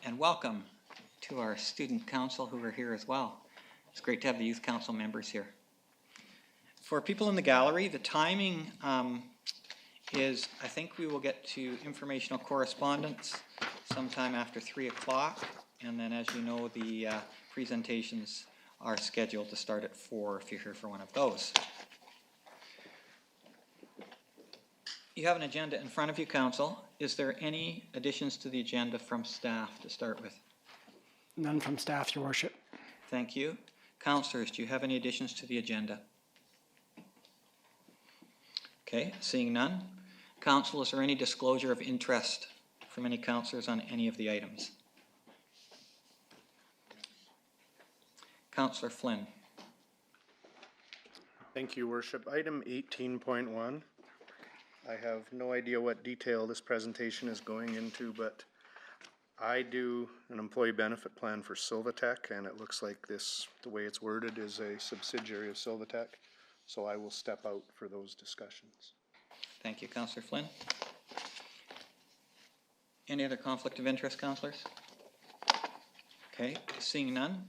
and welcome to our student council who are here as well. It's great to have the youth council members here. For people in the gallery, the timing is, I think we will get to informational correspondence sometime after 3 o'clock. And then, as you know, the presentations are scheduled to start at 4 if you're here for one of those. You have an agenda in front of you, Council. Is there any additions to the agenda from staff to start with? None from staff, Your Worship. Thank you. Councillors, do you have any additions to the agenda? Okay, seeing none. Council, is there any disclosure of interest from any councillors on any of the items? Councillor Flynn. Thank you, Worship. Item 18.1. I have no idea what detail this presentation is going into, but I do an employee benefit plan for Silvatech, and it looks like this, the way it's worded, is a subsidiary of Silvatech. So I will step out for those discussions. Thank you, Councillor Flynn. Any other conflict of interest, councillors? Okay, seeing none,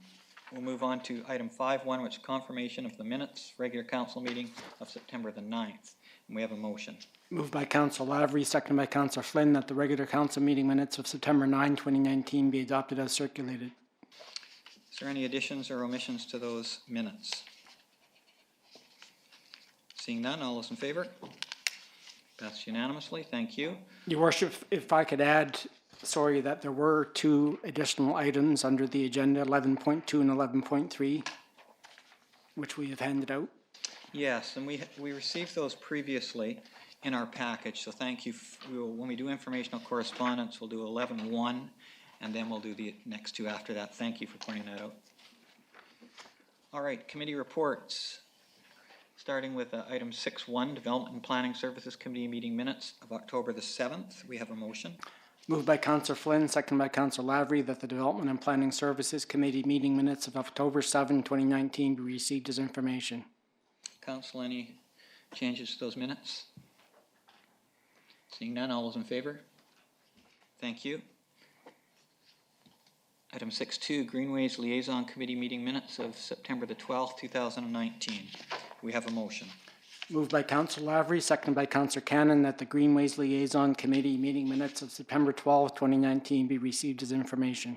we'll move on to item 5.1, which is confirmation of the minutes, regular council meeting of September the 9th. And we have a motion. Moved by Councillor Lavery, seconded by Councillor Flynn, that the regular council meeting minutes of September 9, 2019 be adopted as circulated. Is there any additions or omissions to those minutes? Seeing none, all those in favor? Passed unanimously. Thank you. Your Worship, if I could add, sorry, that there were 2 additional items under the agenda, 11.2 and 11.3, which we have handed out. Yes, and we received those previously in our package, so thank you. When we do informational correspondence, we'll do 11.1, and then we'll do the next 2 after that. Thank you for pointing that out. All right, committee reports. Starting with item 6.1, Development and Planning Services Committee meeting minutes of October the 7th. We have a motion. Moved by Councillor Flynn, seconded by Councillor Lavery, that the Development and Planning Services Committee meeting minutes of October 7, 2019 be received as information. Council, any changes to those minutes? Seeing none, all those in favor? Thank you. Item 6.2, Greenways Liaison Committee meeting minutes of September the 12th, 2019. We have a motion. Moved by Councillor Lavery, seconded by Councillor Cannon, that the Greenways Liaison Committee meeting minutes of September 12, 2019 be received as information.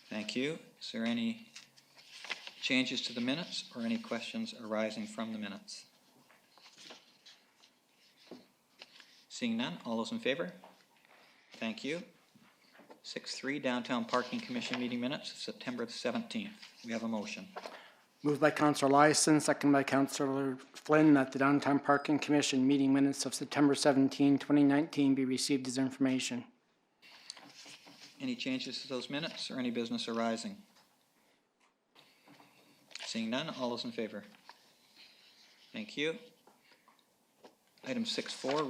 Thank you. Is there any changes to the minutes or any questions arising from the minutes? Seeing none, all those in favor? Thank you. 6.3, Downtown Parking Commission meeting minutes of September the 17th. We have a motion. Moved by Councillor Lyson, seconded by Councillor Flynn, that the Downtown Parking Commission meeting minutes of September 17, 2019 be received as information. Any changes to those minutes or any business arising? Seeing none, all those in favor? Thank you. Item 6.4,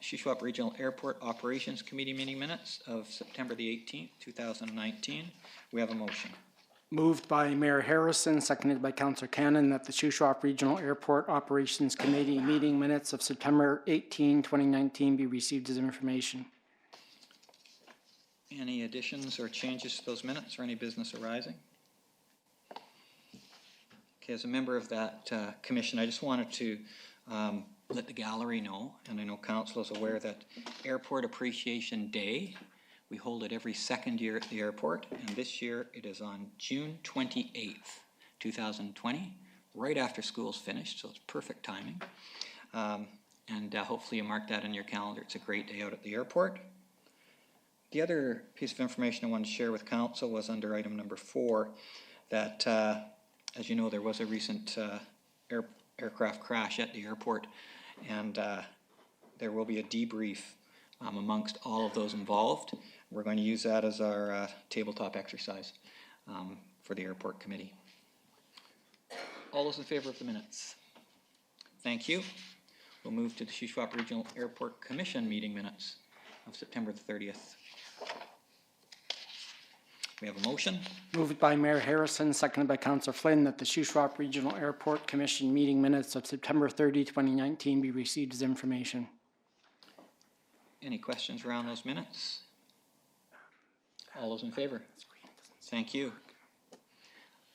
Shuswap Regional Airport Operations Committee meeting minutes of September the 18th, 2019. We have a motion. Moved by Mayor Harrison, seconded by Councillor Cannon, that the Shuswap Regional Airport Operations Committee meeting minutes of September 18, 2019 be received as information. Any additions or changes to those minutes or any business arising? Okay, as a member of that commission, I just wanted to let the gallery know, and I know council is aware, that Airport Appreciation Day, we hold it every second year at the airport, and this year it is on June 28th, 2020, right after school's finished, so it's perfect timing. And hopefully you mark that in your calendar. It's a great day out at the airport. The other piece of information I wanted to share with council was under item number 4, that as you know, there was a recent aircraft crash at the airport, and there will be a debrief amongst all of those involved. We're going to use that as our tabletop exercise for the airport committee. All those in favor of the minutes? Thank you. We'll move to the Shuswap Regional Airport Commission meeting minutes of September the 30th. We have a motion. Moved by Mayor Harrison, seconded by Councillor Flynn, that the Shuswap Regional Airport Commission meeting minutes of September 30, 2019 be received as information. Any questions around those minutes? All those in favor? Thank you.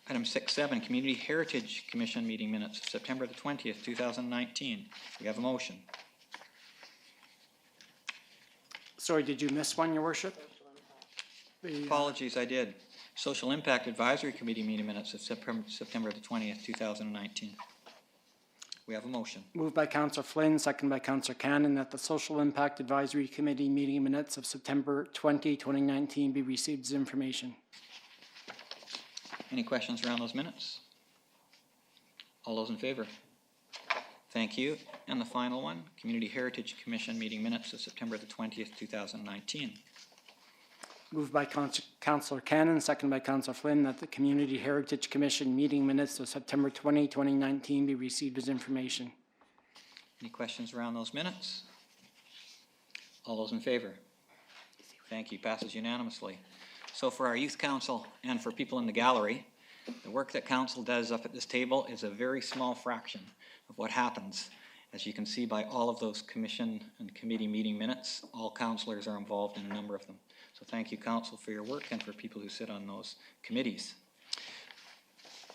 Item 6.7, Community Heritage Commission meeting minutes of September the 20th, 2019. We have a motion. Sorry, did you miss one, your worship? Apologies, I did. Social Impact Advisory Committee meeting minutes of September the 20th, 2019. We have a motion. Moved by Councillor Flynn, second by Councillor Cannon, that the Social Impact Advisory Committee meeting minutes of September 20, 2019 be received as information. Any questions around those minutes? All those in favor? Thank you. And the final one, Community Heritage Commission meeting minutes of September the 20th, 2019. Moved by Councillor Cannon, second by Councillor Flynn, that the Community Heritage Commission meeting minutes of September 20, 2019 be received as information. Any questions around those minutes? All those in favor? Thank you. Passes unanimously. So for our youth council and for people in the gallery, the work that council does up at this table is a very small fraction of what happens. As you can see by all of those commission and committee meeting minutes, all councillors are involved in a number of them. So thank you, council, for your work and for people who sit on those committees.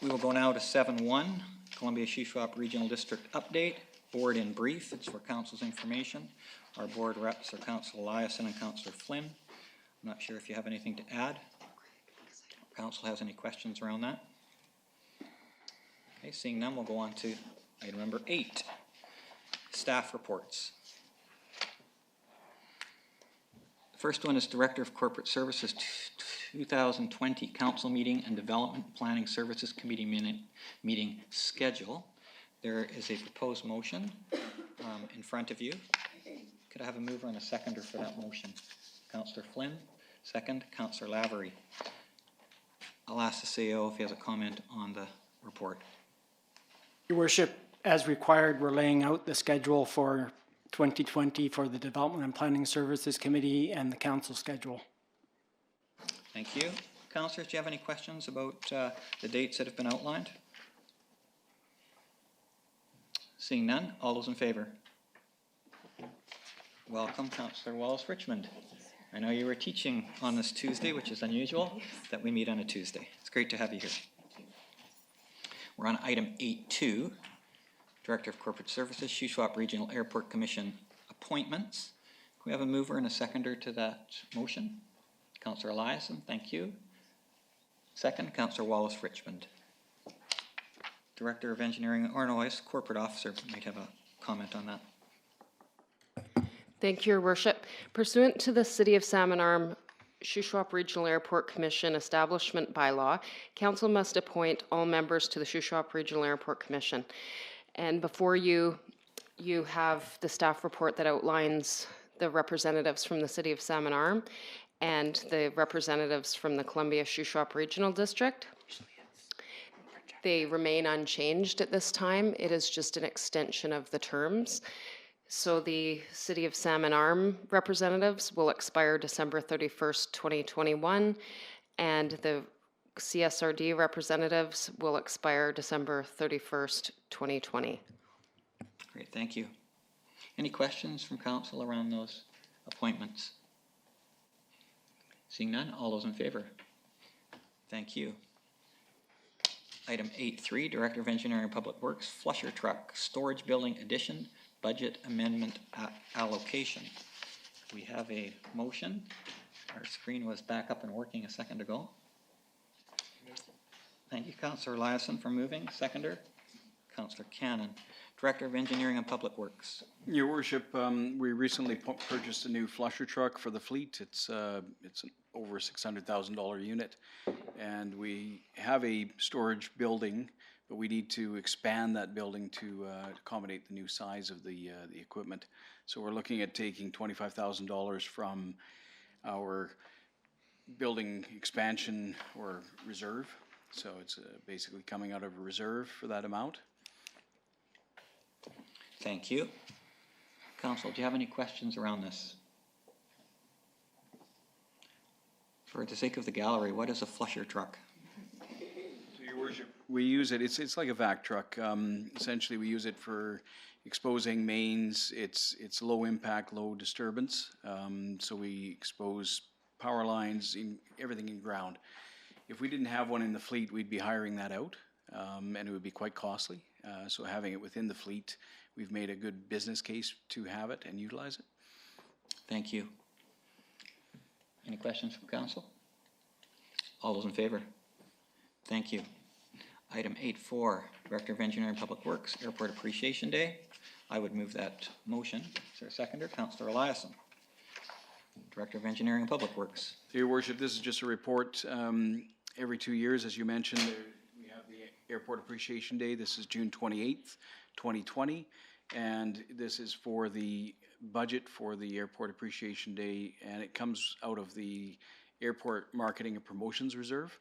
We will go now to 7.1, Columbia Shuswap Regional District Update, Board in Brief. It's for council's information. Our board reps are Councillor Eliason and Councillor Flynn. I'm not sure if you have anything to add. Council has any questions around that? Okay, seeing none, we'll go on to item number 8, staff reports. The first one is Director of Corporate Services 2020 Council Meeting and Development Planning Services Committee meeting schedule. There is a proposed motion in front of you. Could I have a mover and a seconder for that motion? Councillor Flynn, second. Councillor Lavery. I'll ask the CEO if he has a comment on the report. Your worship, as required, we're laying out the schedule for 2020 for the Development and Planning Services Committee and the council schedule. Thank you. Councillors, do you have any questions about the dates that have been outlined? Seeing none, all those in favor? Welcome, Councillor Wallace-Richmond. I know you were teaching on this Tuesday, which is unusual that we meet on a Tuesday. It's great to have you here. We're on item 8.2, Director of Corporate Services, Shuswap Regional Airport Commission appointments. Can we have a mover and a seconder to that motion? Councillor Eliason, thank you. Second, Councillor Wallace-Richmond. Director of Engineering, or no, Corporate Officer might have a comment on that. Thank you, Your Worship. Pursuant to the City of Salmon Arm Shuswap Regional Airport Commission Establishment Bylaw, Council must appoint all members to the Shuswap Regional Airport Commission. And before you have the staff report that outlines the representatives from the City of Salmon Arm and the representatives from the Columbia Shuswap Regional District. They remain unchanged at this time. It is just an extension of the terms. So the City of Salmon Arm representatives will expire December 31st, 2021, and the CSRD representatives will expire December 31st, 2020. Great, thank you. Any questions from council around those appointments? Seeing none, all those in favor? Thank you. Item 8.3, Director of Engineering and Public Works, Flusher Truck Storage Building Addition, Budget Amendment Allocation. We have a motion. Our screen was back up and working a second ago. Thank you, Councillor Eliason, for moving. Seconder, Councillor Cannon. Director of Engineering and Public Works. Your Worship, we recently purchased a new flusher truck for the fleet. It's an over $600,000 unit, and we have a storage building, but we need to expand that building to accommodate the new size of the equipment. So we're looking at taking $25,000 from our building expansion or reserve. So it's basically coming out of a reserve for that amount. Thank you. Council, do you have any questions around this? For the sake of the gallery, what is a flusher truck? So, Your Worship, we use it, it's like a vac truck. Essentially, we use it for exposing mains. It's low impact, low disturbance. So we expose power lines, everything in ground. If we didn't have one in the fleet, we'd be hiring that out, and it would be quite costly. So having it within the fleet, we've made a good business case to have it and utilize it. Thank you. Any questions from council? All those in favor? Thank you. Item 8.4, Director of Engineering and Public Works, Airport Appreciation Day. I would move that motion. Is there a seconder? Councillor Eliason, Director of Engineering and Public Works. Your Worship, this is just a report. Every 2 years, as you mentioned, we have the Airport Appreciation Day. This is June 28th, 2020, and this is for the budget for the Airport Appreciation Day, and it comes out of the Airport Marketing and Promotions Reserve.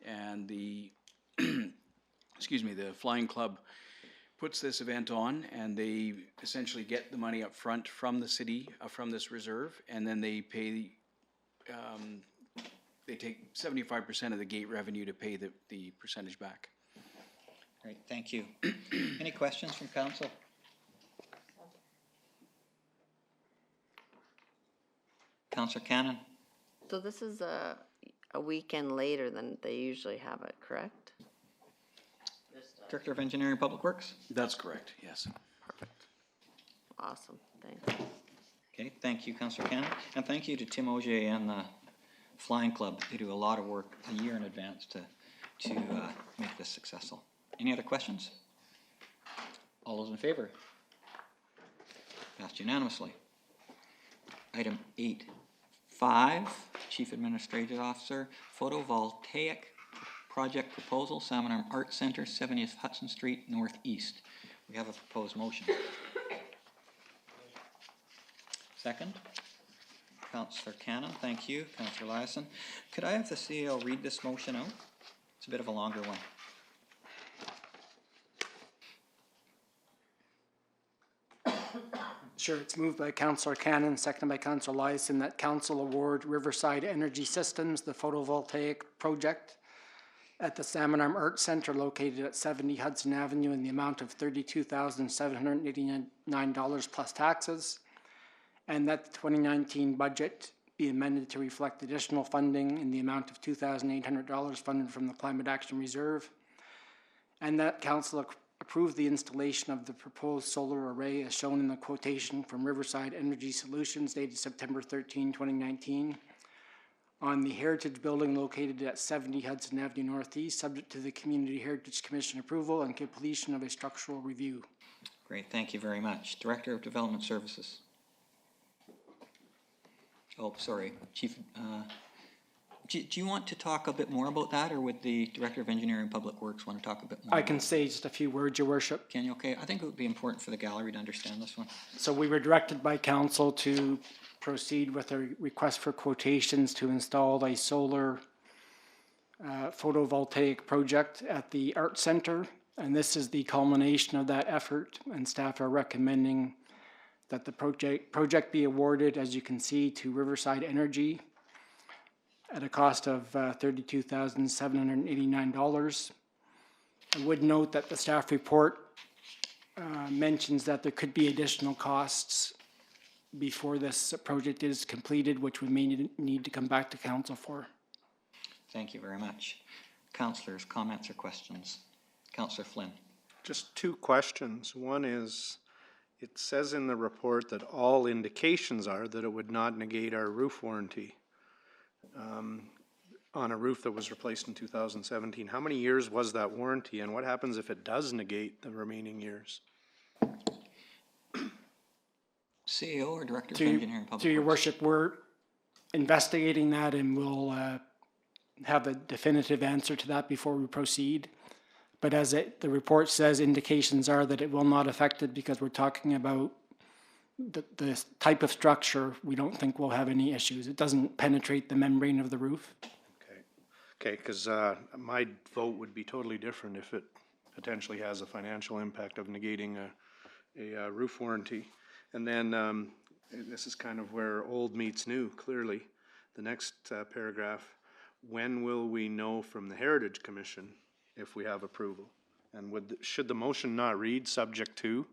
And the excuse me, the Flying Club puts this event on, and they essentially get the money up front from the city, from this reserve, and then they pay, they take 75% of the gate revenue to pay the percentage back. Great, thank you. Any questions from council? Councillor Cannon? So this is a weekend later than they usually have it, correct? Director of Engineering and Public Works? That's correct, yes. Awesome, thanks. Okay, thank you, Councillor Cannon. And thank you to Tim Auger and the Flying Club. They do a lot of work a year in advance to make this successful. Any other questions? All those in favor? Passed unanimously. Item 8.5, Chief Administrative Officer, Photovoltaic Project Proposal, Salmon Arm Art Center, 70th Hudson Street, Northeast. We have a proposed motion. Second? Councillor Cannon, thank you. Councillor Eliason. Could I have the CEO read this motion out? It's a bit of a longer one. Sure, it's moved by Councillor Cannon, seconded by Councillor Eliason, that council award Riverside Energy Systems the photovoltaic project at the Salmon Arm Art Center located at 70 Hudson Avenue in the amount of $32,789 plus taxes, and that the 2019 budget be amended to reflect additional funding in the amount of $2,800 funded from the Climate Action Reserve, and that council approve the installation of the proposed solar array as shown in the quotation from Riverside Energy Solutions dated September 13, 2019, on the Heritage Building located at 70 Hudson Avenue Northeast, subject to the Community Heritage Commission approval and completion of a structural review. Great, thank you very much. Director of Development Services. Oh, sorry, Chief. Do you want to talk a bit more about that, or would the Director of Engineering and Public Works want to talk a bit more? I can say just a few words, Your Worship. Can you? Okay, I think it would be important for the gallery to understand this one. So we were directed by council to proceed with a request for quotations to install a solar photovoltaic project at the Art Center. And this is the culmination of that effort, and staff are recommending that the project be awarded, as you can see, to Riverside Energy at a cost of $32,789. I would note that the staff report mentions that there could be additional costs before this project is completed, which we may need to come back to council for. Thank you very much. Councillors, comments or questions? Councillor Flynn. Just two questions. One is, it says in the report that all indications are that it would not negate our roof warranty on a roof that was replaced in 2017. How many years was that warranty, and what happens if it does negate the remaining years? CEO or Director of Engineering and Public To Your Works? Worship, we're investigating that, and we'll have a definitive answer to that before we proceed. But as the report says, indications are that it will not affect it because we're talking about the type of structure. We don't think we'll have any issues. It doesn't penetrate the membrane of the roof. Okay, because my vote would be totally different if it potentially has a financial impact of negating a roof warranty. And then this is kind of where old meets new, clearly. The next paragraph, when will we know from the Heritage Commission if we have approval? And should the motion not read subject to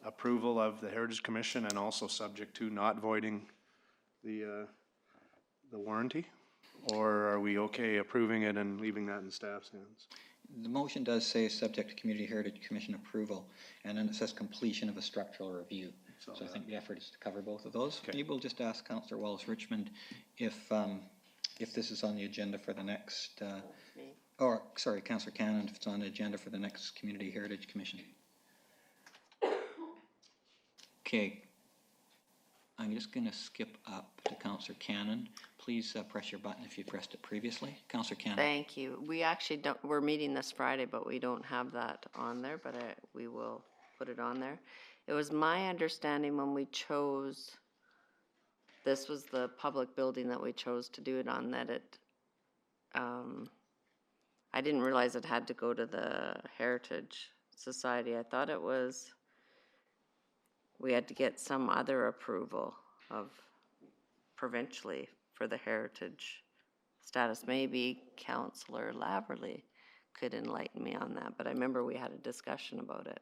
approval of the Heritage Commission and also subject to not voiding the the warranty? Or are we okay approving it and leaving that in staff's hands? The motion does say subject to Community Heritage Commission approval, and then it says completion of a structural review. So I think the effort is to cover both of those. Okay. Maybe we'll just ask Councillor Wallace Richmond if this is on the agenda for the next, or, sorry, Councillor Cannon, if it's on the agenda for the next Community Heritage Commission. Okay. I'm just going to skip up to Councillor Cannon. Please press your button if you pressed it previously. Councillor Cannon. Thank you. We actually don't, we're meeting this Friday, but we don't have that on there, but we will put it on there. It was my understanding when we chose, this was the public building that we chose to do it on, that it, I didn't realize it had to go to the Heritage Society. I thought it was, we had to get some other approval of provincially for the heritage status. Maybe Councillor Laverly could enlighten me on that, but I remember we had a discussion about it.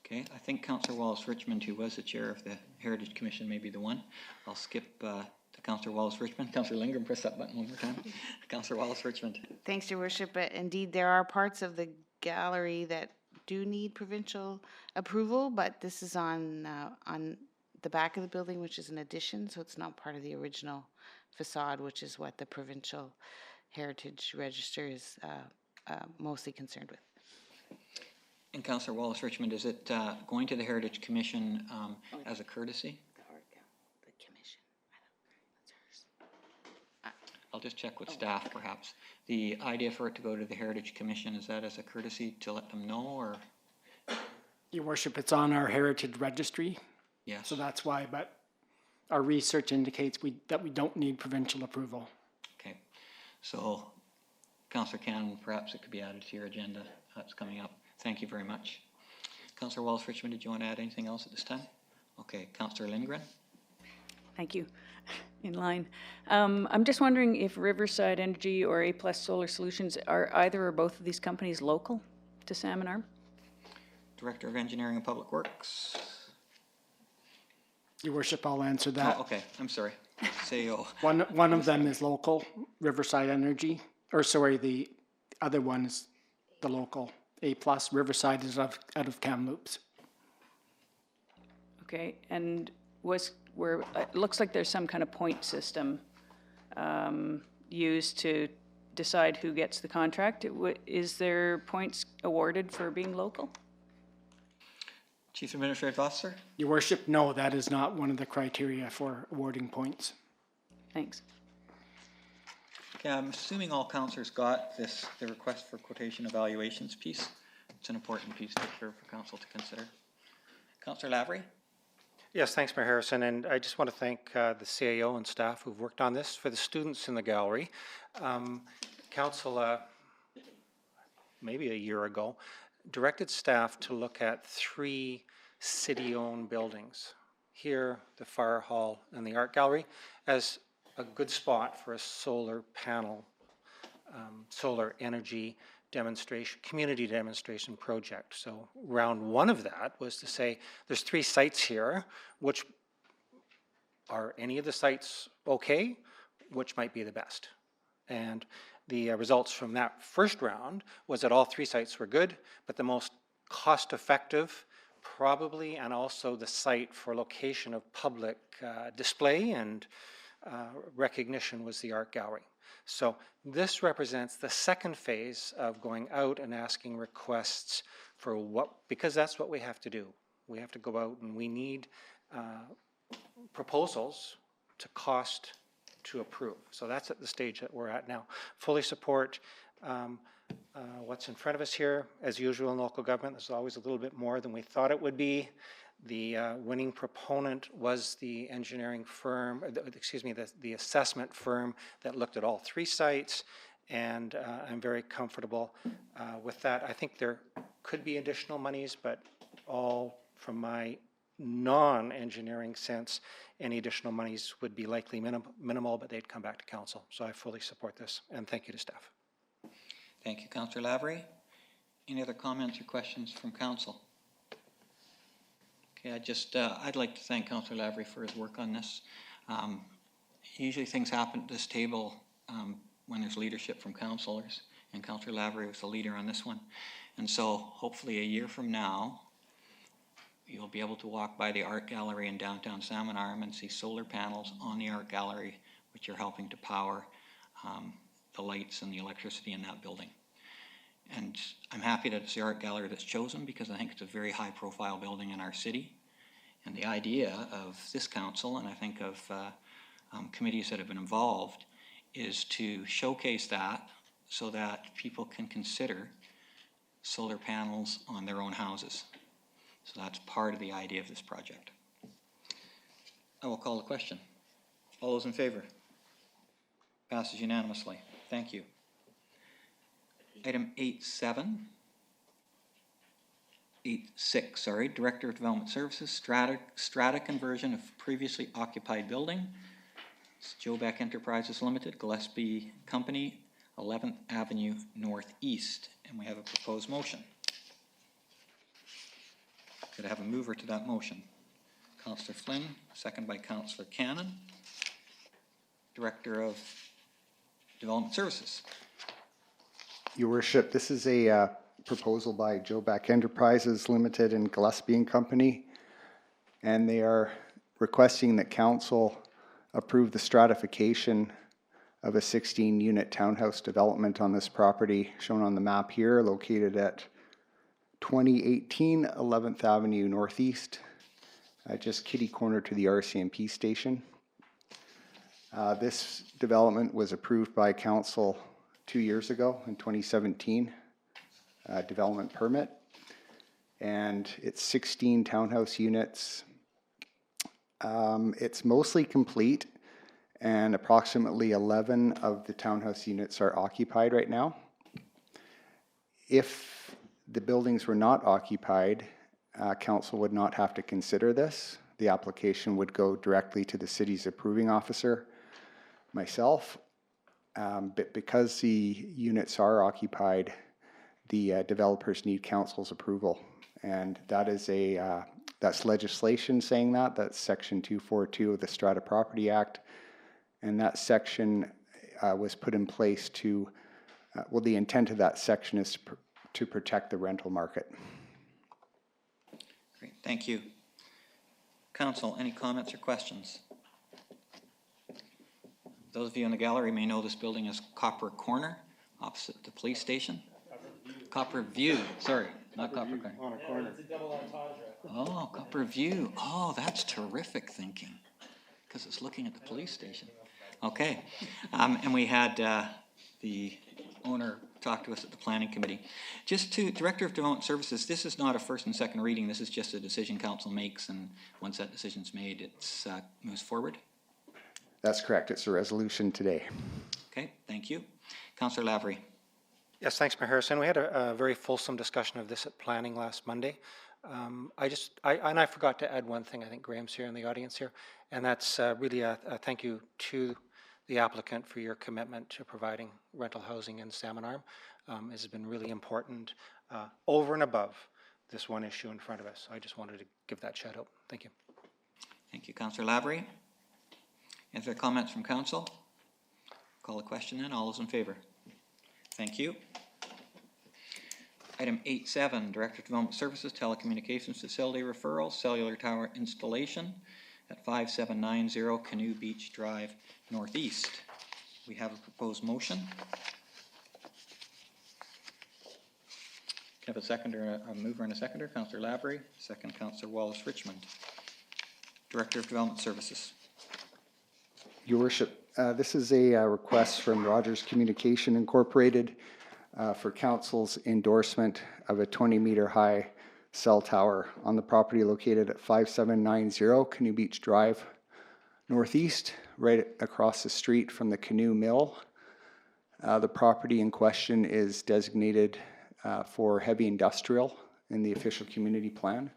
Okay, I think Councillor Wallace Richmond, who was the chair of the Heritage Commission, may be the one. I'll skip to Councillor Wallace Richmond. Councillor Lindgren, press that button one more time. Councillor Wallace Richmond. Thanks, Your Worship, but indeed there are parts of the gallery that do need provincial approval, but this is on the back of the building, which is an addition, so it's not part of the original facade, which is what the Provincial Heritage Register is mostly concerned with. And Councillor Wallace Richmond, is it going to the Heritage Commission as a courtesy? The commission, that's hers. I'll just check with staff perhaps. The idea for it to go to the Heritage Commission, is that as a courtesy to let them know, or? Your Worship, it's on our heritage registry, Yes. so that's why, but our research indicates that we don't need provincial approval. Okay. So, Councillor Cannon, perhaps it could be added to your agenda. That's coming up. Thank you very much. Councillor Wallace Richmond, did you want to add anything else at this time? Okay, Councillor Lindgren. Thank you. In line. I'm just wondering if Riverside Energy or A Plus Solar Solutions, are either or both of these companies local to Salmon Arm? Director of Engineering and Public Works. Your Worship, I'll answer that. Oh, okay, I'm sorry. CEO. One of them is local, Riverside Energy, or sorry, the other one is the local, A+. Riverside is out of Kamloops. Okay, and it looks like there's some kind of point system used to decide who gets the contract. Is there points awarded for being local? Chief Administrative Officer. Your Worship, no, that is not one of the criteria for awarding points. Thanks. Okay, I'm assuming all councillors got the request for quotation evaluations piece. It's an important piece for council to consider. Councillor Lavery. Yes, thanks, Mayor Harrison, and I just want to thank the CAO and staff who've worked on this. For the students in the gallery, Council, maybe a year ago, directed staff to look at 3 city-owned buildings, here, the fire hall, and the art gallery, as a good spot for a solar panel, solar energy demonstration, community demonstration project. So round 1 of that was to say, there's 3 sites here, which are any of the sites okay, which might be the best. And the results from that first round was that all 3 sites were good, but the most cost-effective probably, and also the site for location of public display and recognition, was the art gallery. So this represents the second phase of going out and asking requests for because that's what we have to do. We have to go out and we need proposals to cost to approve. So that's at the stage that we're at now. Fully support what's in front of us here. As usual in local government, there's always a little bit more than we thought it would be. The winning proponent was the engineering firm, the assessment firm that looked at all 3 sites, and I'm very comfortable with that. I think there could be additional monies, but all from my non-engineering sense, any additional monies would be likely minimal, but they'd come back to council. So I fully support this, and thank you to staff. Thank you, Councillor Lavery. Any other comments or questions from council? Okay, I'd like to thank Councillor Lavery for his work on this. usually things happen at this table when there's leadership from councilors, and Councillor Lavery was the leader on this one. And so hopefully a year from now, you'll be able to walk by the art gallery in downtown Salmon Arm and see solar panels on the art gallery, which are helping to power the lights and the electricity in that building. And I'm happy that it's the art gallery that's chosen, because I think it's a very high profile building in our city. And the idea of this council, and I think of committees that have been involved, is to showcase that so that people can consider solar panels on their own houses. So that's part of the idea of this project. I will call the question. All those in favor? Passes unanimously. Thank you. Item 8.6, sorry, Director of Development Services, strata conversion of previously occupied building. It's Joe Beck Enterprises Limited, Gillespie Company, 11th Avenue Northeast, and we have a proposed motion. Could I have a mover to that motion? Councillor Flynn, second by Councillor Cannon. Director of Development Services. Your Worship, this is a proposal by Joe Beck Enterprises Limited and Gillespie and Company, and they are requesting that council approve the stratification of a 16-unit townhouse development on this property shown on the map here, located at 2018 11th Avenue Northeast, just kitty corner to the RCMP station. This development was approved by council 2 years ago in 2017, development permit, and it's 16 townhouse units. It's mostly complete, and approximately 11 of the townhouse units are occupied right now. If the buildings were not occupied, council would not have to consider this. The application would go directly to the city's approving officer, myself. But because the units are occupied, the developers need council's approval, and that is that's legislation saying that. That's Section 242 of the Strata Property Act, and that section was put in place to. Well, the intent of that section is to protect the rental market. Great, thank you. Council, any comments or questions? Those of you in the gallery may know this building is Copper Corner, opposite the police station. Copper View, sorry, not Copper Corner. On a corner. Oh, Copper View. Oh, that's terrific thinking, because it's looking at the police station. Okay, and we had the owner talk to us at the planning committee. Just to Director of Development Services, this is not a first and second reading. This is just a decision council makes, and once that decision's made, it moves forward. That's correct. It's a resolution today. Okay, thank you. Councillor Lavery. Yes, thanks, Mayor Harrison. We had a very fulsome discussion of this at planning last Monday. I forgot to add one thing. I think Graham's here in the audience here, and that's really a thank you to the applicant for your commitment to providing rental housing in Salmon Arm. It has been really important over and above this one issue in front of us. I just wanted to give that shout out. Thank you. Thank you, Councillor Lavery. Is there comments from council? Call the question then. All those in favor? Thank you. Item 8.7, Director of Development Services, Telecommunications Facility Referral, Cellular Tower Installation at 5790 Canoe Beach Drive, Northeast. We have a proposed motion. Can I have a seconder, a mover and a seconder? Councillor Lavery, second Councillor Wallace-Richmond. Director of Development Services. Your Worship, this is a request from Rogers Communication Incorporated for council's endorsement of a 20-meter high cell tower on the property located at 5790 Canoe Beach Drive, Northeast, right across the street from the Canoe Mill. The property in question is designated for heavy industrial in the official community plan.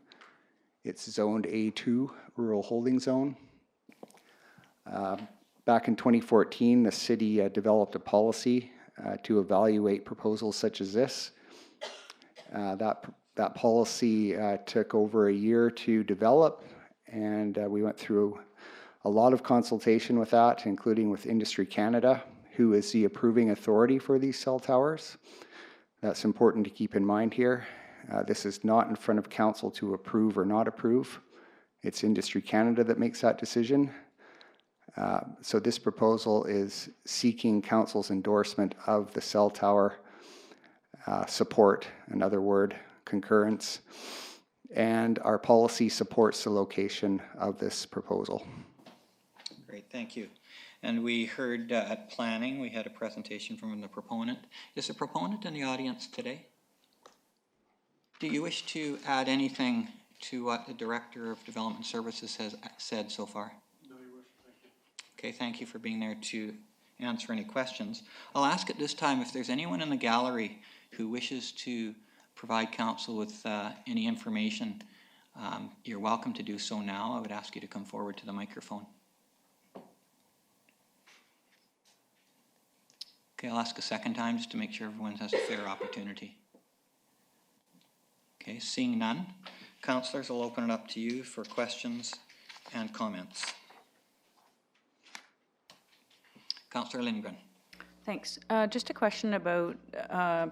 It's zoned A2, Rural Holding Zone. Back in 2014, the city developed a policy to evaluate proposals such as this. That policy took over a year to develop, and we went through a lot of consultation with that, including with Industry Canada, who is the approving authority for these cell towers. That's important to keep in mind here. This is not in front of council to approve or not approve. It's Industry Canada that makes that decision. So this proposal is seeking council's endorsement of the cell tower support, another word, concurrence, and our policy supports the location of this proposal. Great, thank you. And we heard at planning, we had a presentation from the proponent. Is the proponent in the audience today? Do you wish to add anything to what the Director of Development Services has said so far? No, Your Worship, thank you. Okay, thank you for being there to answer any questions. I'll ask at this time if there's anyone in the gallery who wishes to provide council with any information. You're welcome to do so now. I would ask you to come forward to the microphone. Okay, I'll ask a second time just to make sure everyone has a fair opportunity. Okay, seeing none, councillors, I'll open it up to you for questions and comments. Councillor Lindgren. Thanks. Just a question about,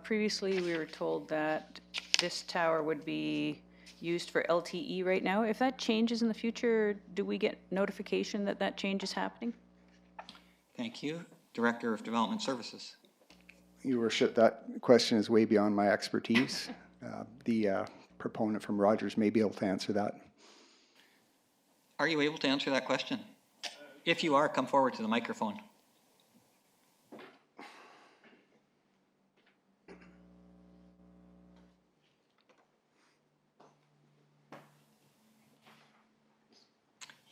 previously we were told that this tower would be used for LTE right now. If that changes in the future, do we get notification that that change is happening? Thank you. Director of Development Services. Your Worship, that question is way beyond my expertise. The proponent from Rogers may be able to answer that. Are you able to answer that question? If you are, come forward to the microphone.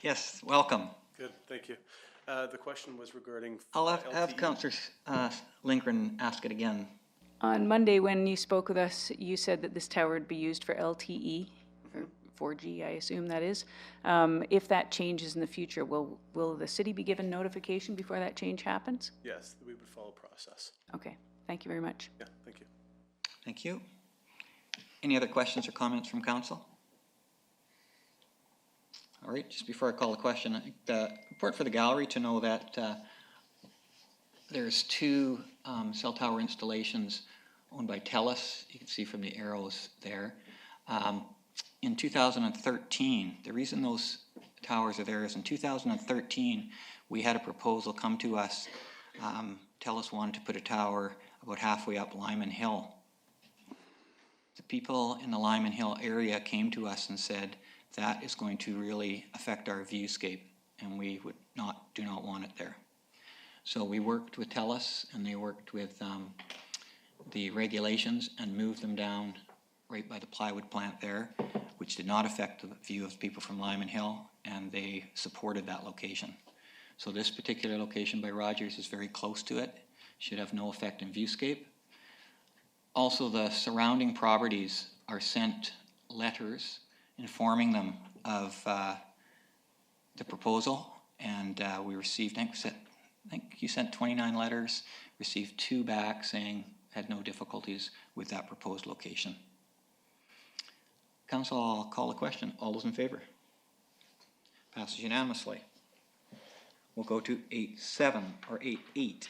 Yes, welcome. Good, thank you. The question was regarding I'll have LTE. Councillor Lindgren ask it again. On Monday, when you spoke with us, you said that this tower would be used for LTE, or 4G, I assume that is. If that changes in the future, will the city be given notification before that change happens? Yes, we would follow process. Okay, thank you very much. Yeah, thank you. Thank you. Any other questions or comments from council? All right, just before I call the question, I think important for the gallery to know that there's two cell tower installations owned by TELUS. You can see from the arrows there. In 2013, the reason those towers are there is in 2013, we had a proposal come to us. TELUS wanted to put a tower about halfway up Lyman Hill. The people in the Lyman Hill area came to us and said, that is going to really affect our viewscape, and we do not want it there. So we worked with TELUS, and they worked with the regulations and moved them down right by the plywood plant there, which did not affect the view of people from Lyman Hill, and they supported that location. So this particular location by Rogers is very close to it, should have no effect in viewscape. Also, the surrounding properties are sent letters informing them of the proposal, and we received, I think you sent 29 letters, received 2 back saying had no difficulties with that proposed location. Council, I'll call the question. All those in favor? Passes unanimously. We'll go to 8.7 or 8.8.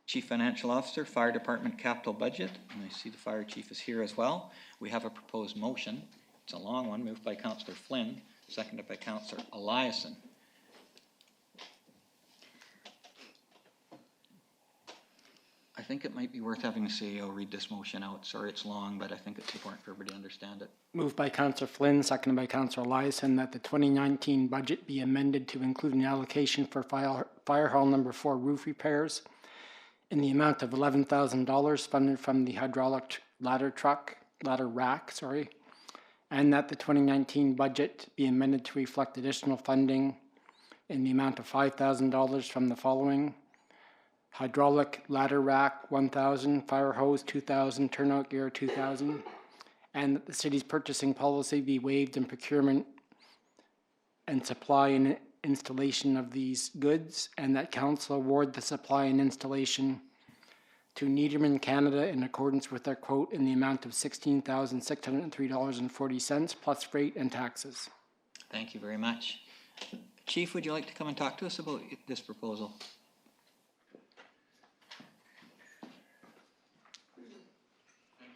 Chief Financial Officer, Fire Department Capital Budget, and I see the Fire Chief is here as well. We have a proposed motion. It's a long one, moved by Councillor Flynn, seconded by Councillor Eliason. I think it might be worth having the CEO read this motion out. Sorry it's long, but I think it's important for everybody to understand it. Moved by Councillor Flynn, seconded by Councillor Eliason, that the 2019 budget be amended to include an allocation for Fire Hall Number 4 roof repairs in the amount of $11,000 funded from the hydraulic ladder rack, and that the 2019 budget be amended to reflect additional funding in the amount of $5,000 from the following: hydraulic ladder rack 1,000, fire hose 2,000, turnout gear 2,000, and that the city's purchasing policy be waived in procurement and supply and installation of these goods, and that council award the supply and installation to Niederman Canada in accordance with their quote in the amount of $16,603.40 plus freight and taxes. Thank you very much. Chief, would you like to come and talk to us about this proposal?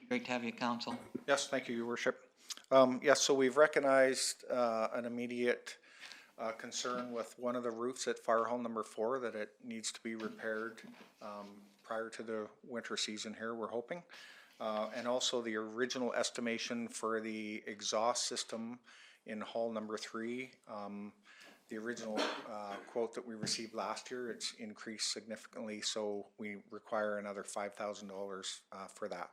Great to have you, Council. Yes, thank you, Your Worship. Yes, so we've recognized an immediate concern with one of the roofs at Fire Hall number 4, that it needs to be repaired prior to the winter season here, we're hoping. And also the original estimation for the exhaust system in hall number 3. The original quote that we received last year, it's increased significantly, so we require another $5,000 for that.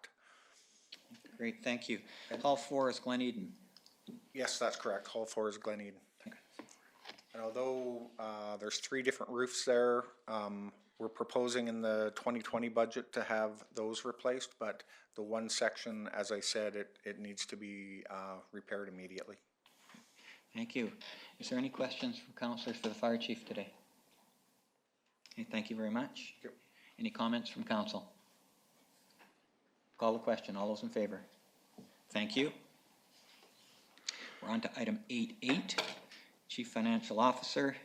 Great, thank you. Hall 4 is Glen Eden. Yes, that's correct. Hall 4 is Glen Eden. And although there's 3 different roofs there, we're proposing in the 2020 budget to have those replaced, but the one section, as I said, it needs to be repaired immediately. Thank you. Is there any questions from councillors for the fire chief today? Okay, thank you very much. Yep. Any comments from council? Call the question. All those in favor? Thank you. We're on to item 8.8, Chief Financial Officer.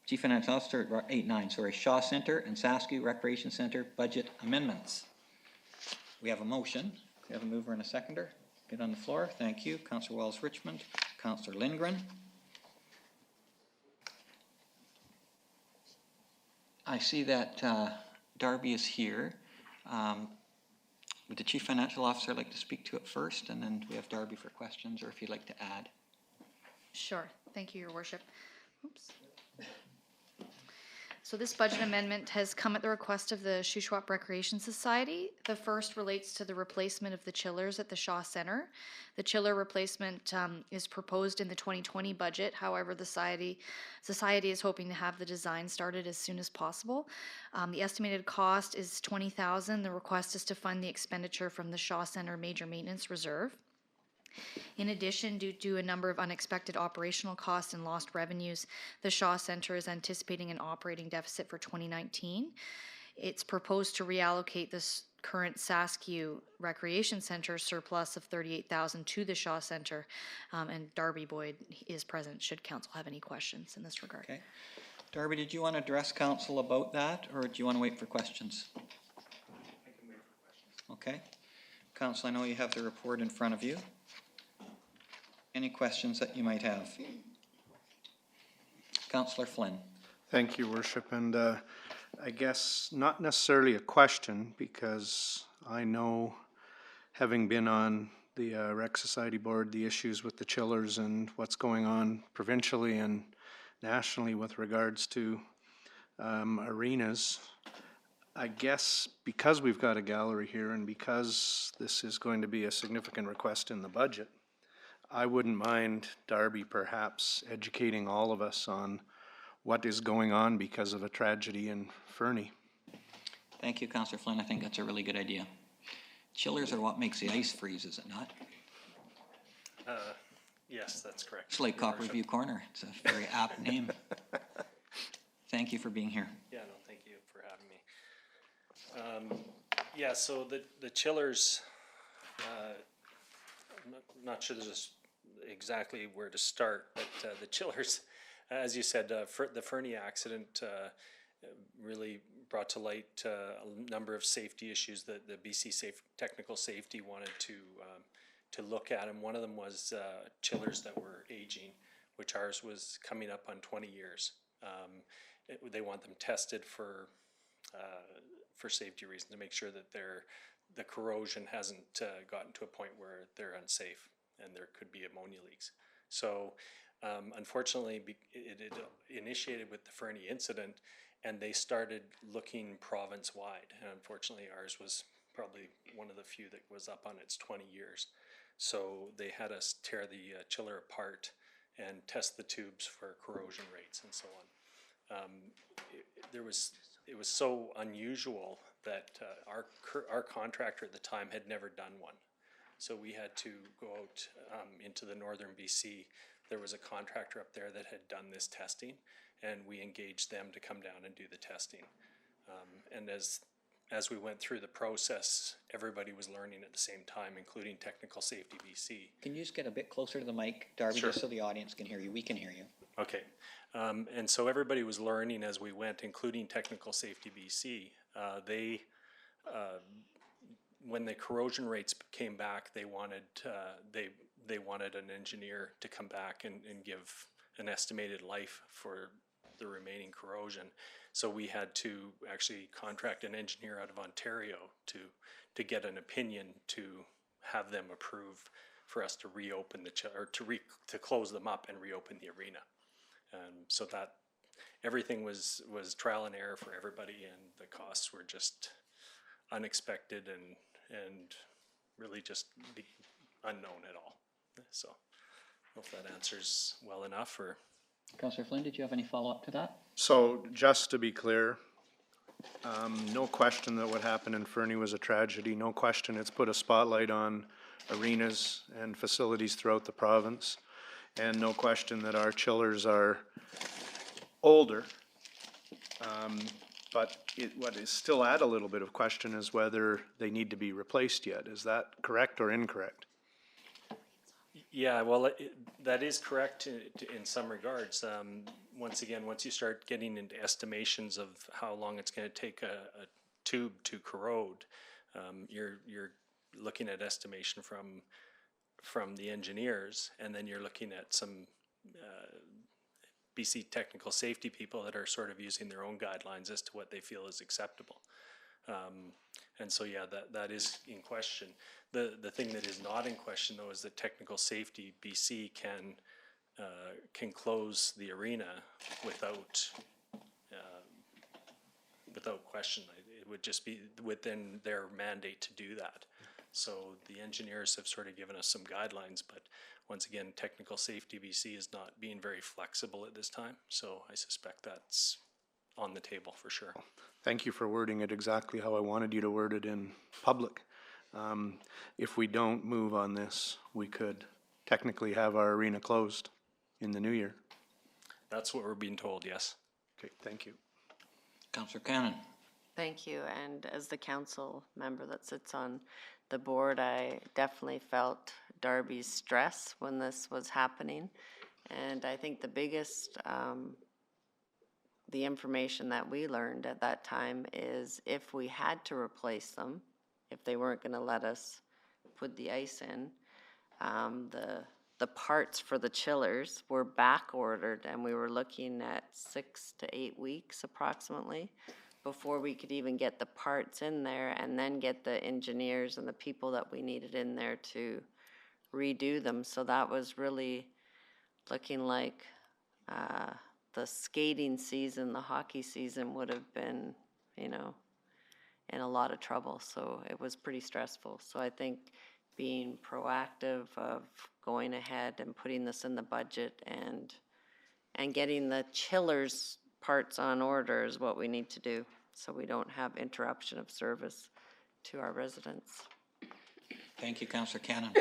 Chief Financial Officer, 8.9, sorry, Shaw Center and Saskew Recreation Center budget amendments. We have a motion. We have a mover and a seconder. Get on the floor. Thank you. Councillor Wells-Richmond, Councillor Lindgren. I see that Darby is here. Would the Chief Financial Officer like to speak to it first, and then we have Darby for questions, or if you'd like to add? Sure. Thank you, Your Worship. Oops. So this budget amendment has come at the request of the Shuswap Recreation Society. The first relates to the replacement of the chillers at the Shaw Center. The chiller replacement is proposed in the 2020 budget. However, the society is hoping to have the design started as soon as possible. The estimated cost is $20,000. The request is to fund the expenditure from the Shaw Center Major Maintenance Reserve. In addition, due to a number of unexpected operational costs and lost revenues, the Shaw Center is anticipating an operating deficit for 2019. It's proposed to reallocate this current Saskew Recreation Center surplus of $38,000 to the Shaw Center, and Darby Boyd is present should council have any questions in this regard. Okay. Darby, did you want to address council about that, or do you want to wait for questions? I can wait for questions. Okay. Council, I know you have the report in front of you. Any questions that you might have? Councillor Flynn. Thank you, Worship, and I guess not necessarily a question, because I know, having been on the Rec Society board, the issues with the chillers and what's going on provincially and nationally with regards to arenas. I guess because we've got a gallery here and because this is going to be a significant request in the budget, I wouldn't mind Darby perhaps educating all of us on what is going on because of a tragedy in Fernie. Thank you, Councillor Flynn. I think that's a really good idea. Chillers are what makes the ice freeze, is it not? Yes, that's correct. It's like Copper View Corner. It's a very apt name. Thank you for being here. Yeah, no, thank you for having me. Yeah, so the chillers, I'm not sure there's exactly where to start, but the chillers, as you said, the Fernie accident really brought to light a number of safety issues that the BC Technical Safety wanted to look at, and one of them was chillers that were aging, which ours was coming up on 20 years. They want them tested for safety reasons, to make sure that the corrosion hasn't gotten to a point where they're unsafe and there could be ammonia leaks. So unfortunately, it initiated with the Fernie incident, and they started looking province-wide. And unfortunately, ours was probably one of the few that was up on its 20 years. So they had us tear the chiller apart and test the tubes for corrosion rates and so on. It was so unusual that our contractor at the time had never done one. So we had to go out into the northern BC. There was a contractor up there that had done this testing, and we engaged them to come down and do the testing. And as as we went through the process, everybody was learning at the same time, including Technical Safety BC. Can you just get a bit closer to the mic, Darby, Sure. just so the audience can hear you? We can hear you. Okay, and so everybody was learning as we went, including Technical Safety BC. When the corrosion rates came back, they wanted they wanted an engineer to come back and give an estimated life for the remaining corrosion. So we had to actually contract an engineer out of Ontario to get an opinion to have them approve for us to reopen to close them up and reopen the arena. So that everything was trial and error for everybody, and the costs were just unexpected and really just unknown at all. So I hope that answers well enough. Or Councillor Flynn, did you have any follow-up to that? So just to be clear, no question that what happened in Fernie was a tragedy. No question it's put a spotlight on arenas and facilities throughout the province. And no question that our chillers are older. But what is still at a little bit of question is whether they need to be replaced yet. Is that correct or incorrect? yeah, well, that is correct in some regards. Once again, once you start getting into estimations of how long it's going to take a tube to corrode, you're looking at estimation from the engineers, and then you're looking at some BC technical safety people that are sort of using their own guidelines as to what they feel is acceptable. And so, yeah, that is in question. The thing that is not in question, though, is that Technical Safety BC can close the arena without question. It would just be within their mandate to do that. So the engineers have sort of given us some guidelines, but once again, Technical Safety BC is not being very flexible at this time. So I suspect that's on the table for sure. Thank you for wording it exactly how I wanted you to word it in public. If we don't move on this, we could technically have our arena closed in the new year. That's what we're being told, yes. Okay, thank you. Councillor Cannon. Thank you, and as the council member that sits on the board, I definitely felt Darby's stress when this was happening. And I think the biggest, the information that we learned at that time is if we had to replace them, if they weren't gonna let us put the ice in, the parts for the chillers were back ordered, and we were looking at 6 to 8 weeks approximately before we could even get the parts in there and then get the engineers and the people that we needed in there to redo them. So that was really looking like the skating season, the hockey season would have been, you know, in a lot of trouble. So it was pretty stressful. So I think being proactive of going ahead and putting this in the budget and getting the chillers parts on order is what we need to do, so we don't have interruption of service to our residents. Thank you, Councillor Cannon.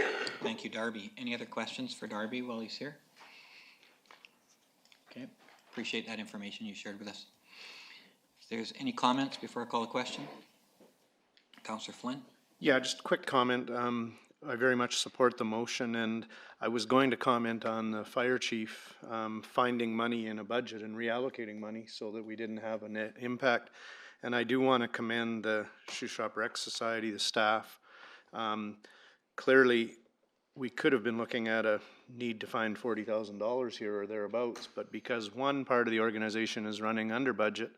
Thank you, Darby. Any other questions for Darby while he's here? Okay, appreciate that information you shared with us. If there's any comments before I call the question? Councillor Flynn? Yeah, just a quick comment. I very much support the motion, and I was going to comment on the fire chief finding money in a budget and reallocating money so that we didn't have a net impact. And I do want to commend the Shuswap Rec Society, the staff. Clearly, we could have been looking at a need to find $40,000 here or thereabouts, but because one part of the organization is running under budget,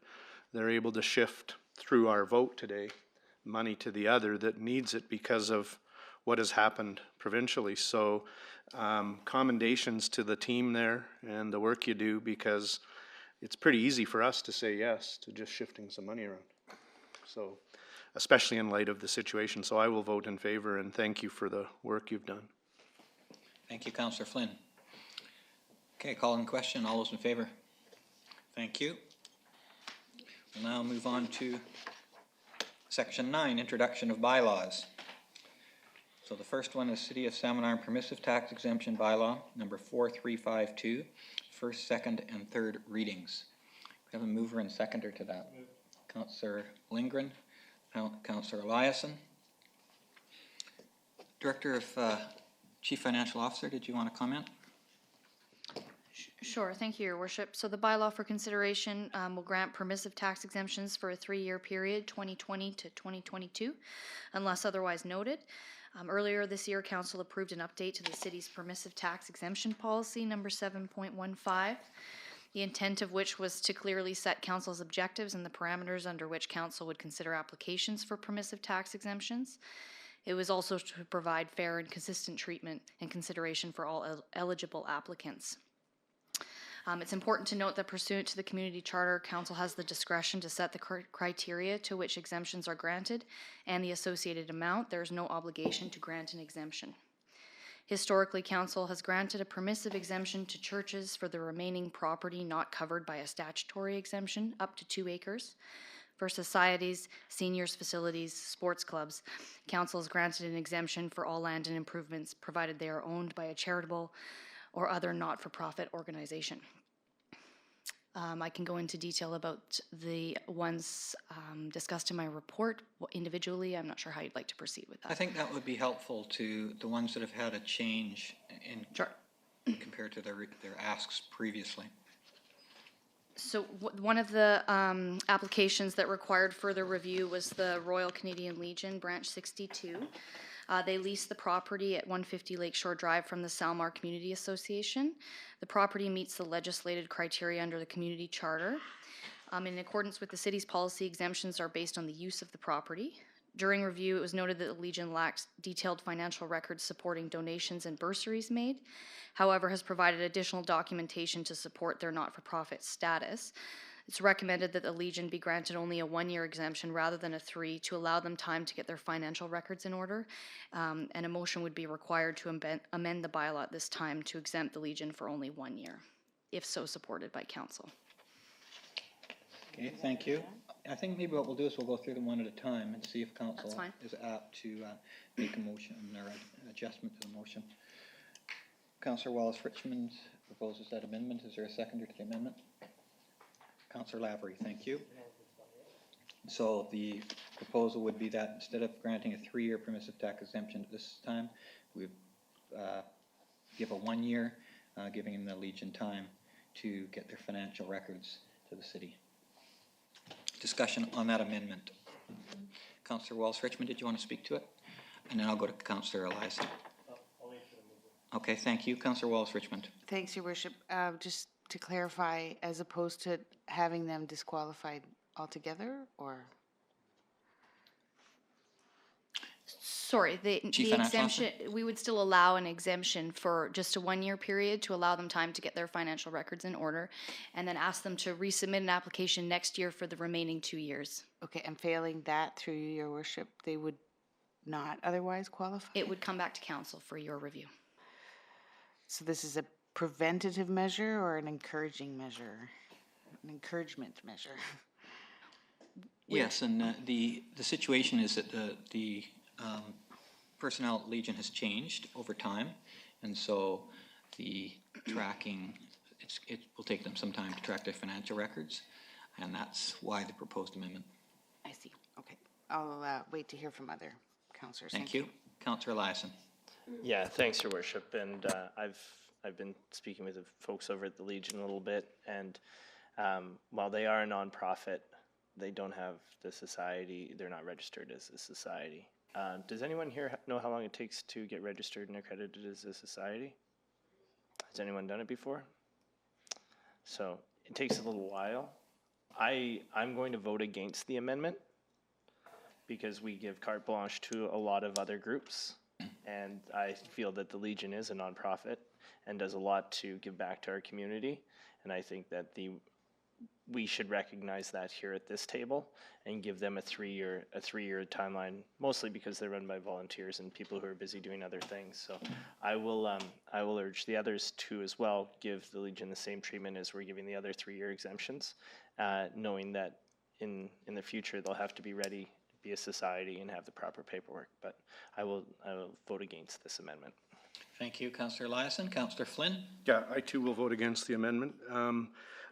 they're able to shift through our vote today money to the other that needs it because of what has happened provincially. So commendations to the team there and the work you do, because it's pretty easy for us to say yes to just shifting some money around. So especially in light of the situation. So I will vote in favor, and thank you for the work you've done. Thank you, Councillor Flynn. Okay, calling question. All those in favor? Thank you. We'll now move on to Section 9, Introduction of Bylaws. So the first one is City of Salmon Arm Permissive Tax Exemption Bylaw, number 4352, first, second, and third readings. We have a mover and seconder to that. Councillor Lindgren. Councillor Eliason. Director of Chief Financial Officer, did you want to comment? Sure, thank you, Your Worship. So the bylaw for consideration will grant permissive tax exemptions for a 3-year period, 2020 to 2022, unless otherwise noted. Earlier this year, Council approved an update to the city's permissive tax exemption policy, number 7.15, the intent of which was to clearly set Council's objectives and the parameters under which Council would consider applications for permissive tax exemptions. It was also to provide fair and consistent treatment and consideration for all eligible applicants. It's important to note that pursuant to the Community Charter, Council has the discretion to set the criteria to which exemptions are granted and the associated amount. There is no obligation to grant an exemption. Historically, Council has granted a permissive exemption to churches for the remaining property not covered by a statutory exemption, up to 2 acres. For societies, seniors facilities, sports clubs, Council has granted an exemption for all land and improvements provided they are owned by a charitable or other not-for-profit organization. I can go into detail about the ones discussed in my report individually. I'm not sure how you'd like to proceed with that. I think that would be helpful to the ones that have had a change in compared to their asks previously. So one of the applications that required further review was the Royal Canadian Legion, Branch 62. They leased the property at 150 Lakeshore Drive from the Salmon Community Association. The property meets the legislated criteria under the Community Charter. In accordance with the city's policy, exemptions are based on the use of the property. During review, it was noted that the Legion lacks detailed financial records supporting donations and bursaries made, however, has provided additional documentation to support their not-for-profit status. It's recommended that the Legion be granted only a 1-year exemption rather than a 3 to allow them time to get their financial records in order, and a motion would be required to amend the bylaw at this time to exempt the Legion for only 1 year, if so supported by Council. Okay, thank you. I think maybe what we'll do is we'll go through them one at a time and see if Council That's fine. is apt to make a motion or adjustment to the motion. Councillor Wallace-Richmond proposes that amendment. Is there a seconder to the amendment? Councillor Lavery, thank you. So the proposal would be that instead of granting a 3-year permissive tax exemption at this time, we give a 1 year, giving the Legion time to get their financial records to the city. Discussion on that amendment. Councillor Wallace-Richmond, did you want to speak to it? And then I'll go to Councillor Eliason. Okay, thank you. Councillor Wallace-Richmond. Thanks, Your Worship. Just to clarify, as opposed to having them disqualified altogether, or? Sorry, the exemption, we would still allow an exemption for just a 1-year period to allow them time to get their financial records in order, and then ask them to resubmit an application next year for the remaining 2 years. Okay, and failing that, through Your Worship, they would not otherwise qualify? It would come back to Council for your review. So this is a preventative measure or an encouraging measure? An encouragement measure? Yes, and the situation is that the personnel at Legion has changed over time, and so the tracking, it will take them some time to track their financial records, and that's why the proposed amendment. I see. Okay. I'll wait to hear from other councillors. Thank you. Councillor Eliason. Yeah, thanks, Your Worship. And I've been speaking with the folks over at the Legion a little bit, and while they are a nonprofit, they don't have the society. They're not registered as a society. Does anyone here know how long it takes to get registered and accredited as a society? Has anyone done it before? So it takes a little while. I'm going to vote against the amendment because we give carte blanche to a lot of other groups, and I feel that the Legion is a nonprofit and does a lot to give back to our community, and I think that we should recognize that here at this table and give them a 3-year timeline, mostly because they're run by volunteers and people who are busy doing other things. So I will urge the others to as well give the Legion the same treatment as we're giving the other 3-year exemptions, knowing that in the future they'll have to be ready to be a society and have the proper paperwork. But I will vote against this amendment. Thank you, Councillor Eliason. Councillor Flynn? Yeah, I too will vote against the amendment.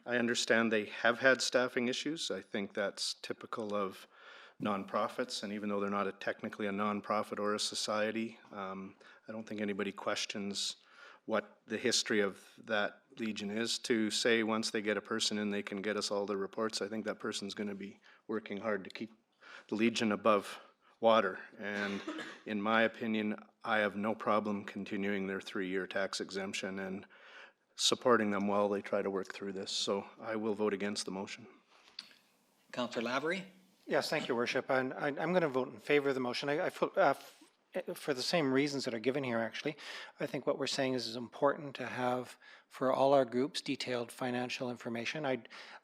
I understand they have had staffing issues. I think that's typical of nonprofits, and even though they're not technically a nonprofit or a society, I don't think anybody questions what the history of that Legion is. To say once they get a person in, they can get us all the reports, I think that person's gonna be working hard to keep the Legion above water. And in my opinion, I have no problem continuing their 3-year tax exemption and supporting them while they try to work through this. So I will vote against the motion. Councillor Lavery? Yes, thank you, Worship. And I'm going to vote in favor of the motion. For the same reasons that are given here, actually. I think what we're saying is it's important to have for all our groups detailed financial information.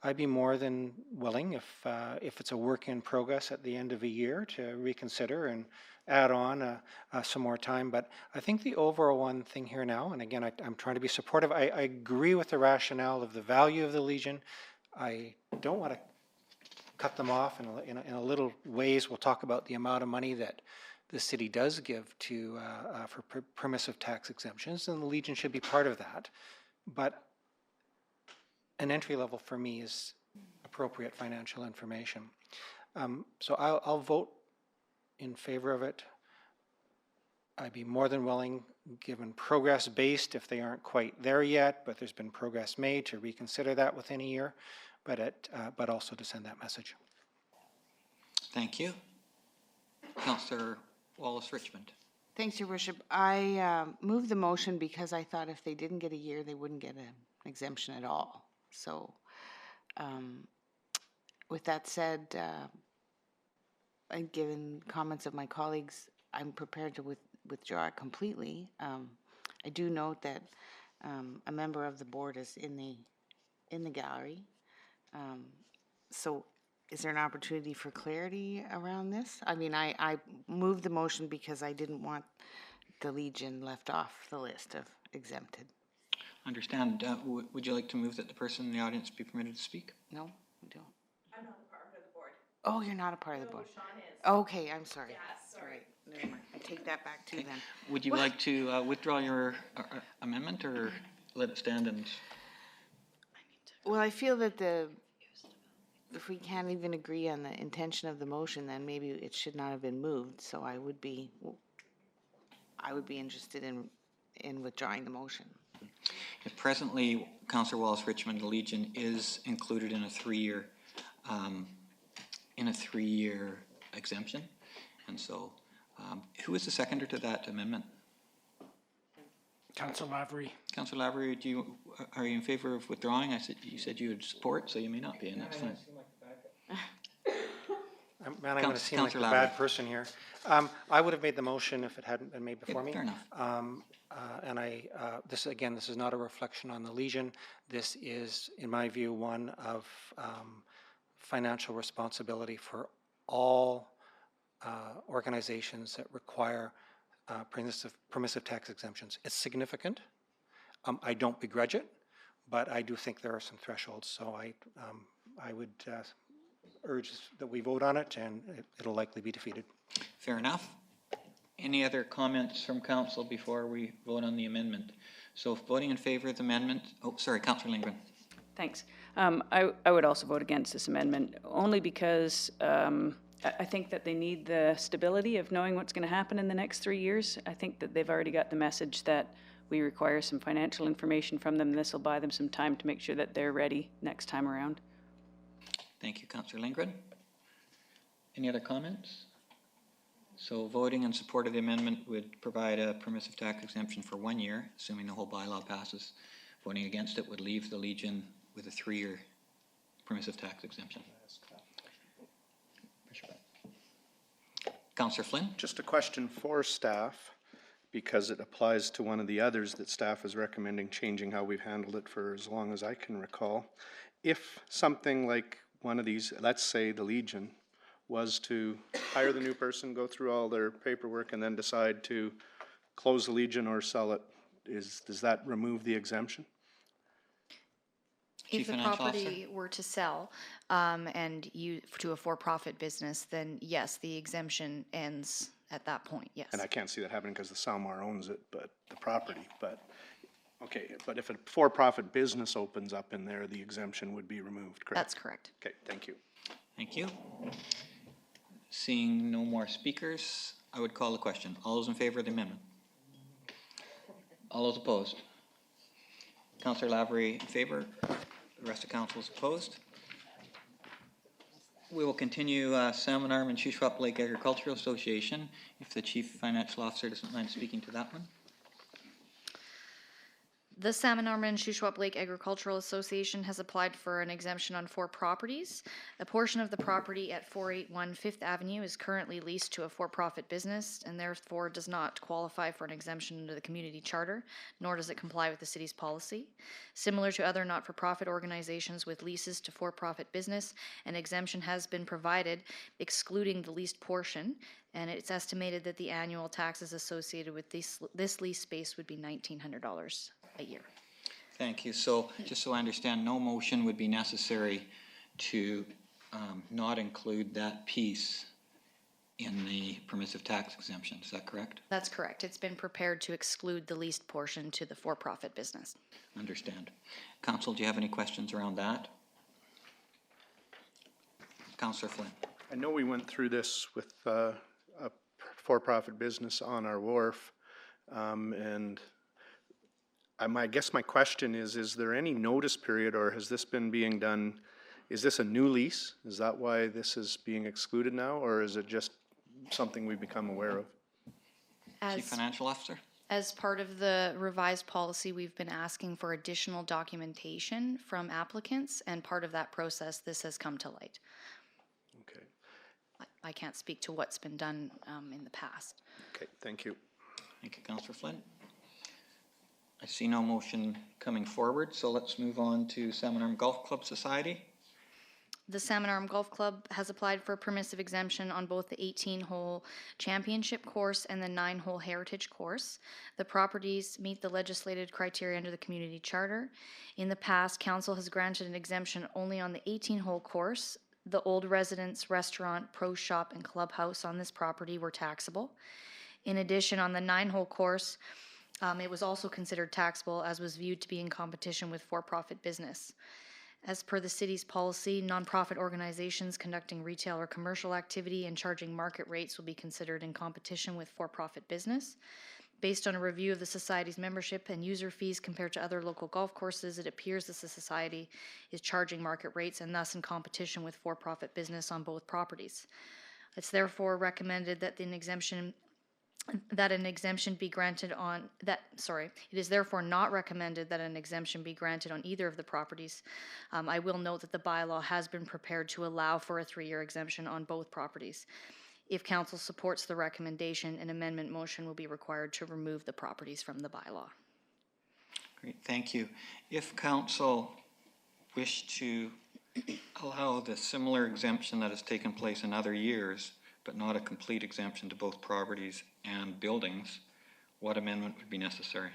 I'd be more than willing if it's a work in progress at the end of a year to reconsider and add on some more time. But I think the overall one thing here now, and again, I'm trying to be supportive. I agree with the rationale of the value of the Legion. I don't want to cut them off in a little ways. We'll talk about the amount of money that the city does give to for permissive tax exemptions, and the Legion should be part of that. But an entry level for me is appropriate financial information. So I'll vote in favor of it. I'd be more than willing, given progress based, if they aren't quite there yet, but there's been progress made, to reconsider that within a year, but also to send that message. Thank you. Councillor Wallace Richmond. Thanks, Your Worship. I moved the motion because I thought if they didn't get a year, they wouldn't get an exemption at all. So with that said, and given comments of my colleagues, I'm prepared to withdraw it completely. I do note that a member of the board is in the gallery. So is there an opportunity for clarity around this? I mean, I moved the motion because I didn't want the Legion left off the list of exempted. Understand. Would you like to move that the person in the audience be permitted to speak? No, I don't. I'm not a part of the board. Oh, you're not a part of the board? Sean is. Okay, I'm sorry. Yes, sorry. All right, never mind. I take that back too then. Would you like to withdraw your amendment or let it stand and... Well, I feel that if we can't even agree on the intention of the motion, then maybe it should not have been moved. So I would be interested in withdrawing the motion. Presently, Councillor Wallace Richmond, the Legion is included in a 3-year exemption, and so who is the seconder to that amendment? Councillor Lavery. Councillor Lavery, are you in favor of withdrawing? You said you would support, so you may not be, and that's fine. Man, I'm going to seem like the bad person here. I would have made the motion if it hadn't been made before me. Fair enough. And this is not a reflection on the Legion. This is, in my view, one of financial responsibility for all organizations that require permissive tax exemptions. It's significant. I don't begrudge it, but I do think there are some thresholds. So I would urge that we vote on it, and it'll likely be defeated. Fair enough. Any other comments from council before we vote on the amendment? So voting in favor of the amendment, Councillor Lindgren. Thanks. I would also vote against this amendment, only because I think that they need the stability of knowing what's going to happen in the next 3 years. I think that they've already got the message that we require some financial information from them. This will buy them some time to make sure that they're ready next time around. Thank you, Councillor Lindgren. Any other comments? So voting in support of the amendment would provide a permissive tax exemption for 1 year, assuming the whole bylaw passes. Voting against it would leave the Legion with a 3-year permissive tax exemption. Councillor Flynn? Just a question for staff, because it applies to one of the others that staff is recommending changing how we've handled it for as long as I can recall. If something like one of these, let's say the Legion, was to hire the new person, go through all their paperwork, and then decide to close the Legion or sell it, does that remove the exemption? If the property were to sell and to a for-profit business, then yes, the exemption ends at that point, yes. And I can't see that happening because the Salmon owns it, but the property, okay, but if a for-profit business opens up in there, the exemption would be removed, correct? That's correct. Okay, thank you. Thank you. Seeing no more speakers, I would call the question. All those in favor of the amendment? All those opposed? Councillor Lavery in favor. The rest of council is opposed. We will continue Salmon Arm and Shuswap Lake Agricultural Association, if the Chief Financial Officer doesn't mind speaking to that one. The Salmon Arm and Shuswap Lake Agricultural Association has applied for an exemption on 4 properties. A portion of the property at 481 Fifth Avenue is currently leased to a for-profit business and therefore does not qualify for an exemption under the community charter, nor does it comply with the city's policy. Similar to other not-for-profit organizations with leases to for-profit business, an exemption has been provided excluding the leased portion, and it's estimated that the annual taxes associated with this lease space would be $1,900 a year. Thank you. So, just so I understand, no motion would be necessary to not include that piece in the permissive tax exemption. Is that correct? That's correct. It's been prepared to exclude the leased portion to the for-profit business. Understand. Council, do you have any questions around that? Councillor Flynn. I know we went through this with a for-profit business on our wharf, and I guess my question is there any notice period, or has this been being done, is this a new lease? Is that why this is being excluded now, or is it just something we've become aware of? Chief Financial Officer? As part of the revised policy, we've been asking for additional documentation from applicants, and part of that process, this has come to light. Okay. I can't speak to what's been done in the past. Okay, thank you. Thank you, Councillor Flynn. I see no motion coming forward, so let's move on to Salmon Arm Golf Club Society. The Salmon Arm Golf Club has applied for a permissive exemption on both the 18-hole championship course and the 9-hole heritage course. The properties meet the legislated criteria under the community charter. In the past, council has granted an exemption only on the 18-hole course. The old residence, restaurant, pro shop, and clubhouse on this property were taxable. In addition, on the 9-hole course, it was also considered taxable as was viewed to be in competition with for-profit business. As per the city's policy, nonprofit organizations conducting retail or commercial activity and charging market rates will be considered in competition with for-profit business. Based on a review of the society's membership and user fees compared to other local golf courses, it appears that the society is charging market rates and thus in competition with for-profit business on both properties. It's therefore recommended that an exemption be granted on that. It is therefore not recommended that an exemption be granted on either of the properties. I will note that the bylaw has been prepared to allow for a 3-year exemption on both properties. If council supports the recommendation, an amendment motion will be required to remove the properties from the bylaw. Great, thank you. If council wish to allow the similar exemption that has taken place in other years, but not a complete exemption to both properties and buildings, what amendment would be necessary?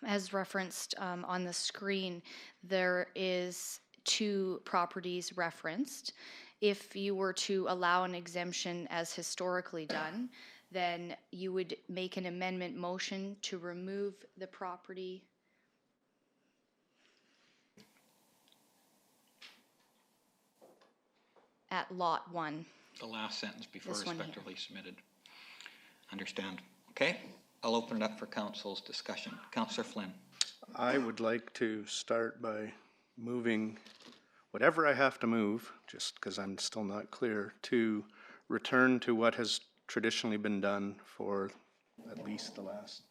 As referenced on the screen, there is 2 properties referenced. If you were to allow an exemption as historically done, then you would make an amendment motion to remove the property at lot 1. The last sentence before This one here. respectively submitted. Understand. Okay, I'll open it up for council's discussion. Councillor Flynn. I would like to start by moving whatever I have to move, just because I'm still not clear, to return to what has traditionally been done for at least the last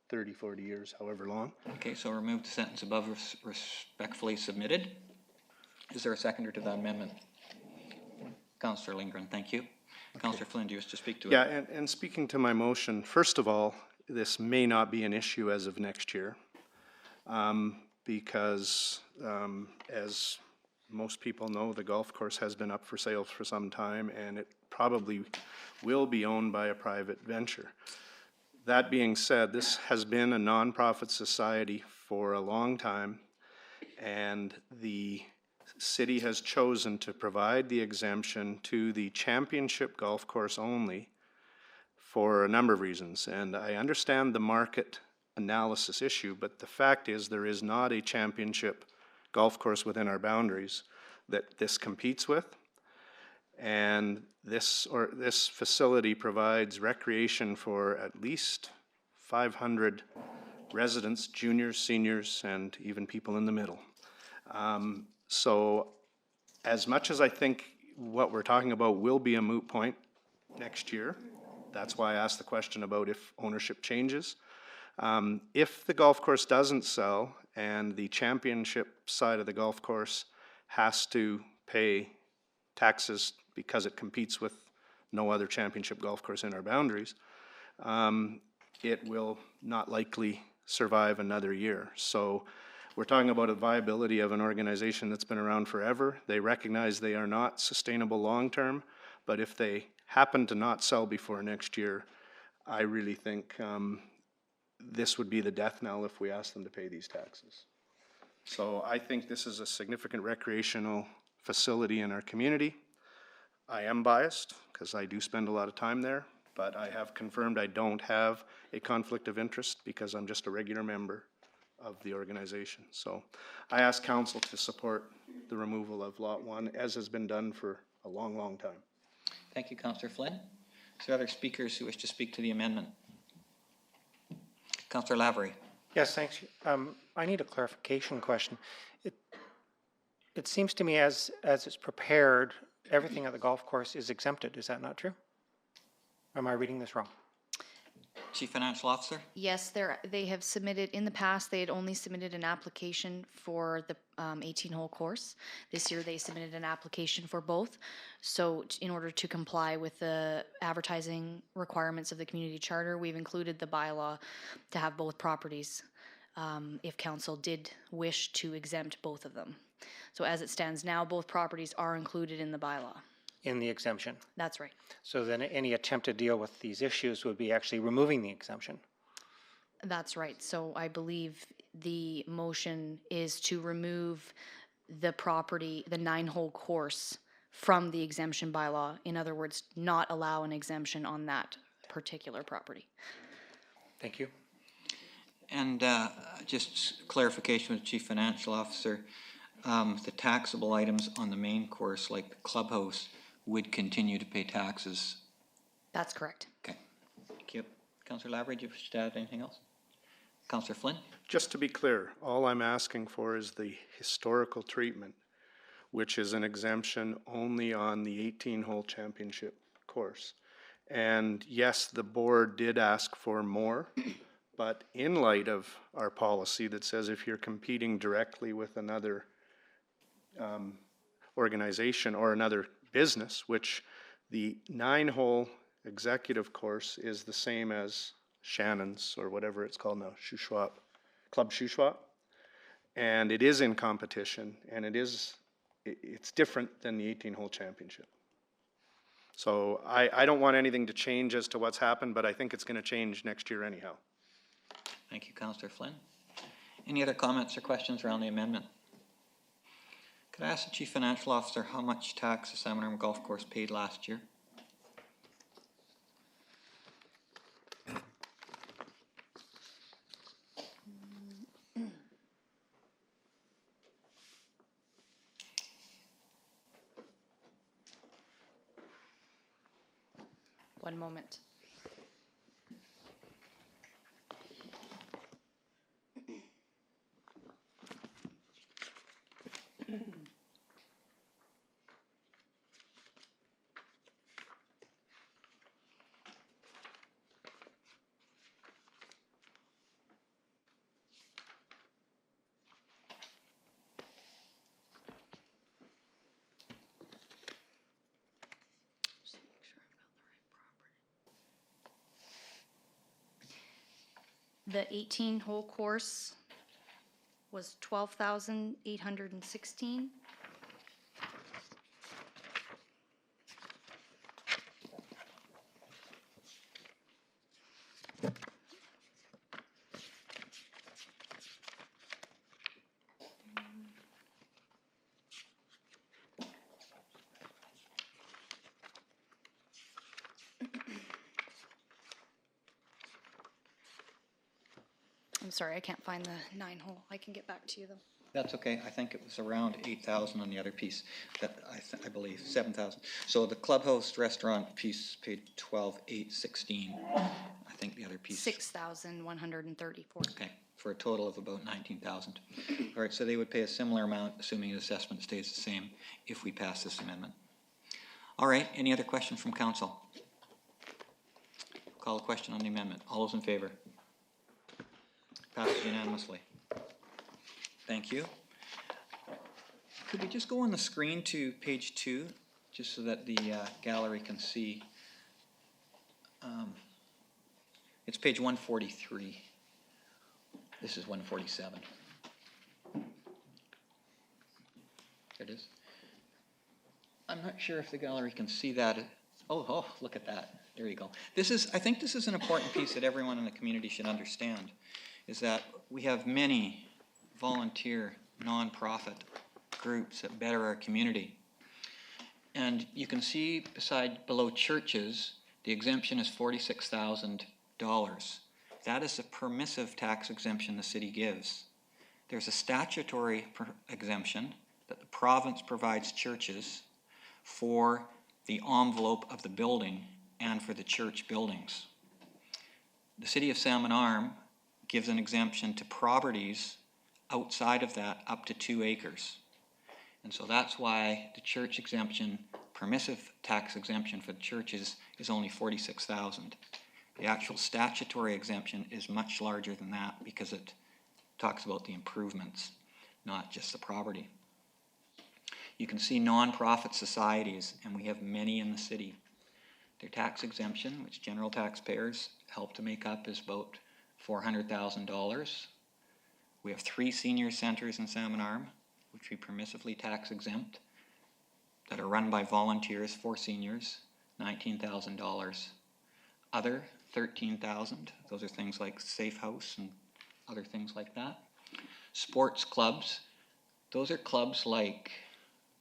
30, 40 years, however long. Okay, so remove the sentence above respectfully submitted. Is there a seconder to that amendment? Councillor Lindgren, thank you. Okay. Councillor Flynn, do you wish to speak to it? Yeah, and speaking to my motion, first of all, this may not be an issue as of next year, because as most people know, the golf course has been up for sale for some time, and it probably will be owned by a private venture. That being said, this has been a nonprofit society for a long time, and the city has chosen to provide the exemption to the championship golf course only for a number of reasons. And I understand the market analysis issue, but the fact is there is not a championship golf course within our boundaries that this competes with. And this facility provides recreation for at least 500 residents, juniors, seniors, and even people in the middle. So as much as I think what we're talking about will be a moot point next year, that's why I asked the question about if ownership changes. If the golf course doesn't sell and the championship side of the golf course has to pay taxes because it competes with no other championship golf course in our boundaries, it will not likely survive another year. So we're talking about a viability of an organization that's been around forever. They recognize they are not sustainable long-term, but if they happen to not sell before next year, I really think this would be the death knell if we ask them to pay these taxes. So I think this is a significant recreational facility in our community. I am biased because I do spend a lot of time there, but I have confirmed I don't have a conflict of interest because I'm just a regular member of the organization. So I ask council to support the removal of Lot 1 as has been done for a long, long time. Thank you, Councillor Flynn. Is there other speakers who wish to speak to the amendment? Councillor Lavery. Yes, thanks. I need a clarification question. It seems to me as it's prepared, everything at the golf course is exempted. Is that not true? Am I reading this wrong? Chief Financial Officer? Yes, they have submitted, in the past, they had only submitted an application for the 18-hole course. This year, they submitted an application for both. So in order to comply with the advertising requirements of the community charter, we've included the bylaw to have both properties if council did wish to exempt both of them. So as it stands now, both properties are included in the bylaw. In the exemption. That's right. So then any attempt to deal with these issues would be actually removing the exemption. That's right. So I believe the motion is to remove the property, the 9-hole course, from the exemption bylaw. In other words, not allow an exemption on that particular property. Thank you. And just clarification with Chief Financial Officer, the taxable items on the main course, like the clubhouse, would continue to pay taxes. That's correct. Okay, thank you. Councillor Lavery, do you wish to add anything else? Councillor Flynn? Just to be clear, all I'm asking for is the historical treatment, which is an exemption only on the 18-hole championship course. And yes, the board did ask for more, but in light of our policy that says if you're competing directly with another organization or another business, which the 9-hole executive course is the same as Shannon's or whatever it's called now, Club Shuswap, and it is in competition, and it's different than the 18-hole championship. So I don't want anything to change as to what's happened, but I think it's going to change next year anyhow. Thank you, Councillor Flynn. Any other comments or questions around the amendment? Could I ask the Chief Financial Officer how much tax the Salmon Arm Golf Course paid last year? One moment. The 18-hole course was 12,816. I'm sorry, I can't find the 9-hole. I can get back to you though. That's okay, I think it was around 8,000 on the other piece, that I believe, 7,000. So the clubhouse restaurant piece paid 12,816. I think the other piece. 6,134. Okay, for a total of about 19,000. All right, so they would pay a similar amount, assuming the assessment stays the same, if we pass this amendment. All right, any other questions from council? Call a question on the amendment. All those in favor? Passes unanimously. Thank you. Could we just go on the screen to page 2, just so that the gallery can see? It's page 143. This is 147. There it is. I'm not sure if the gallery can see that. Oh, look at that. There you go. I think this is an important piece that everyone in the community should understand, is that we have many volunteer nonprofit groups that better our community. And you can see below churches, the exemption is $46,000. That is a permissive tax exemption the city gives. There's a statutory exemption that the province provides churches for the envelope of the building and for the church buildings. The city of Salmon Arm gives an exemption to properties outside of that up to 2 acres. And so that's why the church exemption, permissive tax exemption for the churches is only $46,000. The actual statutory exemption is much larger than that because it talks about the improvements, not just the property. You can see nonprofit societies, and we have many in the city. Their tax exemption, which general taxpayers help to make up, is about $400,000. We have 3 senior centers in Salmon Arm, which we permissively tax exempt, that are run by volunteers for seniors, $19,000. Other, $13,000. Those are things like Safe House and other things like that. Sports clubs, those are clubs like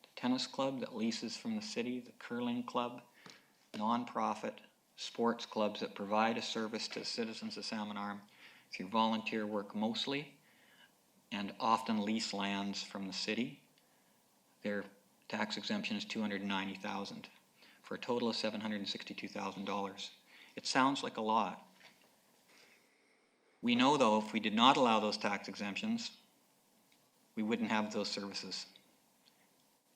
the tennis club that leases from the city, the curling club, non-profit sports clubs that provide a service to citizens of Salmon Arm through volunteer work mostly, and often lease lands from the city. Their tax exemption is $290,000 for a total of $762,000. It sounds like a lot. We know, though, if we did not allow those tax exemptions, we wouldn't have those services.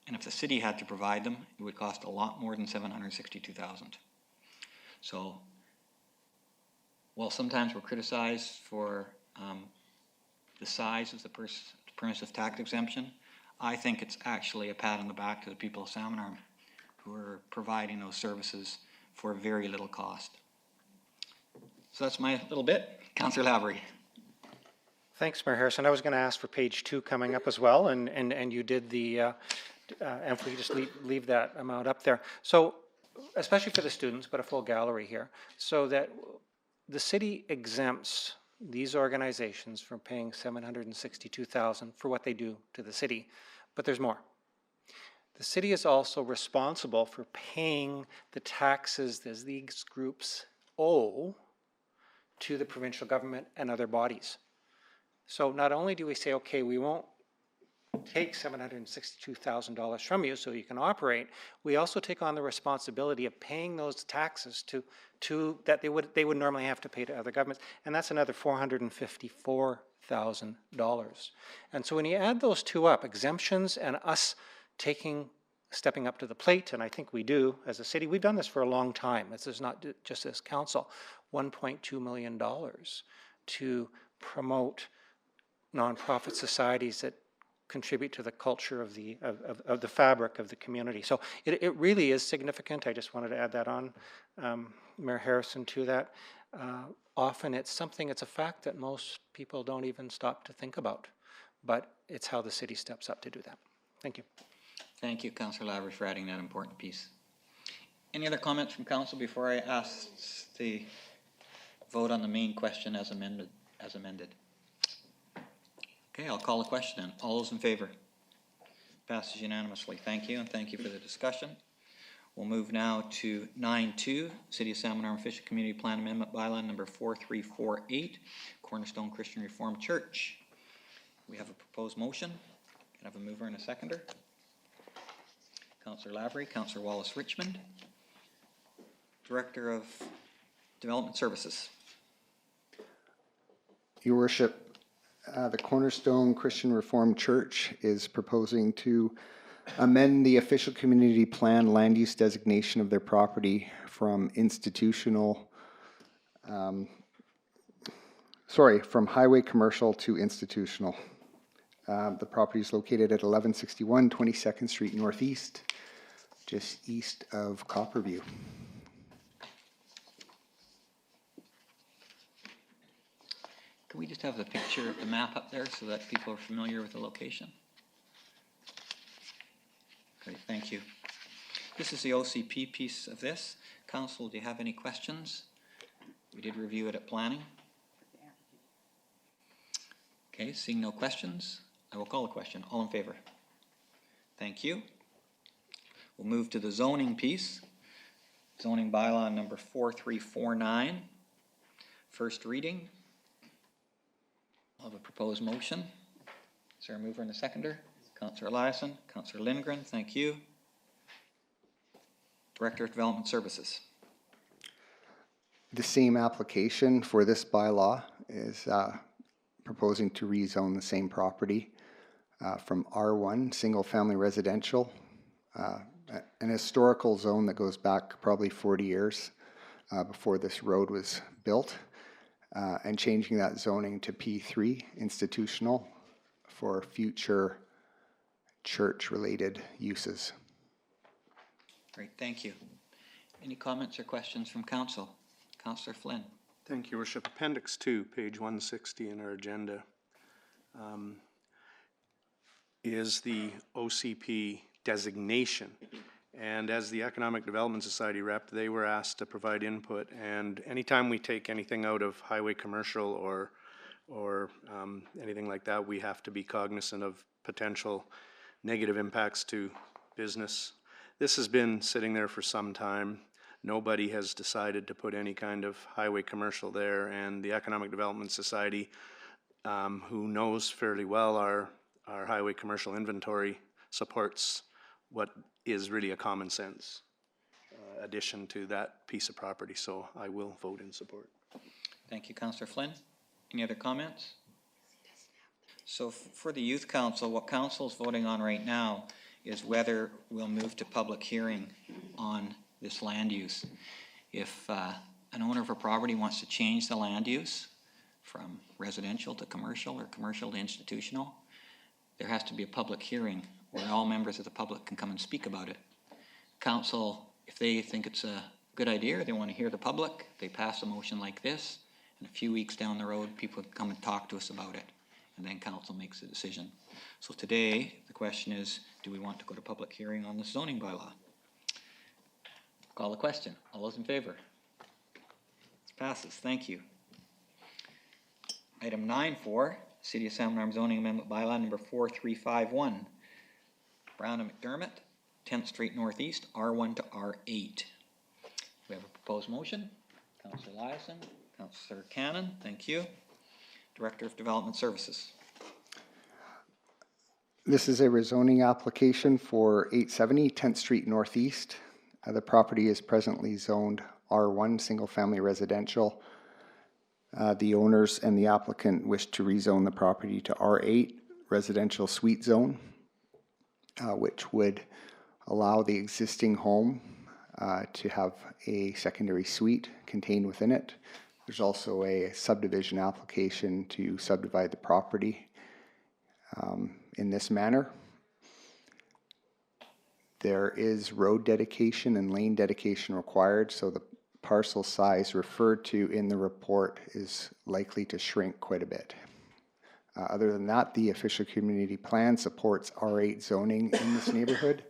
And if the city had to provide them, it would cost a lot more than $762,000. So, while sometimes we're criticized for the size of the permissive tax exemption, I think it's actually a pat on the back to the people of Salmon Arm who are providing those services for very little cost. So that's my little bit. Councillor Lavery. Thanks, Mayor Harrison. I was going to ask for page 2 coming up as well, and you did the, and if we could just leave that amount up there. So, especially for the students, but a full gallery here, so that the city exempts these organizations from paying $762,000 for what they do to the city, but there's more. The city is also responsible for paying the taxes that these groups owe to the provincial government and other bodies. So not only do we say, okay, we won't take $762,000 from you so you can operate, we also take on the responsibility of paying those taxes to that they would normally have to pay to other governments, and that's another $454,000. And so when you add those two up, exemptions and us stepping up to the plate, and I think we do as a city, we've done this for a long time. This is not just this council, $1.2 million to promote nonprofit societies that contribute to the culture of the fabric of the community. So it really is significant. I just wanted to add that on, Mayor Harrison, to that. Often it's a fact that most people don't even stop to think about, but it's how the city steps up to do that. Thank you. Thank you, Councillor Lavery, for adding that important piece. Any other comments from council before I ask the vote on the main question as amended? Okay, I'll call the question then. All those in favor? Passes unanimously. Thank you, and thank you for the discussion. We'll move now to 9.2, City of Salmon Arm Fishing Community Plan Amendment Bylaw number 4348, Cornerstone Christian Reformed Church. We have a proposed motion. Can I have a mover and a seconder? Councillor Lavery, Councillor Wallace-Richmond, Director of Development Services. Your Worship, the Cornerstone Christian Reformed Church is proposing to amend the official community plan land use designation of their property from from highway commercial to institutional. The property is located at 1161 22nd Street Northeast, just east of Copperview. Can we just have the picture of the map up there so that people are familiar with the location? Great, thank you. This is the OCP piece of this. Council, do you have any questions? We did review it at planning. Okay, seeing no questions, I will call a question. All in favor? Thank you. We'll move to the zoning piece. Zoning bylaw number 4349. First reading. I'll have a proposed motion. Is there a mover and a seconder? Councillor Eliason, Councillor Lindgren, thank you. Director of Development Services. The same application for this bylaw is proposing to rezone the same property from R1, single family residential, an historical zone that goes back probably 40 years before this road was built, and changing that zoning to P3, institutional, for future church-related uses. Great, thank you. Any comments or questions from council? Councillor Flynn. Thank you, Worship. Appendix 2, page 160 in our agenda, is the OCP designation. And as the Economic Development Society rep, they were asked to provide input. And anytime we take anything out of highway commercial or anything like that, we have to be cognizant of potential negative impacts to business. This has been sitting there for some time. Nobody has decided to put any kind of highway commercial there, and the Economic Development Society, who knows fairly well our highway commercial inventory, supports what is really a common sense addition to that piece of property, so I will vote in support. Thank you, Councillor Flynn. Any other comments? So for the Youth Council, what council is voting on right now is whether we'll move to public hearing on this land use. If an owner of a property wants to change the land use from residential to commercial or commercial to institutional, there has to be a public hearing where all members of the public can come and speak about it. Council, if they think it's a good idea or they want to hear the public, they pass a motion like this, and a few weeks down the road, people come and talk to us about it, and then council makes a decision. So today, the question is, do we want to go to public hearing on the zoning bylaw? Call the question. All those in favor? This passes. Thank you. Item 9.4, City of Salmon Arm Zoning Amendment Bylaw number 4351. Brown and McDermott, 10th Street Northeast, R1 to R8. We have a proposed motion. Councillor Eliason, Councillor Cannon, thank you. Director of Development Services. This is a rezoning application for 870 10th Street Northeast. The property is presently zoned R1, single family residential. The owners and the applicant wish to rezone the property to R8, residential suite zone, which would allow the existing home to have a secondary suite contained within it. There's also a subdivision application to subdivide the property in this manner. There is road dedication and lane dedication required, so the parcel size referred to in the report is likely to shrink quite a bit. Other than that, the official community plan supports R8 zoning in this neighborhood,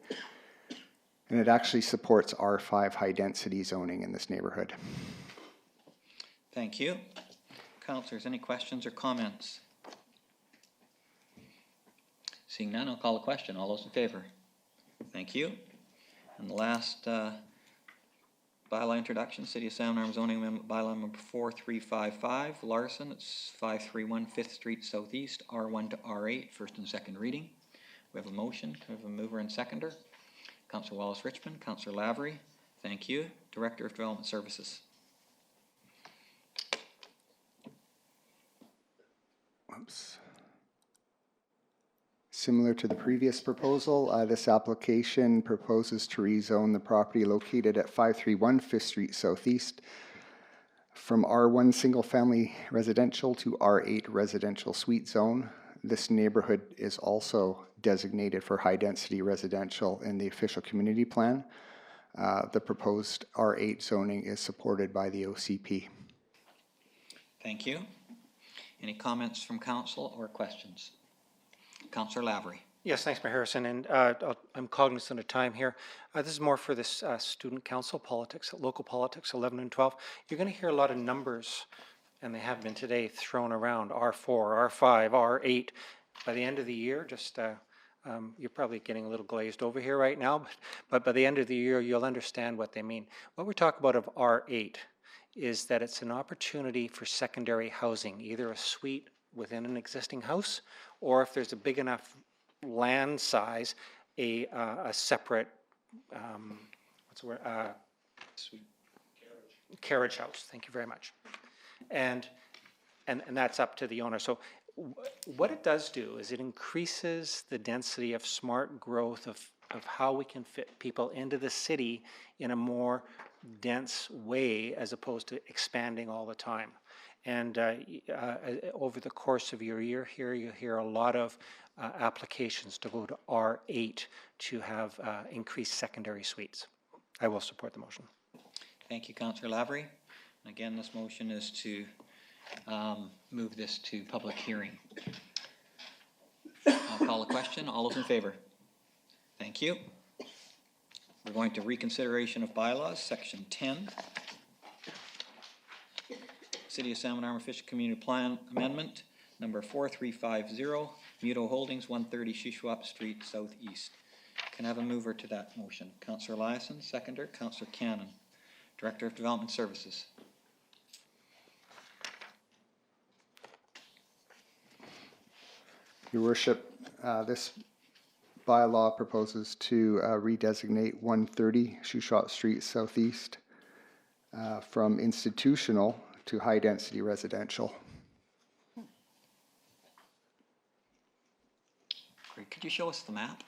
and it actually supports R5 high density zoning in this neighborhood. Thank you. Councillors, any questions or comments? Seeing none, I'll call a question. All those in favor? Thank you. And the last Bylaw introduction, City of Salmon Arm zoning amendment bylaw number 4355, Larson, it's 531 5th Street Southeast, R1 to R8, first and second reading. We have a motion, can we have a mover and seconder? Councillor Wallace Richmond, Councillor Lavery, thank you. Director of Development Services. Oops. Similar to the previous proposal, this application proposes to rezone the property located at 531 5th Street Southeast from R1 Single Family Residential to R8 Residential Suite Zone. This neighborhood is also designated for high density residential in the official community plan. The proposed R8 zoning is supported by the OCP. Thank you. Any comments from council or questions? Councillor Lavery. Yes, thanks, Mayor Harrison, and I'm cognizant of time here. This is more for this student council politics, local politics, 11 and 12. You're going to hear a lot of numbers, and they have been today, thrown around, R4, R5, R8. By the end of the year, just you're probably getting a little glazed over here right now, but by the end of the year, you'll understand what they mean. What we're talking about of R8 is that it's an opportunity for secondary housing, either a suite within an existing house, or if there's a big enough land size, a separate, what's the word, carriage house. Thank you very much. And that's up to the owner. So what it does do is it increases the density of smart growth of how we can fit people into the city in a more dense way as opposed to expanding all the time. And over the course of your year here, you hear a lot of applications to go to R8 to have increased secondary suites. I will support the motion. Thank you, Councillor Lavery. Again, this motion is to move this to public hearing. I'll call a question. All those in favor? Thank you. We're going to reconsideration of bylaws, section 10. City of Salmon Arm Official Community Plan Amendment, number 4350, Muto Holdings, 130 Shuswap Street, Southeast. Can I have a mover to that motion? Councillor Eliason, seconder. Councillor Cannon, Director of Development Services. Your Worship, this bylaw proposes to redesignate 130 Shuswap Street Southeast from institutional to high-density residential. Great. Could you show us the map?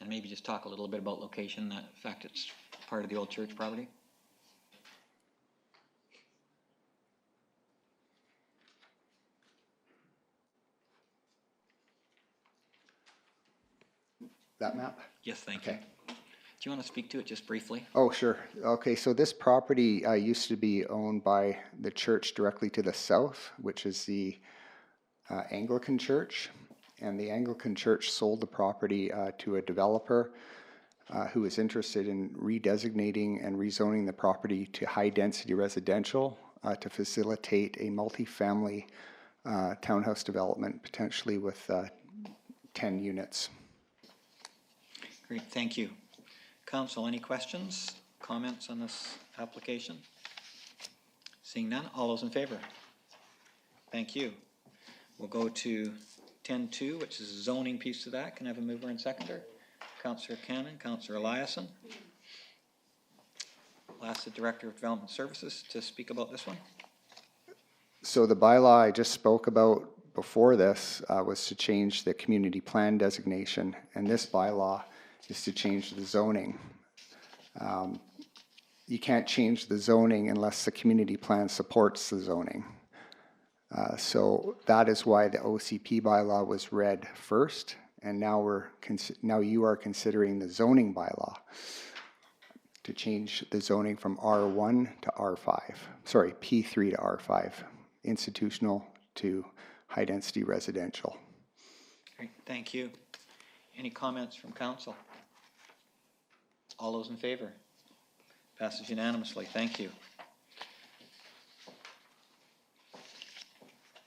And maybe just talk a little bit about location, the fact it's part of the old church property? That map? Yes, thank you. Do you want to speak to it just briefly? Oh, sure. Okay, so this property used to be owned by the church directly to the south, which is the Anglican church. And the Anglican church sold the property to a developer who was interested in redesignating and rezoning the property to high-density residential to facilitate a multifamily townhouse development, potentially with 10 units. Great, thank you. Council, any questions, comments on this application? Seeing none, all those in favor? Thank you. We'll go to 10.2, which is a zoning piece of that. Can I have a mover and seconder? Councillor Cannon, Councillor Eliason. I'll ask the Director of Development Services to speak about this one. So the bylaw I just spoke about before this was to change the community plan designation, and this bylaw is to change the zoning. You can't change the zoning unless the community plan supports the zoning. So that is why the OCP bylaw was read first, and now you are considering the zoning bylaw to change the zoning from R1 to R5. Sorry, P3 to R5, institutional to high-density residential. Great, thank you. Any comments from council? All those in favor? Passes unanimously. Thank you.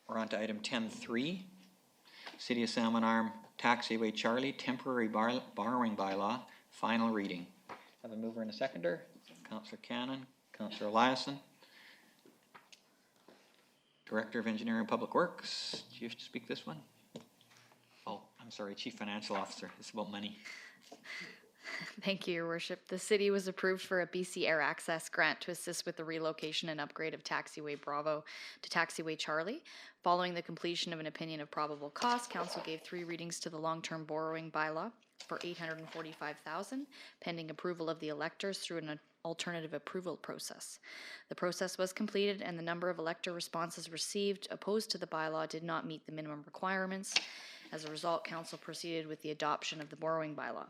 We're on to item 10.3. City of Salmon Arm Taxiway Charlie Temporary Borrowing Bylaw, final reading. Have a mover and a seconder. Councillor Cannon, Councillor Eliason. Director of Engineering and Public Works, do you have to speak this one? Oh, I'm sorry, Chief Financial Officer, it's about money. Thank you, Your Worship. The city was approved for a BC Air Access grant to assist with the relocation and upgrade of Taxiway Bravo to Taxiway Charlie. Following the completion of an opinion of probable cost, Council gave 3 readings to the long-term borrowing bylaw for $845,000, pending approval of the electors through an alternative approval process. The process was completed and the number of elector responses received opposed to the bylaw did not meet the minimum requirements. As a result, Council proceeded with the adoption of the borrowing bylaw.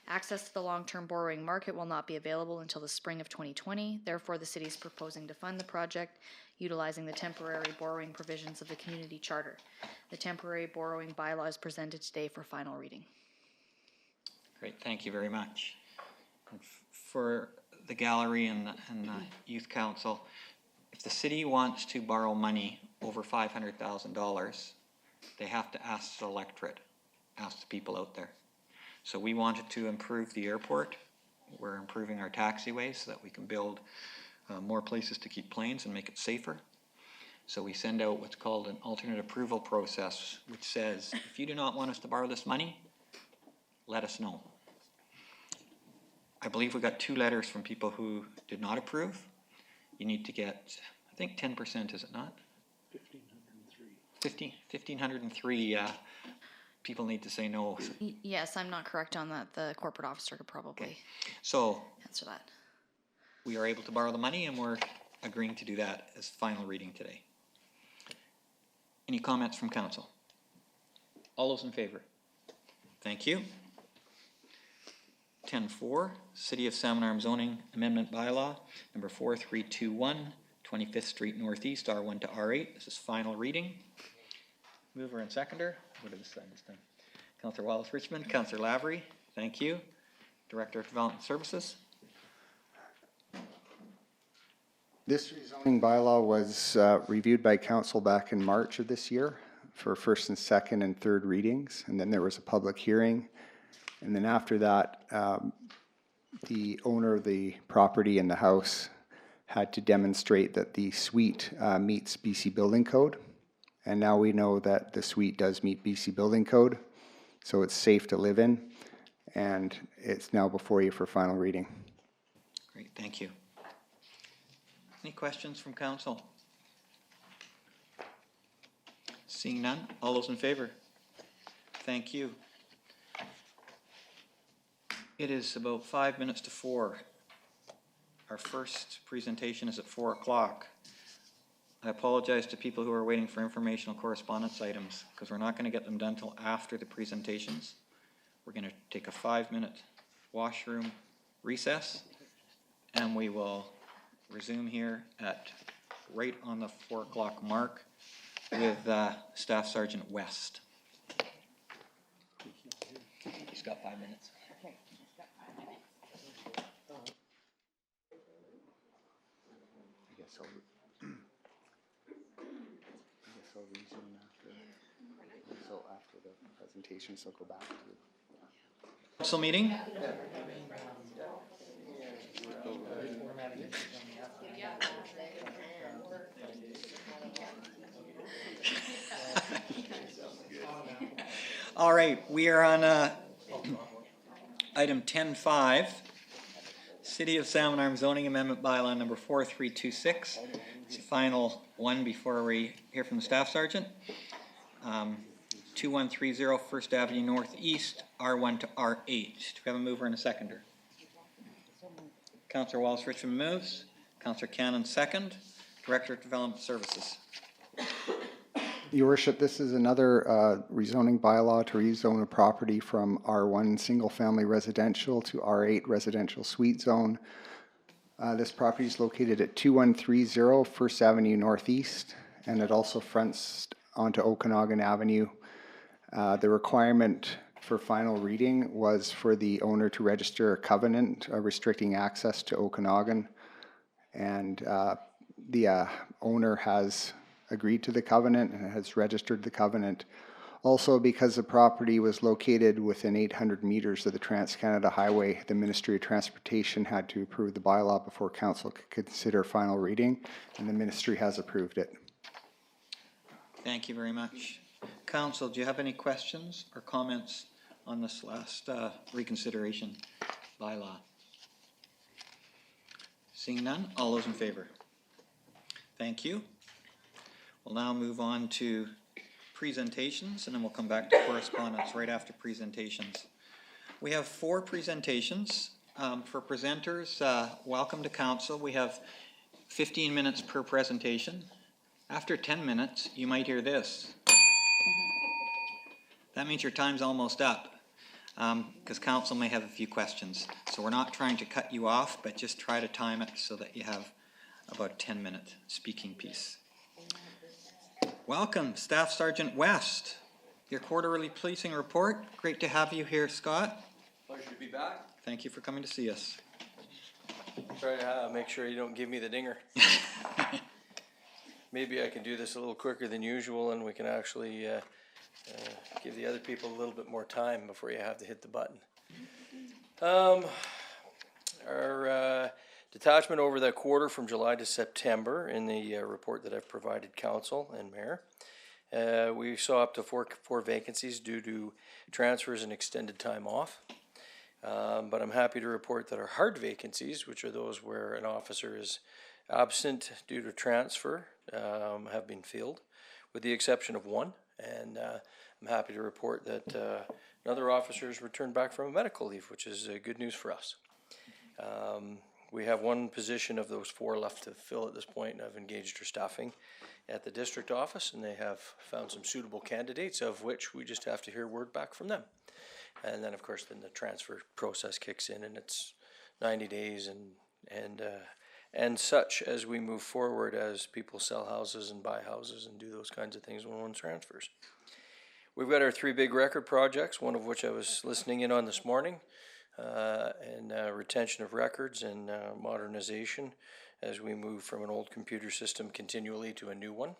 Access to the long-term borrowing market will not be available until the spring of 2020. Therefore, the city is proposing to fund the project utilizing the temporary borrowing provisions of the community charter. The temporary borrowing bylaw is presented today for final reading. Great, thank you very much. And for the gallery and the youth council, if the city wants to borrow money over $500,000, they have to ask the electorate, ask the people out there. So we wanted to improve the airport. We're improving our taxiways so that we can build more places to keep planes and make it safer. So we send out what's called an alternate approval process, which says, if you do not want us to borrow this money, let us know. I believe we got 2 letters from people who did not approve. You need to get, I think 10%, is it not? 1,503 people need to say no. Yes, I'm not correct on that. The corporate officer could probably So answer that. we are able to borrow the money and we're agreeing to do that as final reading today. Any comments from council? All those in favor? Thank you. 10.4, City of Salmon Arm Zoning Amendment Bylaw, number 4321, 25th Street Northeast, R1 to R8. This is final reading. Mover and seconder. What did this sign this time? Councillor Wallace Richmond, Councillor Lavery, thank you. Director of Development Services. This rezoning bylaw was reviewed by council back in March of this year for first and second and third readings, and then there was a public hearing. And then after that, the owner of the property and the house had to demonstrate that the suite meets BC Building Code. And now we know that the suite does meet BC Building Code, so it's safe to live in, and it's now before you for final reading. Great, thank you. Any questions from council? Seeing none, all those in favor? Thank you. It is about 5 minutes to 4. Our first presentation is at 4 o'clock. I apologize to people who are waiting for informational correspondence items because we're not going to get them done until after the presentations. We're going to take a 5-minute washroom recess and we will resume here at right on the 4 o'clock mark with Staff Sergeant West. He's got 5 minutes. I'll resume after the presentation, so go back to Council meeting. All right, we are on item 10.5, City of Salmon Arm Zoning Amendment Bylaw number 4326. It's the final one before we hear from the Staff Sergeant. 2130 First Avenue Northeast, R1 to R8. Do we have a mover and a seconder? Councillor Wallace Richmond moves. Councillor Cannon second. Director of Development Services. Your Worship, this is another rezoning bylaw to rezone a property from R1 single-family residential to R8 residential suite zone. This property is located at 2130 First Avenue Northeast, and it also fronts onto Okanagan Avenue. The requirement for final reading was for the owner to register a covenant restricting access to Okanagan, and the owner has agreed to the covenant and has registered the covenant. Also, because the property was located within 800 meters of the Trans-Canada Highway, the Ministry of Transportation had to approve the bylaw before council could consider final reading, and the ministry has approved it. Thank you very much. Council, do you have any questions or comments on this last reconsideration bylaw? Seeing none, all those in favor? Thank you. We'll now move on to presentations, and then we'll come back to correspondence right after presentations. We have 4 presentations. For presenters, welcome to council. We have 15 minutes per presentation. After 10 minutes, you might hear this. That means your time's almost up, because council may have a few questions. So we're not trying to cut you off, but just try to time it so that you have about a 10-minute speaking piece. Welcome, Staff Sergeant West. Your quarterly policing report. Great to have you here, Scott. Pleasure to be back. Thank you for coming to see us. Try to make sure you don't give me the dinger. Maybe I can do this a little quicker than usual, and we can actually give the other people a little bit more time before you have to hit the button. Our detachment over that quarter from July to September in the report that I've provided council and mayor. We saw up to four vacancies due to transfers and extended time off. But I'm happy to report that our hard vacancies, which are those where an officer is absent due to transfer, have been filled, with the exception of one. And I'm happy to report that another officer has returned back from a medical leave, which is good news for us. We have one position of those 4 left to fill at this point, and I've engaged our staffing at the district office, and they have found some suitable candidates, of which we just have to hear word back from them. And then, of course, then the transfer process kicks in, and it's 90 days and such as we move forward, as people sell houses and buy houses and do those kinds of things when one transfers. We've got our 3 big record projects, one of which I was listening in on this morning, and retention of records and modernization as we move from an old computer system continually to a new one,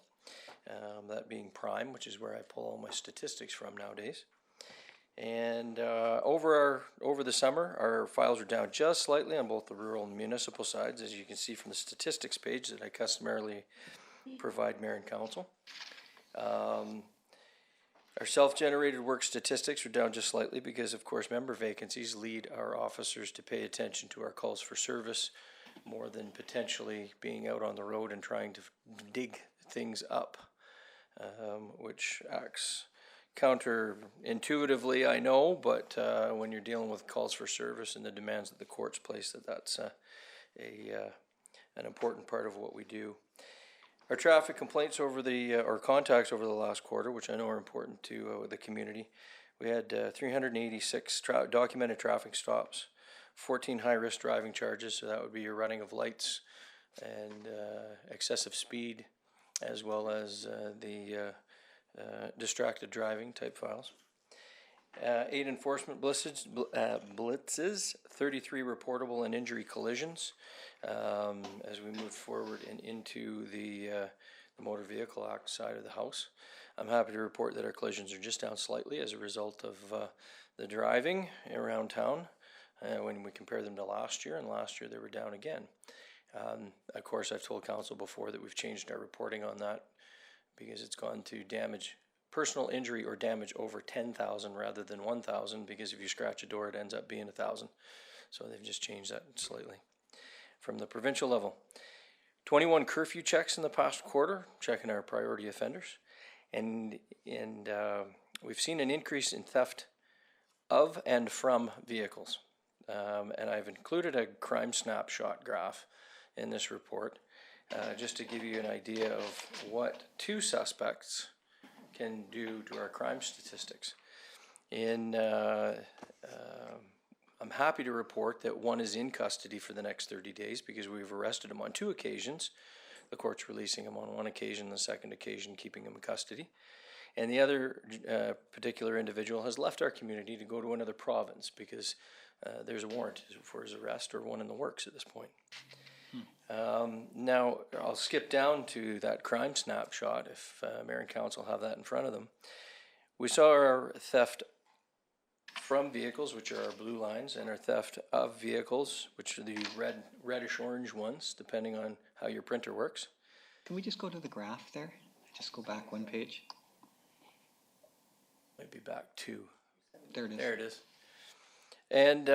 that being Prime, which is where I pull all my statistics from nowadays. And over the summer, our files are down just slightly on both the rural and municipal sides, as you can see from the statistics page that I customarily provide mayor and council. Our self-generated work statistics are down just slightly because, of course, member vacancies lead our officers to pay attention to our calls for service more than potentially being out on the road and trying to dig things up, which acts counterintuitively, I know, but when you're dealing with calls for service and the demands that the courts place, that's an important part of what we do. Our traffic complaints over or contacts over the last quarter, which I know are important to the community. We had 386 documented traffic stops, 14 high-risk driving charges, so that would be your running of lights and excessive speed, as well as the distracted driving type files. 8 enforcement blitzes, 33 reportable and injury collisions as we move forward and into the Motor Vehicle Act side of the house. I'm happy to report that our collisions are just down slightly as a result of the driving around town when we compare them to last year, and last year they were down again. Of course, I've told council before that we've changed our reporting on that because it's gone to damage, personal injury or damage over 10,000 rather than 1,000, because if you scratch a door it ends up being 1,000. So they've just changed that slightly. From the provincial level, 21 curfew checks in the past quarter, checking our priority offenders, and we've seen an increase in theft of and from vehicles. And I've included a crime snapshot graph in this report just to give you an idea of what 2 suspects can do to our crime statistics. I'm happy to report that 1 is in custody for the next 30 days because we've arrested him on 2 occasions. The court's releasing him on 1 occasion, the second occasion keeping him in custody. And the other particular individual has left our community to go to another province because there's a warrant for his arrest or one in the works at this point. Now, I'll skip down to that crime snapshot if Mayor and Council have that in front of them. We saw our theft from vehicles, which are our blue lines, and our theft of vehicles, which are the reddish orange ones, depending on how your printer works. Can we just go to the graph there? Just go back one page. Might be back two. There it is. There it is. And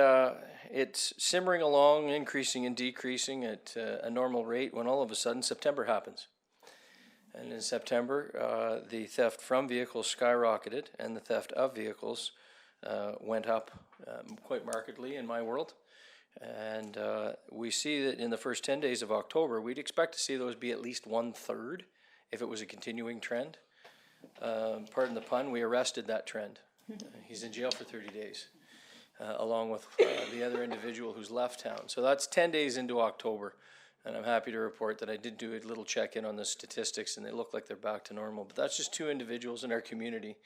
it's simmering along, increasing and decreasing at a normal rate when all of a sudden September happens. And in September, the theft from vehicles skyrocketed and the theft of vehicles went up quite markedly in my world. And we see that in the first 10 days of October, we'd expect to see those be at least 1/3 if it was a continuing trend. Pardon the pun, we arrested that trend. He's in jail for 30 days. Along with the other individual who's left town. So that's 10 days into October, and I'm happy to report that I did do a little check-in on the statistics, and they look like they're back to normal. But that's just 2 individuals in our community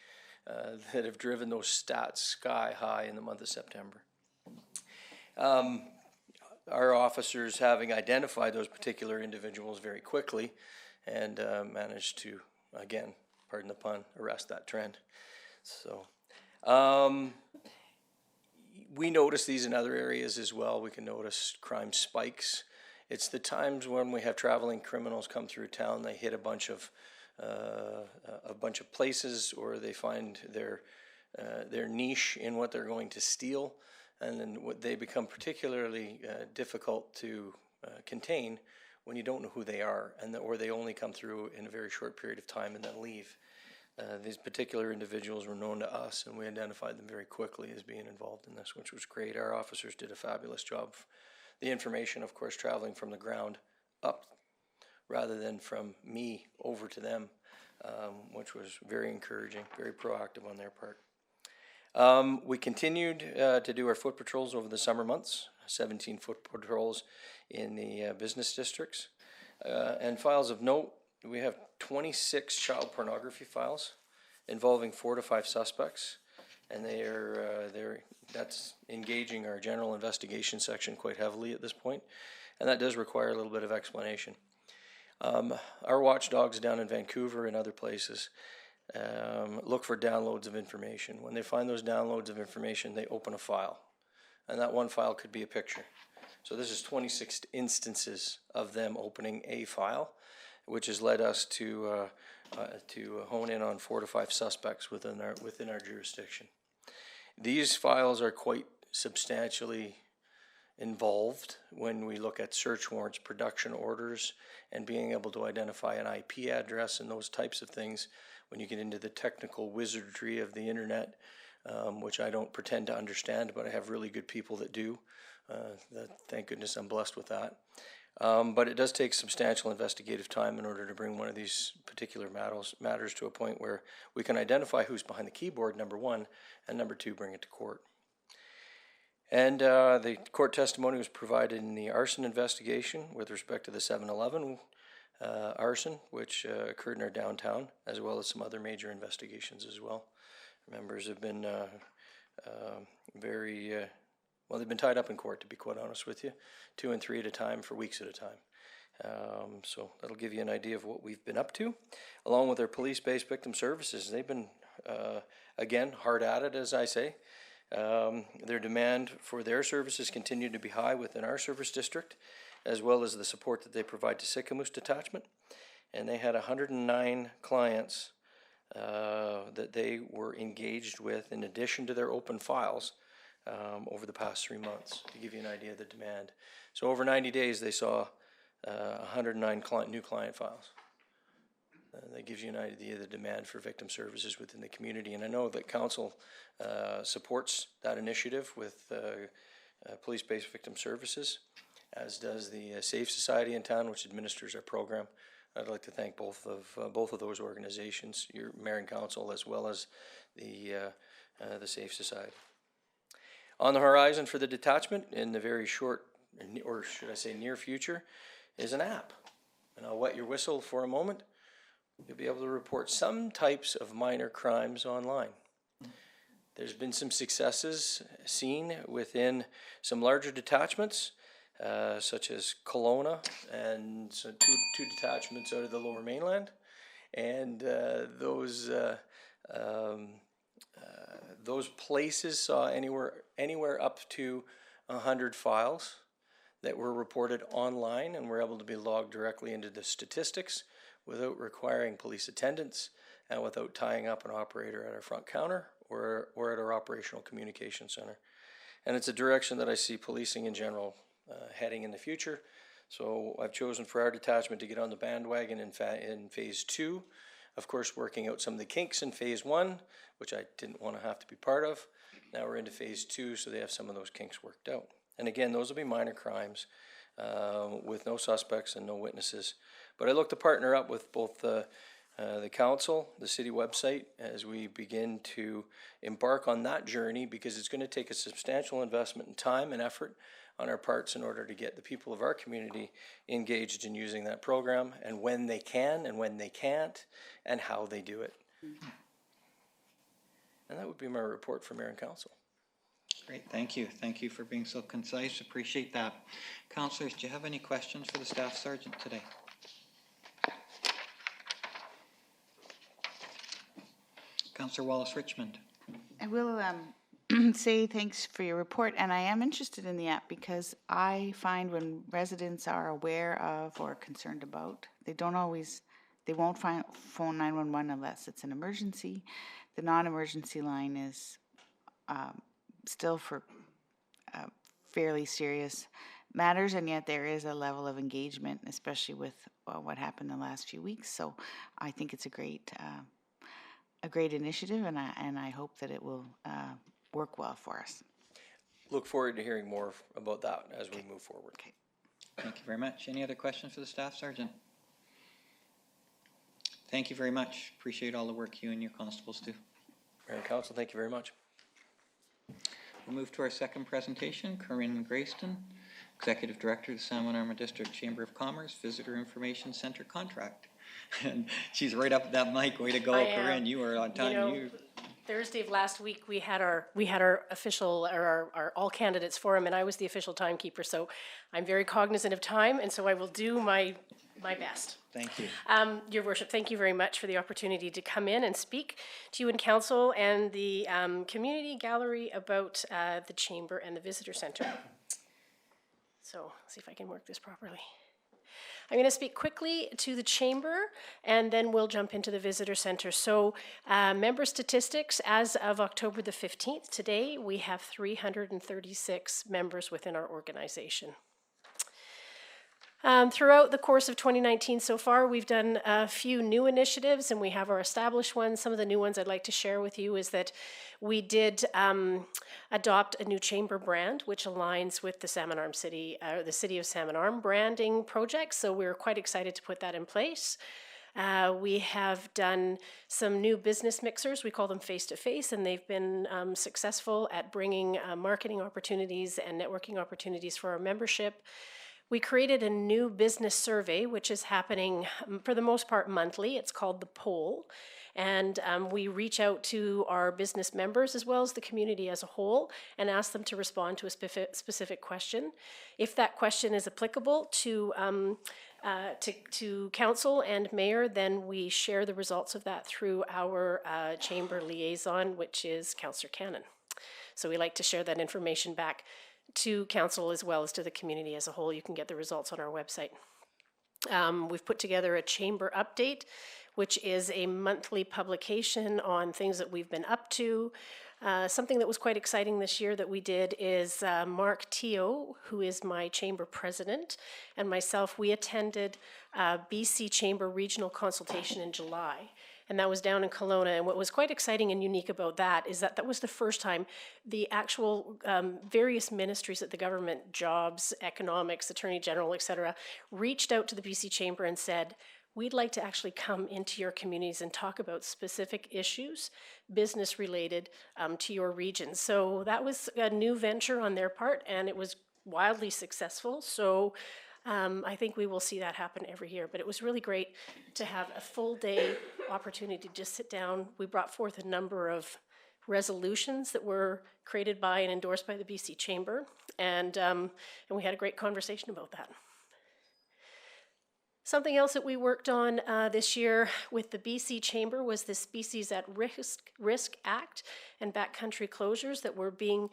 that have driven those stats sky high in the month of September. Our officers, having identified those particular individuals very quickly, and managed to, again, pardon the pun, arrest that trend. So, we notice these in other areas as well. We can notice crime spikes. It's the times when we have traveling criminals come through town. They hit a bunch of places, or they find their niche in what they're going to steal, and then they become particularly difficult to contain when you don't know who they are, or they only come through in a very short period of time and then leave. These particular individuals were known to us, and we identified them very quickly as being involved in this, which was great. Our officers did a fabulous job. The information, of course, traveling from the ground up rather than from me over to them, which was very encouraging, very proactive on their part. We continued to do our foot patrols over the summer months, 17 foot patrols in the business districts. And files of note, we have 26 child pornography files involving 4 to 5 suspects, and that's engaging our general investigation section quite heavily at this point, and that does require a little bit of explanation. Our watchdogs down in Vancouver and other places look for downloads of information. When they find those downloads of information, they open a file, and that one file could be a picture. So this is 26 instances of them opening a file, which has led us to hone in on 4 to 5 suspects within our jurisdiction. These files are quite substantially involved when we look at search warrants, production orders, and being able to identify an IP address and those types of things. When you get into the technical wizardry of the internet, which I don't pretend to understand, but I have really good people that do. Thank goodness I'm blessed with that. But it does take substantial investigative time in order to bring one of these particular matters to a point where we can identify who's behind the keyboard, number one, and number two, bring it to court. And the court testimony was provided in the arson investigation with respect to the 7-Eleven arson, which occurred in our downtown, as well as some other major investigations as well. Members have been well, they've been tied up in court, to be quite honest with you, 2 and 3 at a time for weeks at a time. So that'll give you an idea of what we've been up to. Along with our police-based victim services, they've been, again, hard at it, as I say. Their demand for their services continued to be high within our service district, as well as the support that they provide to Sicamous Detachment. And they had 109 clients that they were engaged with in addition to their open files over the past 3 months, to give you an idea of the demand. So over 90 days, they saw 109 new client files. That gives you an idea of the demand for victim services within the community. And I know that council supports that initiative with police-based victim services, as does the Safe Society in town, which administers our program. I'd like to thank both of those organizations, your mayor and council, as well as the Safe Society. On the horizon for the detachment in the very short, or should I say near future, is an app. And I'll wet your whistle for a moment. You'll be able to report some types of minor crimes online. There's been some successes seen within some larger detachments, such as Kelowna, and so two detachments out of the Lower Mainland. And those those places saw anywhere up to 100 files that were reported online and were able to be logged directly into the statistics without requiring police attendance and without tying up an operator at our front counter or at our operational communication center. And it's a direction that I see policing in general heading in the future. So I've chosen for our detachment to get on the bandwagon in phase 2. Of course, working out some of the kinks in phase 1, which I didn't want to have to be part of. Now we're into phase 2, so they have some of those kinks worked out. And again, those will be minor crimes with no suspects and no witnesses. But I look to partner up with both the council, the city website, as we begin to embark on that journey, because it's going to take a substantial investment in time and effort on our parts in order to get the people of our community engaged in using that program, and when they can and when they can't, and how they do it. And that would be my report for Mayor and Council. Great, thank you. Thank you for being so concise. Appreciate that. Councillors, do you have any questions for the staff sergeant today? Councillor Wallace-Richmond. I will say thanks for your report, and I am interested in the app because I find when residents are aware of or concerned about, they won't phone 911 unless it's an emergency. The non-emergency line is still for fairly serious matters, and yet there is a level of engagement, especially with what happened the last few weeks. So I think it's a great initiative, and I hope that it will work well for us. Look forward to hearing more about that as we move forward. Okay. Thank you very much. Any other questions for the staff sergeant? Thank you very much. Appreciate all the work you and your constables do. Mayor and Council, thank you very much. We'll move to our second presentation. Corinne Grayston, Executive Director of the Salmon Arm District Chamber of Commerce Visitor Information Center contract. And she's right up at that mic. Way to go, Corinne. You were on time. Thursday of last week, we had our official, or our all candidates forum, and I was the official timekeeper. So I'm very cognizant of time, and so I will do my best. Thank you. Your Worship, thank you very much for the opportunity to come in and speak to you in council and the community gallery about the chamber and the visitor center. So let's see if I can work this properly. I'm going to speak quickly to the chamber, and then we'll jump into the visitor center. So member statistics as of October the 15th, today we have 336 members within our organization. Throughout the course of 2019 so far, we've done a few new initiatives, and we have our established ones. Some of the new ones I'd like to share with you is that we did adopt a new chamber brand, which aligns with the Salmon Arm City, the City of Salmon Arm branding project. So we're quite excited to put that in place. We have done some new business mixers. We call them face-to-face, and they've been successful at bringing marketing opportunities and networking opportunities for our membership. We created a new business survey, which is happening for the most part monthly. It's called the Poll. And we reach out to our business members as well as the community as a whole and ask them to respond to a specific question. If that question is applicable to council and mayor, then we share the results of that through our chamber liaison, which is Councillor Cannon. So we like to share that information back to council as well as to the community as a whole. You can get the results on our website. We've put together a chamber update, which is a monthly publication on things that we've been up to. Something that was quite exciting this year that we did is Mark Teo, who is my chamber president, and myself, we attended BC Chamber Regional Consultation in July. And that was down in Kelowna. And what was quite exciting and unique about that is that that was the first time the actual various ministries at the government, jobs, economics, attorney general, et cetera, reached out to the BC Chamber and said, we'd like to actually come into your communities and talk about specific issues, business related to your region. So that was a new venture on their part, and it was wildly successful. So I think we will see that happen every year, but it was really great to have a full day opportunity to just sit down. We brought forth a number of resolutions that were created by and endorsed by the BC Chamber, and we had a great conversation about that. Something else that we worked on this year with the BC Chamber was the Species at Risk Act and backcountry closures that were being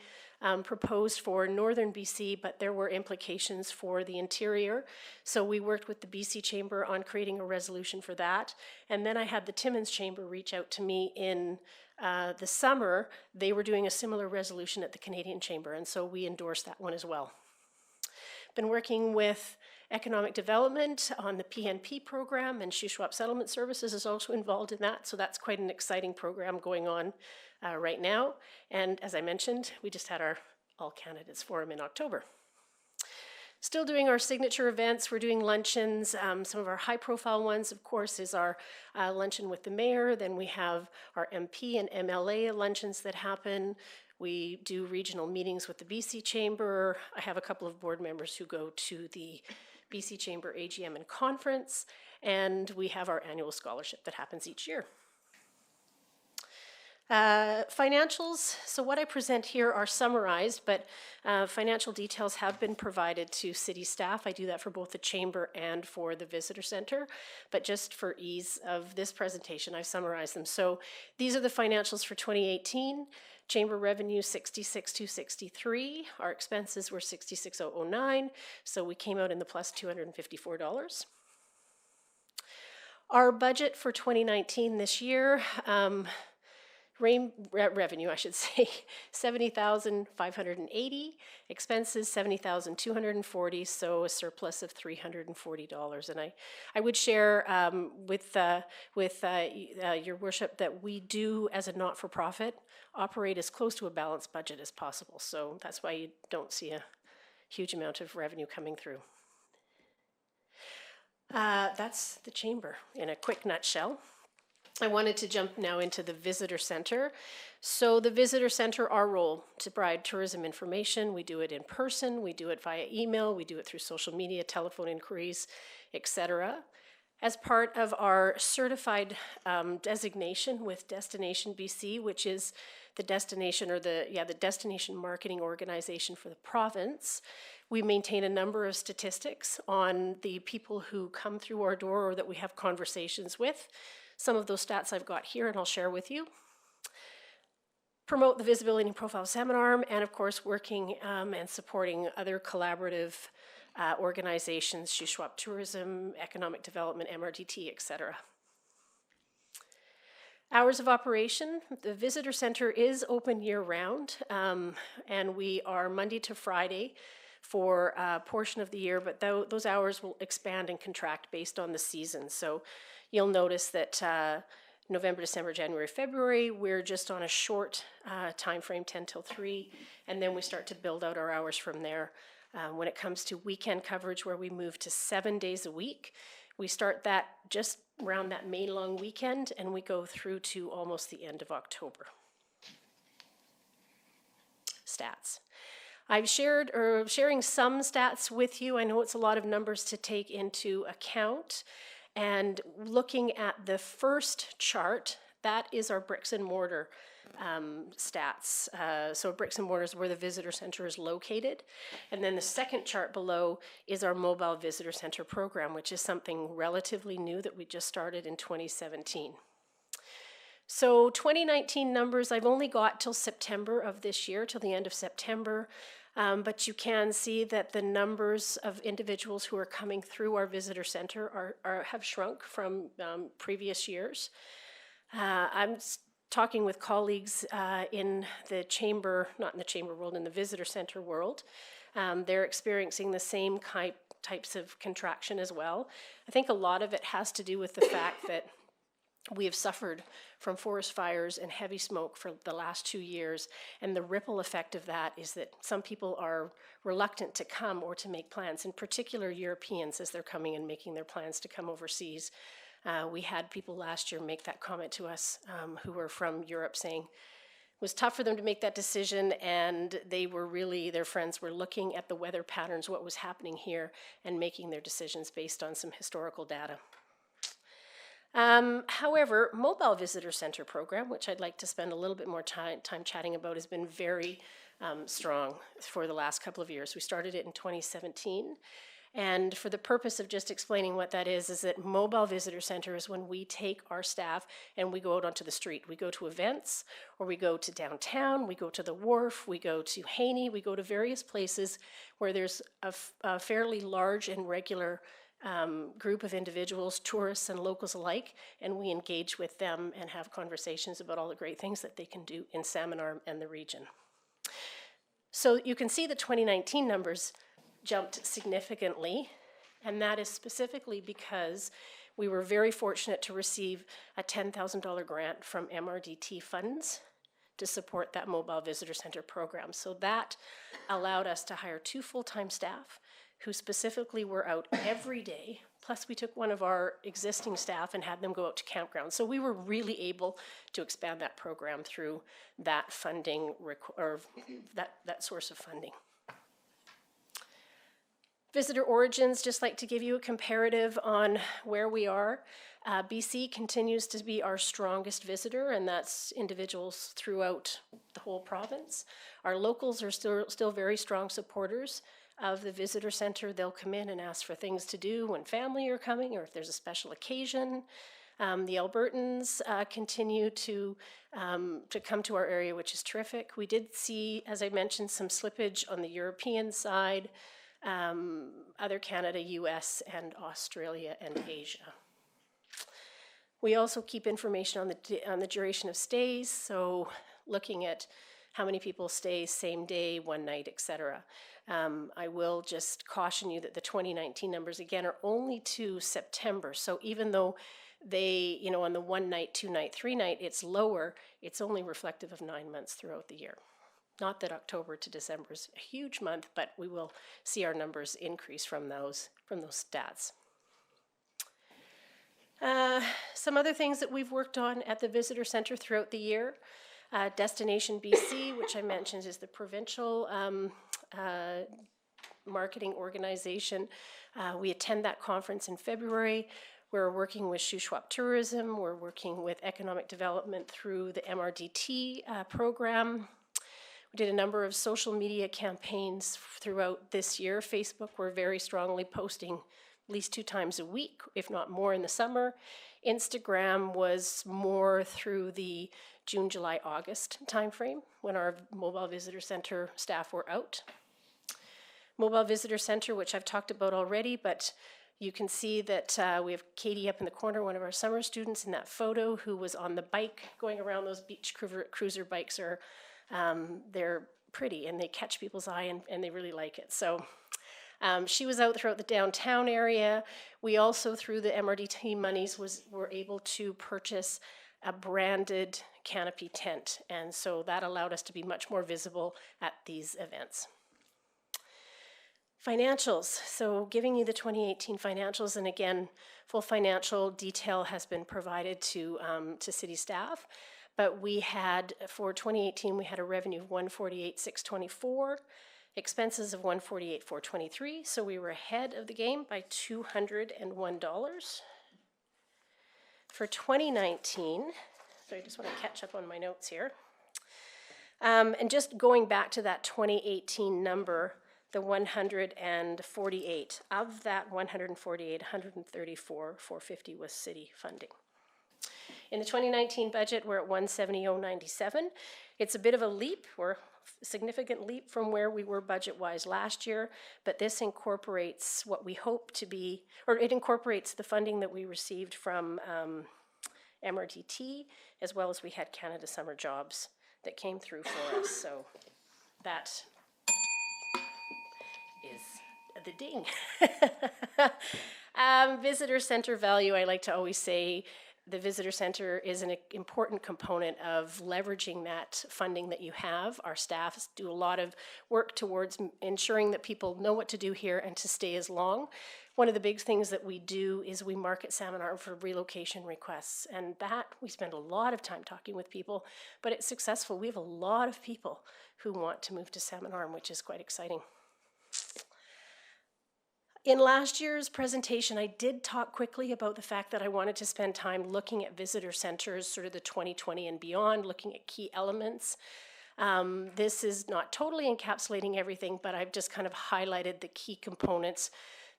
proposed for northern BC, but there were implications for the interior. So we worked with the BC Chamber on creating a resolution for that. And then I had the Timmins Chamber reach out to me in the summer. They were doing a similar resolution at the Canadian Chamber, and so we endorsed that one as well. Been working with economic development on the PNP program, and Shuswap Settlement Services is also involved in that, so that's quite an exciting program going on right now. And as I mentioned, we just had our All Candidates Forum in October. Still doing our signature events. We're doing luncheons. Some of our high-profile ones, of course, is our luncheon with the mayor. Then we have our MP and MLA luncheons that happen. We do regional meetings with the BC Chamber. I have a couple of board members who go to the BC Chamber AGM and conference, and we have our annual scholarship that happens each year. Financials, so what I present here are summarized, but financial details have been provided to city staff. I do that for both the chamber and for the visitor center, but just for ease of this presentation, I've summarized them. So these are the financials for 2018. Chamber revenue 66,263. Our expenses were 66,009, so we came out in the plus $254. Our budget for 2019 this year, revenue, I should say, 70,580. Expenses 70,240. So a surplus of $340. And I would share with your worship that we do, as a not-for-profit, operate as close to a balanced budget as possible. So that's why you don't see a huge amount of revenue coming through. That's the chamber in a quick nutshell. I wanted to jump now into the visitor center. So the visitor center, our role to provide tourism information. We do it in person, we do it via email, we do it through social media, telephone inquiries, etc. As part of our certified designation with Destination BC, which is the destination or the destination marketing organization for the province, we maintain a number of statistics on the people who come through our door or that we have conversations with. Some of those stats I've got here and I'll share with you. Promote the visibility and profile of Salmon Arm, and of course working and supporting other collaborative organizations, Shuswap Tourism, Economic Development, MRDT, etc. Hours of operation. The visitor center is open year-round, and we are Monday to Friday for a portion of the year, but those hours will expand and contract based on the season. So you'll notice that November, December, January, February, we're just on a short time frame, 10 till 3, and then we start to build out our hours from there. When it comes to weekend coverage, where we move to 7 days a week, we start that just around that May long weekend, and we go through to almost the end of October. Stats. I've sharing some stats with you. I know it's a lot of numbers to take into account. And looking at the first chart, that is our bricks and mortar stats. So bricks and mortar is where the visitor center is located. And then the second chart below is our mobile visitor center program, which is something relatively new that we just started in 2017. So 2019 numbers, I've only got till September of this year, till the end of September. But you can see that the numbers of individuals who are coming through our visitor center have shrunk from previous years. I'm talking with colleagues in the chamber, not in the chamber world, in the visitor center world. They're experiencing the same types of contraction as well. I think a lot of it has to do with the fact that we have suffered from forest fires and heavy smoke for the last 2 years, and the ripple effect of that is that some people are reluctant to come or to make plans, in particular Europeans as they're coming and making their plans to come overseas. We had people last year make that comment to us who were from Europe, saying it was tough for them to make that decision, and they were really, their friends were looking at the weather patterns, what was happening here, and making their decisions based on some historical data. However, mobile visitor center program, which I'd like to spend a little bit more time chatting about, has been very strong for the last couple of years. We started it in 2017, And for the purpose of just explaining what that is that mobile visitor center is when we take our staff and we go out onto the street. We go to events, or we go to downtown, we go to the wharf, we go to Haney, we go to various places where there's a fairly large and regular group of individuals, tourists and locals alike, and we engage with them and have conversations about all the great things that they can do in Salmon Arm and the region. So you can see the 2019 numbers jumped significantly, and that is specifically because we were very fortunate to receive a $10,000 grant from MRDT funds to support that mobile visitor center program. So that allowed us to hire 2 full-time staff who specifically were out every day. Plus we took one of our existing staff and had them go out to campgrounds. So we were really able to expand that program through that funding, or that source of funding. Visitor origins, just like to give you a comparative on where we are. BC continues to be our strongest visitor, and that's individuals throughout the whole province. Our locals are still very strong supporters of the visitor center. They'll come in and ask for things to do when family are coming, or if there's a special occasion. The Albertans continue to come to our area, which is terrific. We did see, as I mentioned, some slippage on the European side, other Canada, US, and Australia and Asia. We also keep information on the duration of stays, so looking at how many people stay same day, one night, etc. I will just caution you that the 2019 numbers, again, are only to September. So even though they, on the 1 night, 2 night, 3 night, it's lower, it's only reflective of 9 months throughout the year. Not that October to December is a huge month, but we will see our numbers increase from those stats. Some other things that we've worked on at the visitor center throughout the year. Destination BC, which I mentioned is the provincial marketing organization. We attend that conference in February. We're working with Shuswap Tourism. We're working with economic development through the MRDT program. We did a number of social media campaigns throughout this year. Facebook, we're very strongly posting at least 2 times a week, if not more in the summer. Instagram was more through the June, July, August timeframe when our mobile visitor center staff were out. Mobile visitor center, which I've talked about already, but you can see that we have Katie up in the corner, one of our summer students in that photo, who was on the bike going around. Those beach cruiser bikes are, they're pretty and they catch people's eye and they really like it. So she was out throughout the downtown area. We also, through the MRDT monies, were able to purchase a branded canopy tent, and so that allowed us to be much more visible at these events. Financials, so giving you the 2018 financials, and again, full financial detail has been provided to city staff, but we had, for 2018, we had a revenue of $148,624, expenses of $148,423, so we were ahead of the game by $201. For 2019, so I just want to catch up on my notes here. And just going back to that 2018 number, the 148, of that 148, 134,450 was city funding. In the 2019 budget, we're at 170,097. It's a bit of a leap, or a significant leap from where we were budget-wise last year, but this incorporates what we hope to be, or it incorporates the funding that we received from MRDT, as well as we had Canada Summer Jobs that came through for us. So that is the ding. Visitor center value, I like to always say, the visitor center is an important component of leveraging that funding that you have. Our staff do a lot of work towards ensuring that people know what to do here and to stay as long. One of the big things that we do is we market Salmon Arm for relocation requests, and that we spend a lot of time talking with people, but it's successful. We have a lot of people who want to move to Salmon Arm, which is quite exciting. In last year's presentation, I did talk quickly about the fact that I wanted to spend time looking at visitor centers, sort of the 2020 and beyond, looking at key elements. This is not totally encapsulating everything, but I've just kind of highlighted the key components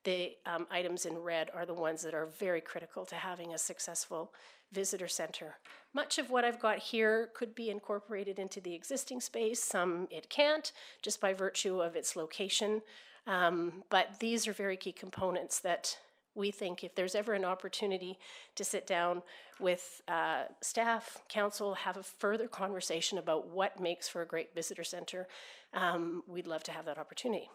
The items in red are the ones that are very critical to having a successful visitor center. Much of what I've got here could be incorporated into the existing space. Some it can't, just by virtue of its location. But these are very key components that we think if there's ever an opportunity to sit down with staff, council, have a further conversation about what makes for a great visitor center, we'd love to have that opportunity.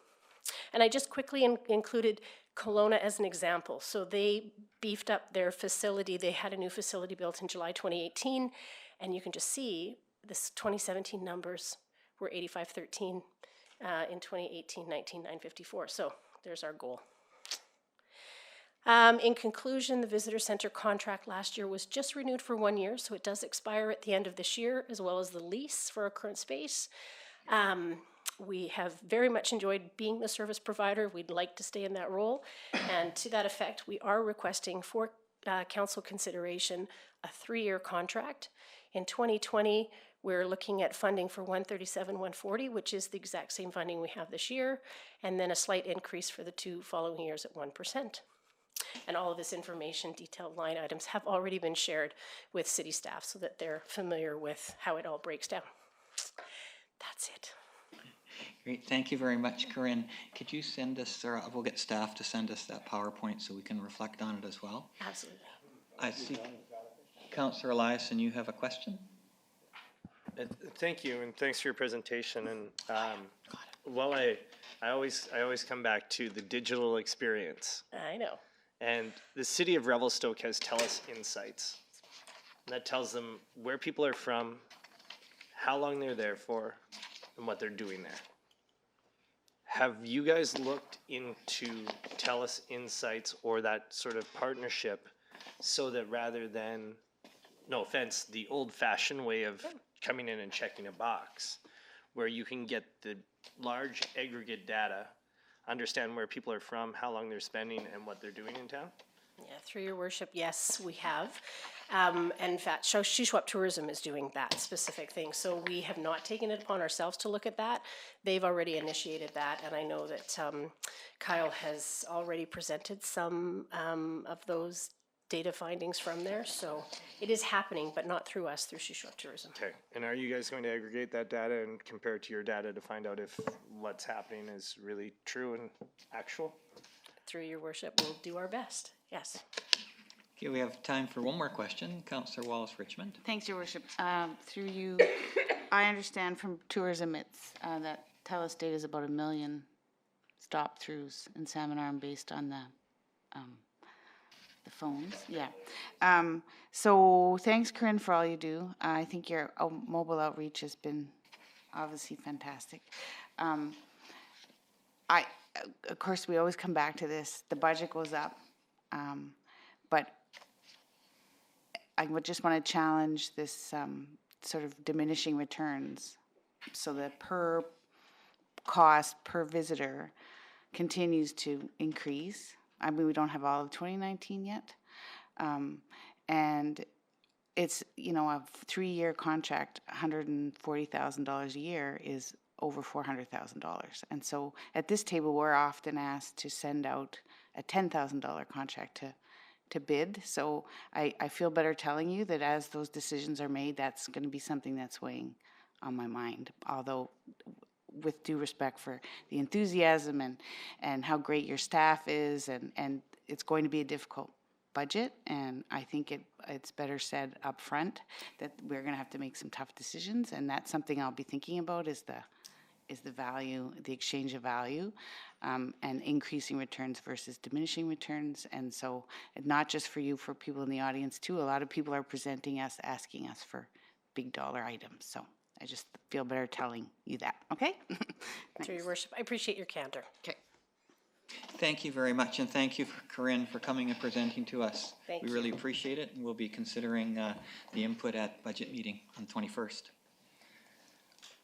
And I just quickly included Kelowna as an example. So they beefed up their facility. They had a new facility built in July 2018, and you can just see this 2017 numbers were 8513, in 2018, 19954. So there's our goal. In conclusion, the visitor center contract last year was just renewed for 1 year, so it does expire at the end of this year, as well as the lease for our current space. We have very much enjoyed being the service provider. We'd like to stay in that role. And to that effect, we are requesting for council consideration a 3-year contract. In 2020, we're looking at funding for 137,140, which is the exact same funding we have this year, and then a slight increase for the 2 following years at 1%. And all of this information, detailed line items, have already been shared with city staff so that they're familiar with how it all breaks down. That's it. Great, thank you very much, Corinne. Could you send us, or we'll get staff to send us that PowerPoint so we can reflect on it as well? Absolutely. I see Councillor Elias, and you have a question? Thank you, and thanks for your presentation. And well, I always come back to the digital experience. I know. And the city of Revelstoke has TELUS Insights. And that tells them where people are from, how long they're there for, and what they're doing there. Have you guys looked into TELUS Insights or that sort of partnership so that rather than, no offense, the old-fashioned way of coming in and checking a box, where you can get the large aggregate data, understand where people are from, how long they're spending, and what they're doing in town? Yeah, through your worship, yes, we have. In fact, Shuswap Tourism is doing that specific thing. So we have not taken it upon ourselves to look at that. They've already initiated that, and I know that Kyle has already presented some of those data findings from there. So it is happening, but not through us, through Shuswap Tourism. Okay, and are you guys going to aggregate that data and compare it to your data to find out if what's happening is really true and actual? Through your worship, we'll do our best, yes. Okay, we have time for one more question. Councillor Wallace-Richmond. Thanks, Your Worship. Through you, I understand from tourism, it's that TELUS data is about 1 million stop-throughs in Salmon Arm based on the phones. Yeah. So thanks, Corinne, for all you do. I think your mobile outreach has been obviously fantastic. Of course, we always come back to this. The budget goes up, but I would just want to challenge this sort of diminishing returns, so that per cost per visitor continues to increase. I mean, we don't have all of 2019 yet, and it's, you know, a 3-year contract, $140,000 a year is over $400,000. And so at this table, we're often asked to send out a $10,000 contract to bid. So I feel better telling you that as those decisions are made, that's going to be something that's weighing on my mind. Although, with due respect for the enthusiasm and how great your staff is, and it's going to be a difficult budget, and I think it's better said up front that we're going to have to make some tough decisions, and that's something I'll be thinking about is the value, the exchange of value, and increasing returns versus diminishing returns. And so, not just for you, for people in the audience too, a lot of people are presenting us, asking us for big dollar items. So I just feel better telling you that, okay? Through your worship, I appreciate your candor. Okay. Thank you very much, and thank you, Corinne, for coming and presenting to us. Thank we you. really appreciate it, and we'll be considering the input at budget meeting on the 21st.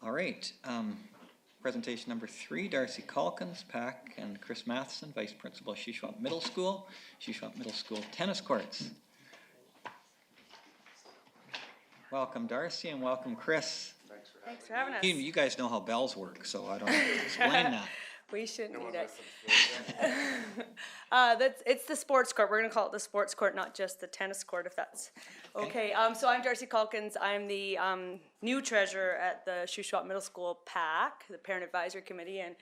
All right, presentation number 3, Darcy Calkins, PAC, and Chris Matheson, Vice Principal, Shuswap Middle School tennis courts. Welcome, Darcy, and welcome, Chris. Thanks for having us. You guys know how bells work, so I don't have to explain that. We shouldn't need it. It's the sports court. We're gonna call it the sports court, not just the tennis court, if that's okay. So I'm Darcy Calkins. I'm the new treasurer at the Shuswap Middle School PAC, the Parent Advisory Committee, and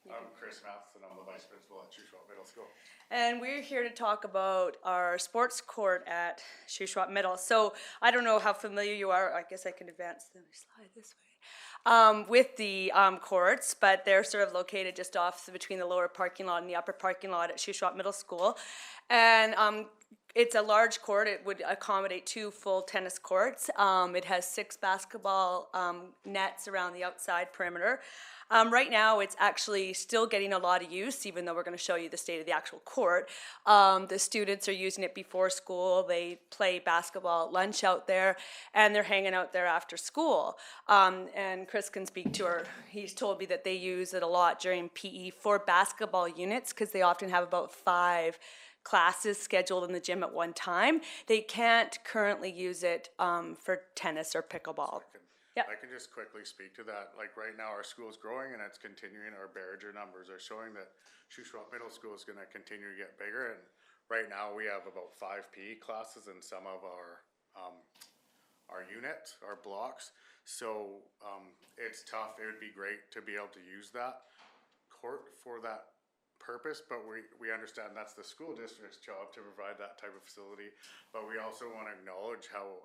I'm Chris Matheson. I'm the vice principal at Shuswap Middle School. And we're here to talk about our sports court at Shuswap Middle. So I don't know how familiar you are. I guess I can advance the slide this way. With the courts, but they're sort of located just off between the lower parking lot and the upper parking lot at Shuswap Middle School. And it's a large court. It would accommodate 2 full tennis courts. It has 6 basketball nets around the outside perimeter. Right now, it's actually still getting a lot of use, even though we're going to show you the state of the actual court. The students are using it before school. They play basketball at lunch out there, and they're hanging out there after school. And Chris can speak to her. He's told me that they use it a lot during PE for basketball units because they often have about 5 classes scheduled in the gym at one time. They can't currently use it for tennis or pickleball. Yep. I can just quickly speak to that. Like right now, our school's growing and it's continuing. Our Barriger numbers are showing that Shuswap Middle School is going to continue to get bigger. And right now, we have about 5 PE classes in some of our units, our blocks. So it's tough. It would be great to be able to use that court for that purpose, but we understand that's the school district's job to provide that type of facility. But we also want to acknowledge how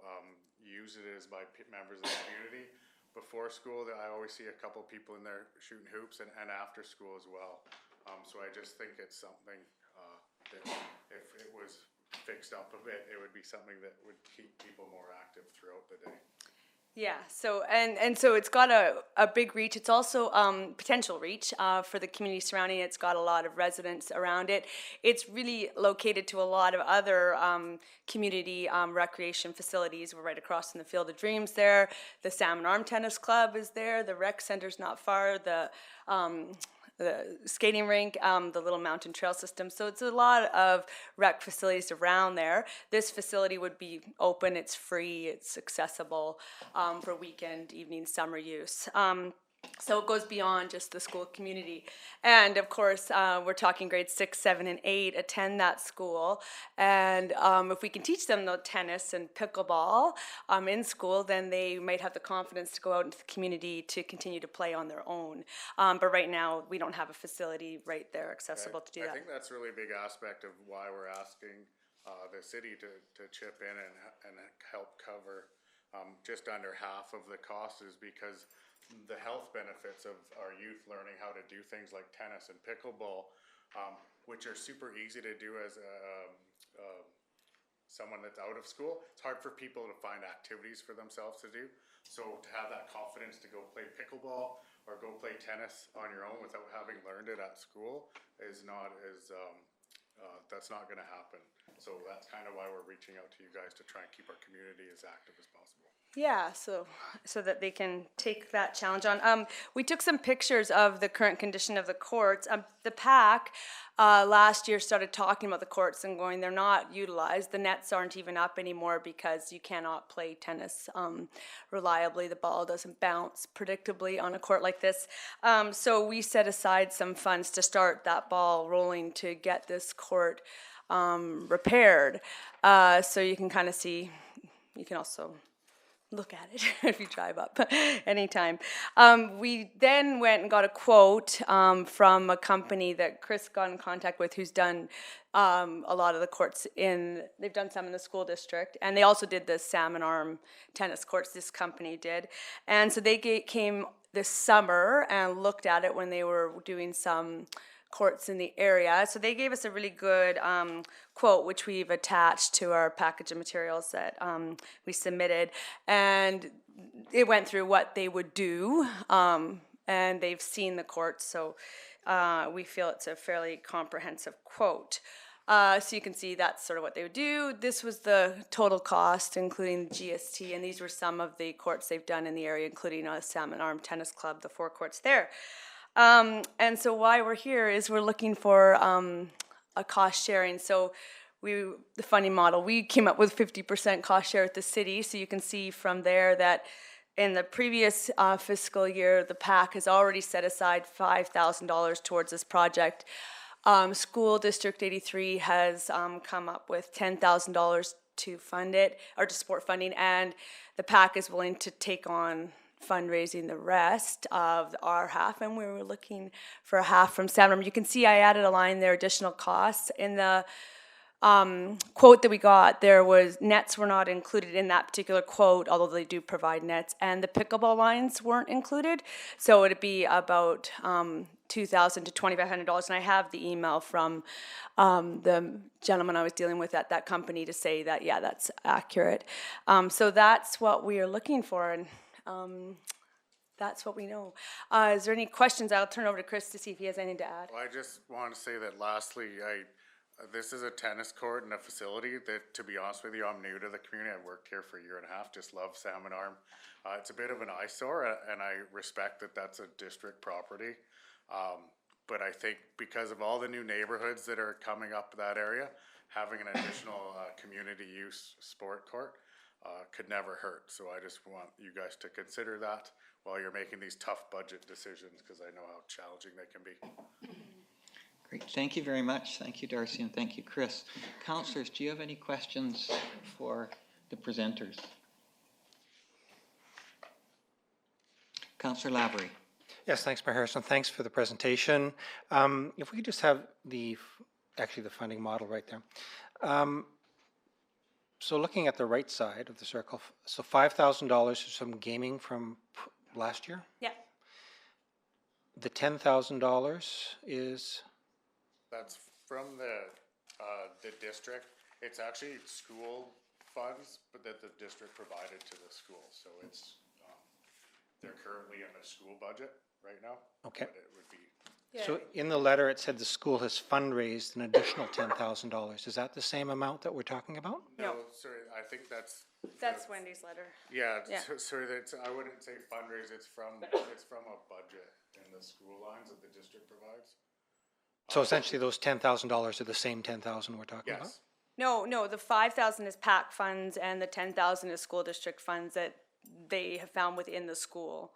used it is by members of the community. Before school, I always see a couple people in there shooting hoops, and after school as well. So I just think it's something that if it was fixed up a bit, it would be something that would keep people more active throughout the day. Yeah, so and so it's got a big reach. It's also potential reach for the community surrounding it. It's got a lot of residents around it. It's really located to a lot of other community recreation facilities. We're right across from the Field of Dreams there. The Salmon Arm Tennis Club is there. The rec center's not far. The skating rink, the little mountain trail system. So it's a lot of rec facilities around there. This facility would be open, it's free, it's accessible for weekend, evening, summer use. So it goes beyond just the school community. And of course, we're talking grades 6, 7, and 8 attend that school. And if we can teach them the tennis and pickleball in school, then they might have the confidence to go out into the community to continue to play on their own. But right now, we don't have a facility right there accessible to do that. I think that's a really big aspect of why we're asking the city to chip in and help cover just under half of the cost, is because the health benefits of our youth learning how to do things like tennis and pickleball, which are super easy to do as someone that's out of school. It's hard for people to find activities for themselves to do. So to have that confidence to go play pickleball or go play tennis on your own without having learned it at school is not as, that's not gonna happen. So that's kind of why we're reaching out to you guys to try and keep our community as active as possible. Yeah, so that they can take that challenge on. We took some pictures of the current condition of the courts. The PAC last year started talking about the courts and going, they're not utilized. The nets aren't even up anymore because you cannot play tennis reliably. The ball doesn't bounce predictably on a court like this. So we set aside some funds to start that ball rolling to get this court repaired. So you can kind of see, you can also look at it if you drive up anytime. We then went and got a quote from a company that Chris got in contact with, who's done a lot of the courts they've done some in the school district, and they also did the Salmon Arm tennis courts, this company did. And so they came this summer and looked at it when they were doing some courts in the area. So they gave us a really good quote, which we've attached to our package of materials that we submitted. And it went through what they would do, and they've seen the courts, so we feel it's a fairly comprehensive quote. So you can see that's sort of what they would do. This was the total cost, including the GST, and these were some of the courts they've done in the area, including a Salmon Arm Tennis Club, the 4 courts there. And so why we're here is we're looking for a cost sharing. So the funding model, we came up with 50% cost share at the city. So you can see from there that in the previous fiscal year, the PAC has already set aside $5,000 towards this project. School District 83 has come up with $10,000 to fund it, or to support funding, and the PAC is willing to take on fundraising the rest of our half, and we were looking for a half from Salmon. You can see I added a line there, additional costs. In the quote that we got, there was nets were not included in that particular quote, although they do provide nets, and the pickleball lines weren't included. So it'd be about $2,000 to $2,500, and I have the email from the gentleman I was dealing with at that company to say that, yeah, that's accurate. So that's what we are looking for, and that's what we know. Is there any questions? I'll turn over to Chris to see if he has anything to add. Well, I just want to say that lastly, this is a tennis court and a facility that, to be honest with you, I'm new to the community. I've worked here for a year and a half, just love Salmon Arm. It's a bit of an eyesore, and I respect that that's a district property. But I think because of all the new neighborhoods that are coming up that area, having an additional community use sport court could never hurt. So I just want you guys to consider that while you're making these tough budget decisions, because I know how challenging they can be. Great, thank you very much. Thank you, Darcy, and thank you, Chris. Councillors, do you have any questions for the presenters? Councillor Lavery. Yes, thanks, Mayor Harrison. Thanks for the presentation. If we could just have the funding model right there. So looking at the right side of the circle, so $5,000 is some gaming from last year? Yeah. The $10,000 is? That's from the district. It's actually school funds, but that the district provided to the school. So it's they're currently in the school budget right now. Okay. But it would be. Yeah. So in the letter, it said the school has fundraised an additional $10,000. Is that the same amount that we're talking about? No. Sorry, I think that's Wendy's letter. yeah. Yeah. Sorry, that's I wouldn't say fundraise. It's from a budget in the school lines that the district provides. So essentially, those $10,000 are the same 10,000 we're talking about? Yes. No, the 5,000 is PAC funds, and the 10,000 is school district funds that they have found within the school.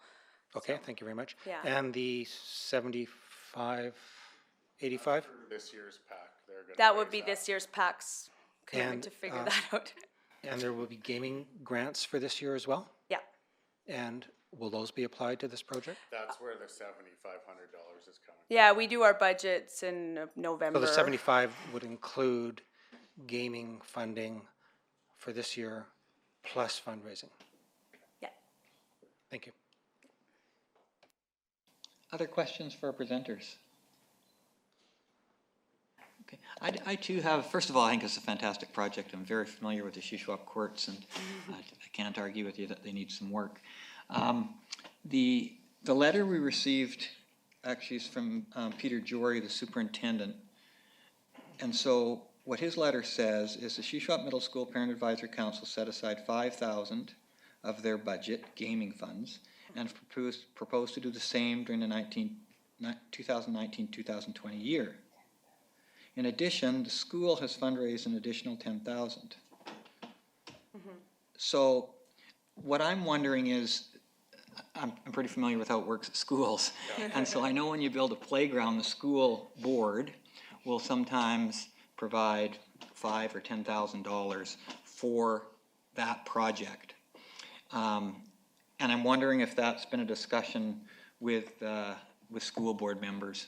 Okay, thank you very much. Yeah. And the 75, 85? This year's PAC, they're going. That would be this year's PAC's commitment And, to figure that out. And there will be gaming grants for this year as well? Yeah. And will those be applied to this project? That's where the $7,500 is coming. Yeah, we do our budgets in November. So the 75 would include gaming funding for this year plus fundraising? Yeah. Thank you. Other questions for our presenters? Okay, I too have, first of all, I think it's a fantastic project. I'm very familiar with the Shuswap courts, and I can't argue with you that they need some work. The letter we received actually is from Peter Jory, the superintendent. And so what his letter says is the Shuswap Middle School Parent Advisory Council set aside $5,000 of their budget, gaming funds, and proposed to do the same during the 2019-2020 year. In addition, the school has fundraised an additional $10,000. So what I'm wondering is, I'm pretty familiar with how it works at schools. And so I know when you build a playground, the school board will sometimes provide $5,000 or $10,000 for that project. And I'm wondering if that's been a discussion with school board members.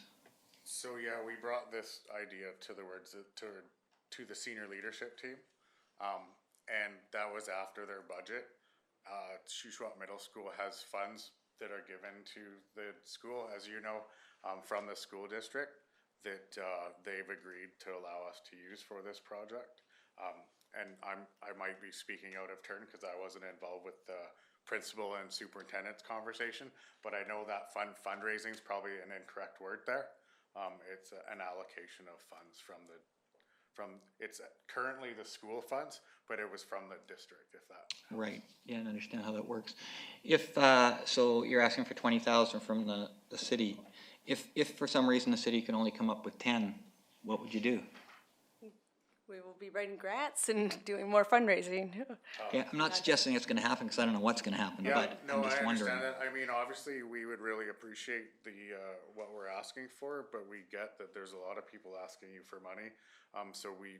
So yeah, we brought this idea to the senior leadership team, and that was after their budget. Shuswap Middle School has funds that are given to the school, as you know, from the school district that they've agreed to allow us to use for this project. And I might be speaking out of turn because I wasn't involved with the principal and superintendent's conversation, but I know that fundraising is probably an incorrect word there. It's an allocation of funds it's currently the school funds, but it was from the district, if that. Right, yeah, I understand how that works. If, so you're asking for $20,000 from the city. If for some reason the city can only come up with 10, what would you do? we will be writing grants and doing more fundraising. Okay, I'm not suggesting it's gonna happen, because I don't know what's gonna happen, Yeah, but no, I'm just I wondering. understand that. I mean, obviously, we would really appreciate the, what we're asking for, but we get that there's a lot of people asking you for money. So we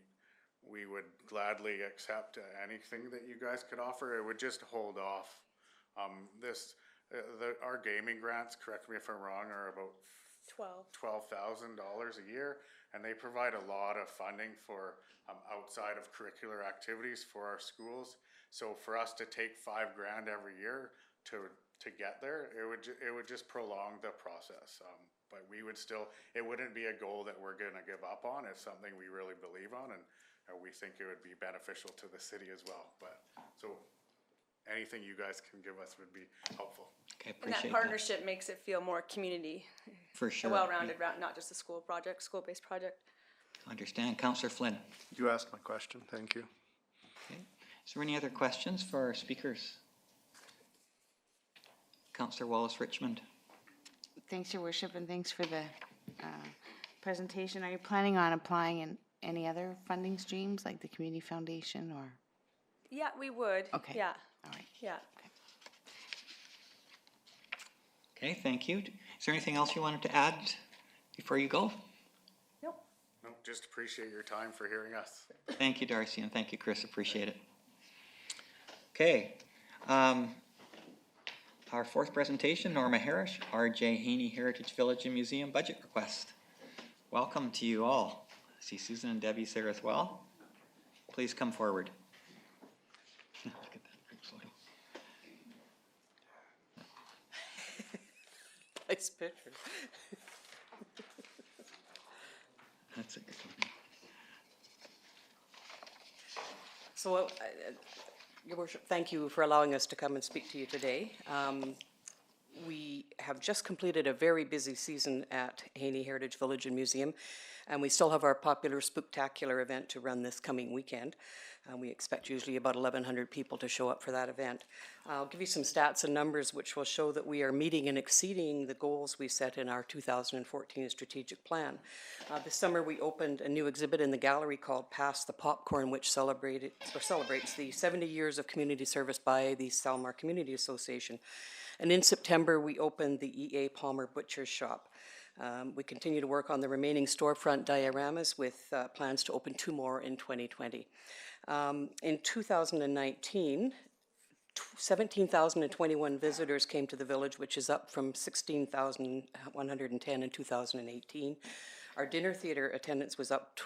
would gladly accept anything that you guys could offer. It would just hold off. Our gaming grants, correct me if I'm wrong, are about $12,000 a year, and they provide a lot of funding for outside of curricular activities for our schools. So for us to take $5,000 every year to get there, it would just prolong the process. But we would still, it wouldn't be a goal that we're going to give up on. It's something we really believe on, and we think it would be beneficial to the city as well. But so anything you guys can give us would be helpful. Okay, And that appreciate partnership makes it feel more community. For sure. A well-rounded, not just a school project, school-based project. Understand. Councillor Flynn. You asked my question. Thank you. Okay. Is there any other questions for our speakers? Councillor Wallace Richmond. Thanks, Your Worship, and thanks for the presentation. Are you planning on applying in any other funding streams, like the Community Foundation, or? Yeah, we would. Okay. Yeah. All right. Yeah. Okay, thank you. Is there anything else you wanted to add before you go? Nope. No, just appreciate your time for hearing us. Thank you, Darcy, and thank you, Chris. Appreciate it. Okay. Our fourth presentation, Norma Harris, R.J. Haney Heritage Village and Museum Budget Request. Welcome to you all. I see Susan and Debbie's there as well. Please come forward. Look at that. Nice picture. That's a good one. So, Your Worship, thank you for allowing us to come and speak to you today. We have just completed a very busy season at Haney Heritage Village and Museum, and we still have our popular Spooktacular event to run this coming weekend. We expect usually about 1,100 people to show up for that event. I'll give you some stats and numbers which will show that we are meeting and exceeding the goals we set in our 2014 strategic plan. This summer we opened a new exhibit in the gallery called Pass the Popcorn, which celebrates the 70 years of community service by the Salmon Community Association. And in September we opened the E.A. Palmer Butcher's Shop. We continue to work on the remaining storefront dioramas with plans to open 2 more in 2020. In 2019, 17,021 visitors came to the village, which is up from 16,110 in 2018. Our dinner theater attendance was up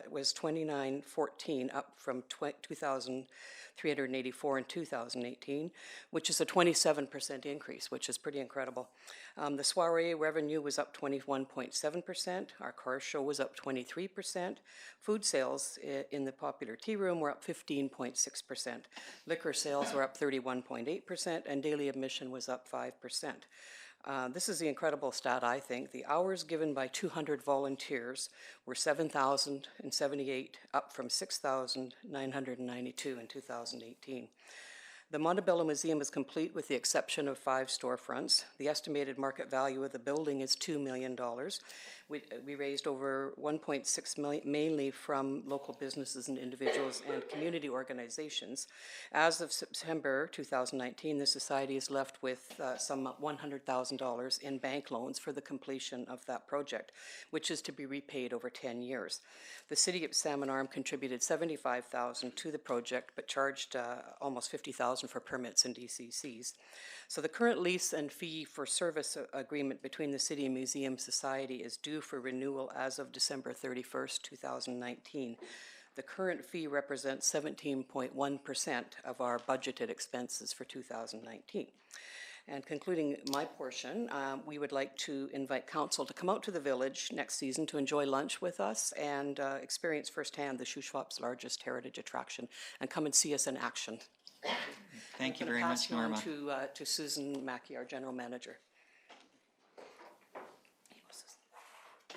was 2914, up from 2,384 in 2018, which is a 27% increase, which is pretty incredible. The soiree revenue was up 21.7%. Our car show was up 23%. Food sales in the popular tea room were up 15.6%. Liquor sales were up 31.8%, and daily admission was up 5%. This is the incredible stat, I think. The hours given by 200 volunteers were 7,078, up from 6,992 in 2018. The Montebello Museum is complete with the exception of 5 storefronts. The estimated market value of the building is $2 million. We raised over 1.6 million, mainly from local businesses and individuals and community organizations. As of September 2019, the Society is left with some $100,000 in bank loans for the completion of that project, which is to be repaid over 10 years. The City of Salmon Arm contributed $75,000 to the project, but charged almost $50,000 for permits and DCCs. So the current lease and fee for service agreement between the City and Museum Society is due for renewal as of December 31st, 2019. The current fee represents 17.1% of our budgeted expenses for 2019. And concluding my portion, we would like to invite council to come out to the village next season to enjoy lunch with us and experience firsthand the Shuswap's largest heritage attraction, and come and see us in action. Thank you very much, Norma. To Susan Mackey, our general manager.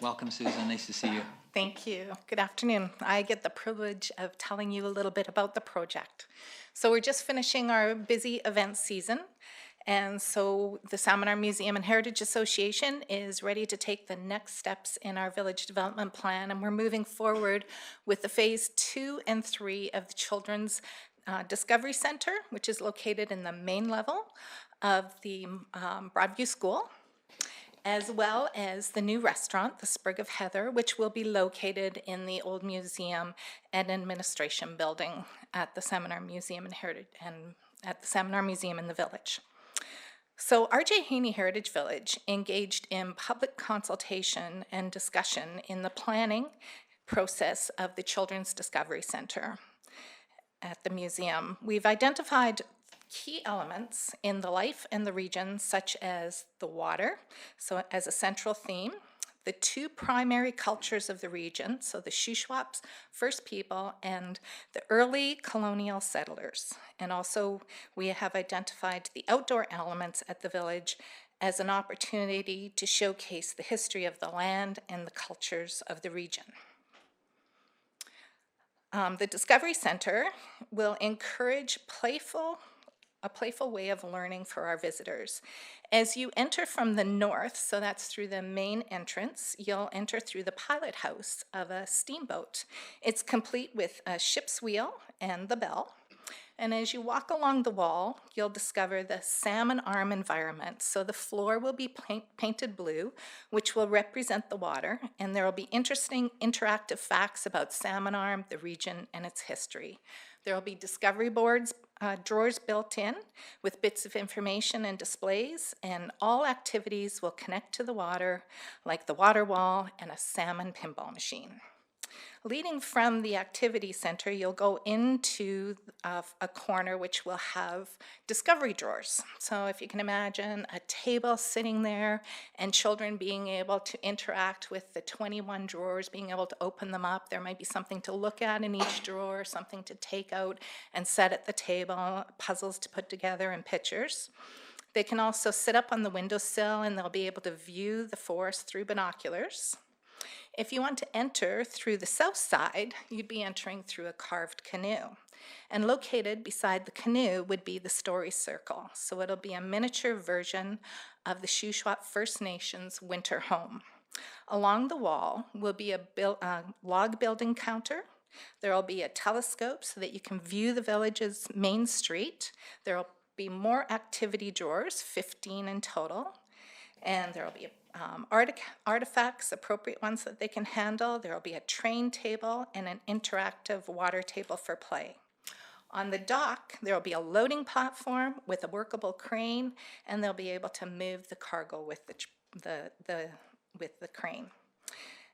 Welcome, Susan. Nice to see you. Thank you. Good afternoon. I get the privilege of telling you a little bit about the project. So we're just finishing our busy event season, And so the Salmon Arm Museum and Heritage Association is ready to take the next steps in our village development plan, and we're moving forward with the phase 2 and 3 of the Children's Discovery Center, which is located in the main level of the Broadview School, as well as the new restaurant, the Sprig of Heather, which will be located in the old museum and administration building at the Salmon Arm Museum and Heritage, and at the Salmon Arm Museum in the village. So R.J. Haney Heritage Village engaged in public consultation and discussion in the planning process of the Children's Discovery Center at the museum. We've identified key elements in the life and the region, such as the water, so as a central theme, the two primary cultures of the region, so the Shuswaps, First People, and the early colonial settlers. And also we have identified the outdoor elements at the village as an opportunity to showcase the history of the land and the cultures of the region. The Discovery Center will encourage a playful way of learning for our visitors. As you enter from the north, so that's through the main entrance, you'll enter through the pilot house of a steamboat. It's complete with a ship's wheel and the bell. And as you walk along the wall, you'll discover the Salmon Arm environment. So the floor will be painted blue, which will represent the water, and there will be interesting interactive facts about Salmon Arm, the region, and its history. There will be discovery boards, drawers built in with bits of information and displays, and all activities will connect to the water, like the water wall and a salmon pinball machine. Leading from the activity center, you'll go into a corner which will have discovery drawers. So if you can imagine a table sitting there and children being able to interact with the 21 drawers, being able to open them up. There might be something to look at in each drawer, something to take out and set at the table, puzzles to put together, and pictures. They can also sit up on the windowsill and they'll be able to view the forest through binoculars. If you want to enter through the south side, you'd be entering through a carved canoe. And located beside the canoe would be the story circle. So it'll be a miniature version of the Shuswap First Nations winter home. Along the wall will be a log building counter. There will be a telescope so that you can view the village's main street. There will be more activity drawers, 15 in total. And there will be artifacts, appropriate ones that they can handle. There will be a train table and an interactive water table for play. On the dock, there will be a loading platform with a workable crane, and they'll be able to move the cargo with the crane.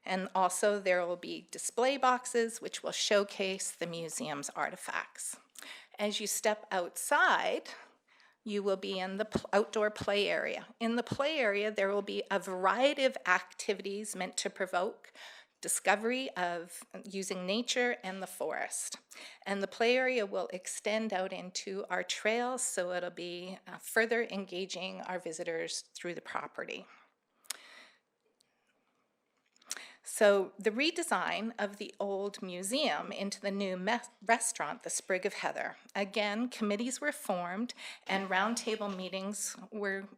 And also there will be display boxes which will showcase the museum's artifacts. As you step outside, you will be in the outdoor play area. In the play area, there will be a variety of activities meant to provoke discovery of using nature and the forest. And the play area will extend out into our trails, so it'll be further engaging our visitors through the property. So the redesign of the old museum into the new restaurant, the Sprig of Heather. Again, committees were formed and roundtable meetings were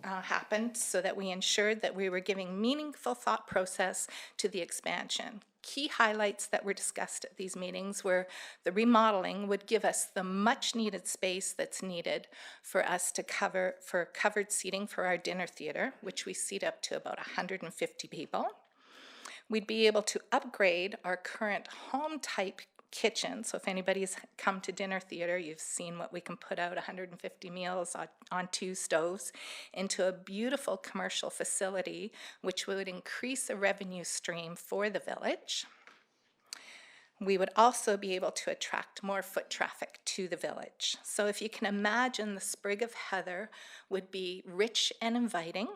happened so that we ensured that we were giving meaningful thought process to the expansion. Key highlights that were discussed at these meetings were the remodeling would give us the much needed space that's needed for us to covered seating for our dinner theater, which we seat up to about 150 people. We'd be able to upgrade our current home-type kitchen. So if anybody's come to dinner theater, you've seen what we can put out 150 meals on 2 stoves into a beautiful commercial facility, which would increase a revenue stream for the village. We would also be able to attract more foot traffic to the village. So if you can imagine, the Sprig of Heather would be rich and inviting.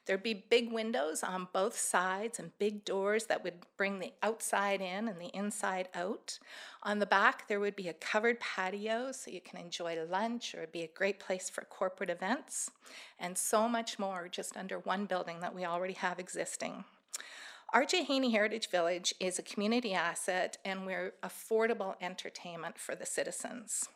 There'd be big windows on both sides and big doors that would bring the outside in and the inside out. On the back, there would be a covered patio so you can enjoy lunch, or it'd be a great place for corporate events, and so much more just under one building that we already have existing. RJ Haney Heritage Village is a community asset and we're affordable entertainment for the citizens.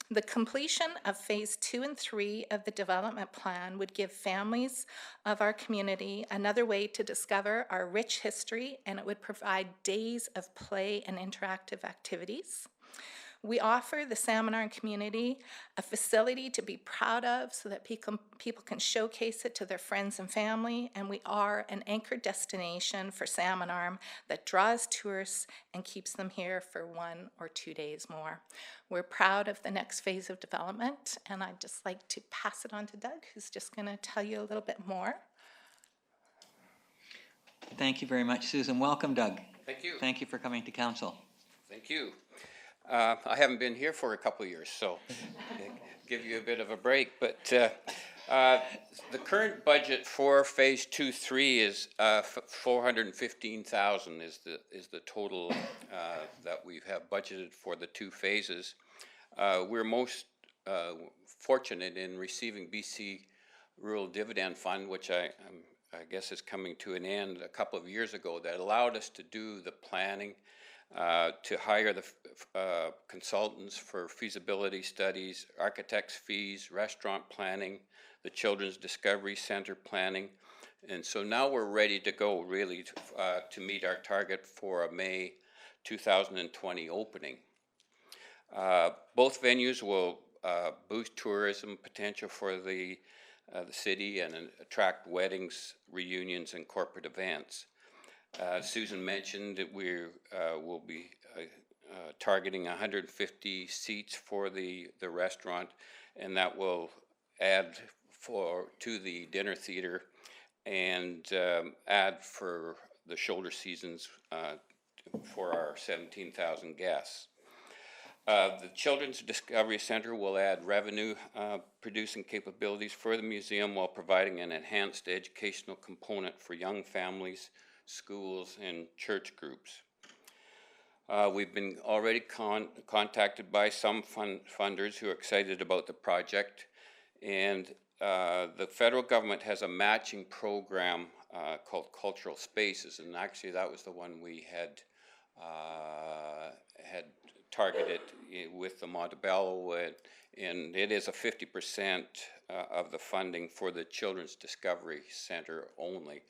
The completion of phase 2 and 3 of the development plan would give families of our community another way to discover our rich history, and it would provide days of play and interactive activities. We offer the Salmon Arm community a facility to be proud of so that people can showcase it to their friends and family, and we are an anchor destination for Salmon Arm that draws tourists and keeps them here for 1 or 2 days more. We're proud of the next phase of development, and I'd just like to pass it on to Doug, who's just going to tell you a little bit more. Thank you very much, Susan. Welcome, Doug. Thank you. Thank you for coming to council. Thank you. I haven't been here for a couple of years, so give you a bit of a break. But the current budget for phase 2-3 is $415,000 is the total that we have budgeted for the 2 phases. We're most fortunate in receiving BC Rural Dividend Fund, which I guess is coming to an end a couple of years ago, that allowed us to do the planning, to hire the consultants for feasibility studies, architects' fees, restaurant planning, the Children's Discovery Center planning. And so now we're ready to go, really, to meet our target for a May 2020 opening. Both venues will boost tourism potential for the city and attract weddings, reunions, and corporate events. Susan mentioned that we will be targeting 150 seats for the restaurant, and that will add to the dinner theater and add for the shoulder seasons for our 17,000 guests. The Children's Discovery Center will add revenue producing capabilities for the museum while providing an enhanced educational component for young families, schools, and church groups. We've been already contacted by some funders who are excited about the project, and the federal government has a matching program called Cultural Spaces, and actually that was the one we had targeted with the Montebello, and it is a 50% of the funding for the Children's Discovery Center only.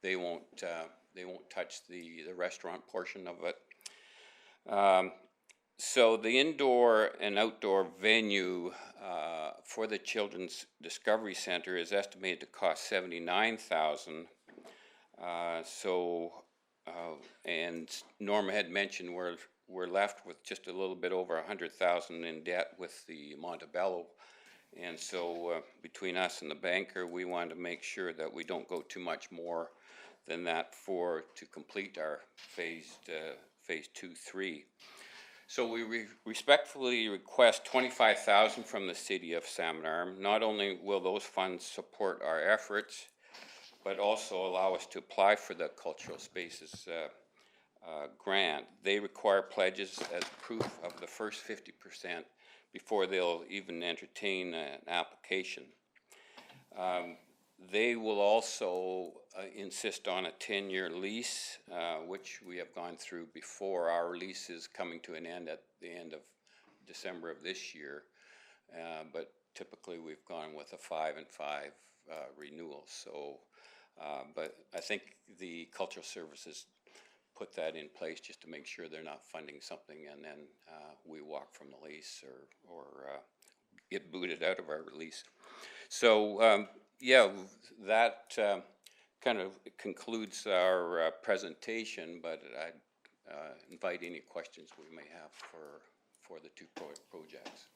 They won't touch the restaurant portion of it. So the indoor and outdoor venue for the Children's Discovery Center is estimated to cost $79,000. And Norma had mentioned we're left with just a little bit over $100,000 in debt with the Montebello. And so between us and the banker, we want to make sure that we don't go too much more than that to complete our phase 2-3. So we respectfully request $25,000 from the city of Salmon Arm. Not only will those funds support our efforts, but also allow us to apply for the Cultural Spaces grant. They require pledges as proof of the first 50% before they'll even entertain an application. They will also insist on a 10-year lease, which we have gone through before. Our lease is coming to an end at the end of December of this year, but typically we've gone with a 5 and 5 renewal. So, but I think the Cultural Services put that in place just to make sure they're not funding something and then we walk from the lease or get booted out of our lease. So yeah, that kind of concludes our presentation, but I'd invite any questions we may have for the 2 projects.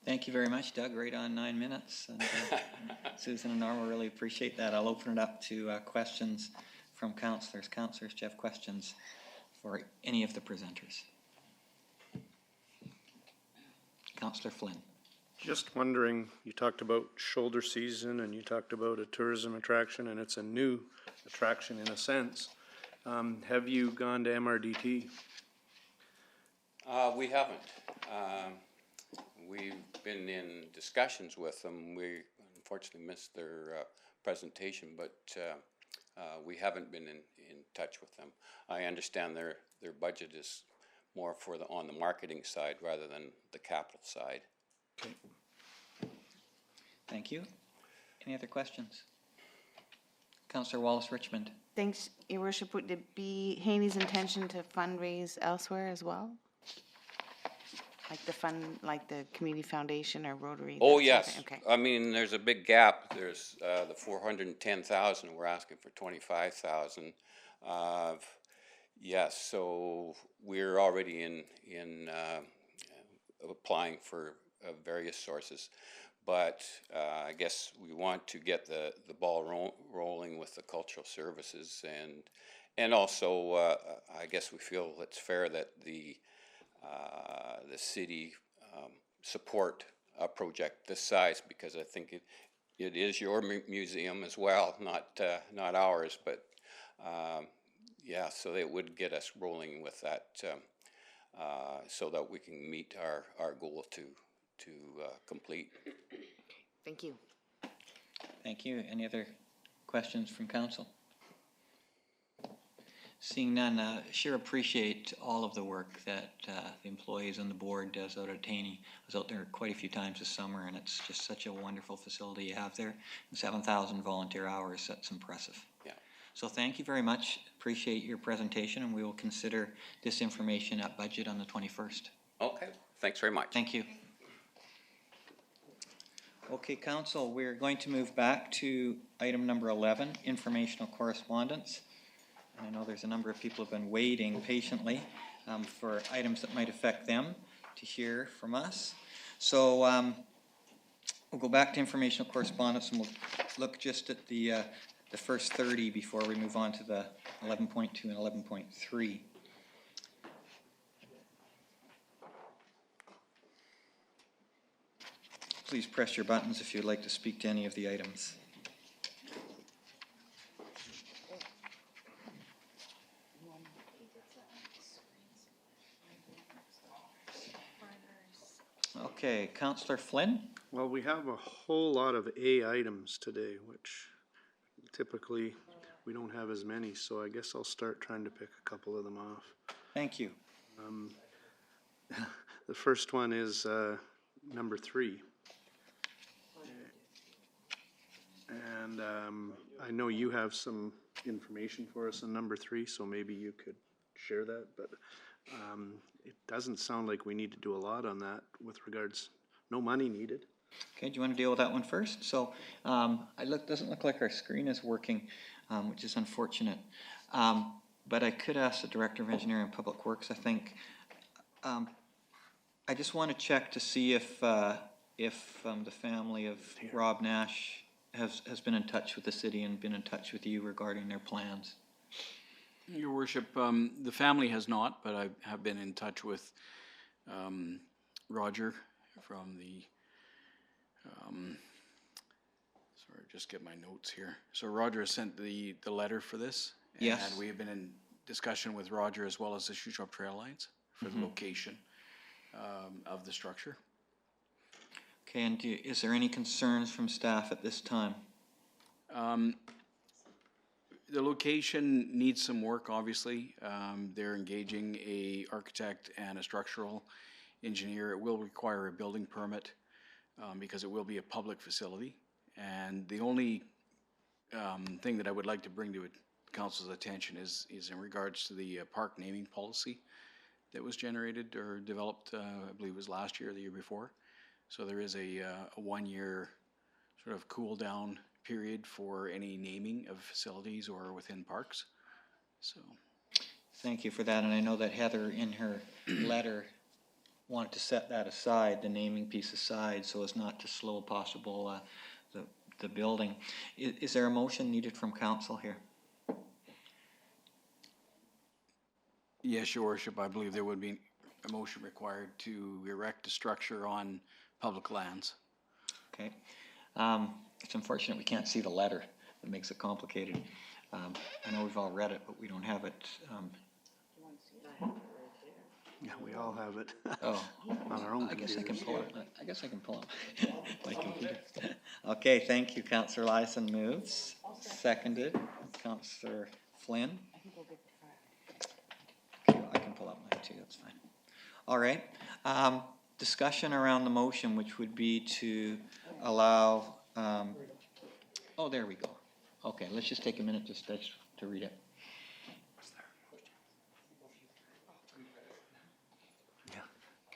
Thank you very much, Doug. Right on 9 minutes. And, Susan and Norma, really appreciate that. I'll open it up to questions from councillors. Councillors, do you have questions for any of the presenters? Councillor Flynn. Just wondering, you talked about shoulder season and you talked about a tourism attraction, and it's a new attraction in a sense. Have you gone to MRDT? We haven't. We've been in discussions with them. We unfortunately missed their presentation, but we haven't been in in touch with them. I understand their budget is more for on the marketing side rather than the capital side. Okay. Thank you. Any other questions? Councillor Wallace Richmond. Thanks, Your Worship. Would it be Haney's intention to fundraise elsewhere as well? Like the community foundation or Rotary? Oh, that sort of yes. thing? Okay. I mean, there's a big gap. There's the 410,000. We're asking for 25,000. Yes, so we're already in applying for various sources, but I guess we want to get the ball rolling with the cultural services, and also I guess we feel it's fair that the city support a project this size, because I think it is your museum as well, not ours, but yeah, so it would get us rolling with that, so that we can meet our goal to complete. Thank you. Thank you. Any other questions from council? Seeing none, sure appreciate all of the work that the employees on the board does out at Taney. I was out there quite a few times this summer, and it's just such a wonderful facility you have there. And 7,000 volunteer hours, that's impressive. Yeah. So thank you very much. Appreciate your presentation, and we will consider this information at budget on the 21st. Okay, thanks very much. Thank you. Okay, council, we're going to move back to item number 11, informational correspondence. And I know there's a number of people who have been waiting patiently for items that might affect them to hear from us. So we'll go back to informational correspondence, and we'll look just at the first 30 before we move on to the 11.2 and 11.3. Please press your buttons if you'd like to speak to any of the items. Okay, Councillor Flynn? Well, we have a whole lot of A items today, which typically we don't have as many, so I guess I'll start trying to pick a couple of them off. Thank you. The first one is number 3. And I know you have some information for us on number 3, so maybe you could share that, but it doesn't sound like we need to do a lot on that with regards, no money needed. Okay, do you want to deal with that one first? So doesn't look like our screen is working, which is unfortunate. But I could ask the Director of Engineering and Public Works, I think. I just want to check to see if the family of Rob Nash has been in touch with the city and been in touch with you regarding their plans. Your Worship, the family has not, but I have been in touch with Roger from the, sorry, just get my notes here. So Roger has sent the letter for this. Yes. And we have been in discussion with Roger as well as the Shuswap Trail Lines for the location of the structure. Okay, and is there any concerns from staff at this time? The location needs some work, obviously. They're engaging a architect and a structural engineer. It will require a building permit because it will be a public facility. And the only thing that I would like to bring to council's attention is in regards to the park naming policy that was generated or developed, I believe it was last year or the year before. So there is a 1-year sort of cool down period for any naming of facilities or within parks. So Thank you for that, and I know that Heather in her letter wanted to set that aside, the naming piece aside, so as not to slow possible the building. Is there a motion needed from council here? yes, Your Worship, I believe there would be a motion required to erect a structure on public lands. Okay. It's unfortunate we can't see the letter. That makes it complicated. I know we've all read it, but we don't have it. Yeah, we all have it. Oh, on our own I guess I can pull it. I guess I can pull it. My computer. Okay, thank you. Councillor Lyson moves. Seconded. Councillor Flynn. I can pull up mine too, that's fine. All right, discussion around the motion, which would be to allow, oh, there we go. Okay, let's just take a minute just to read it.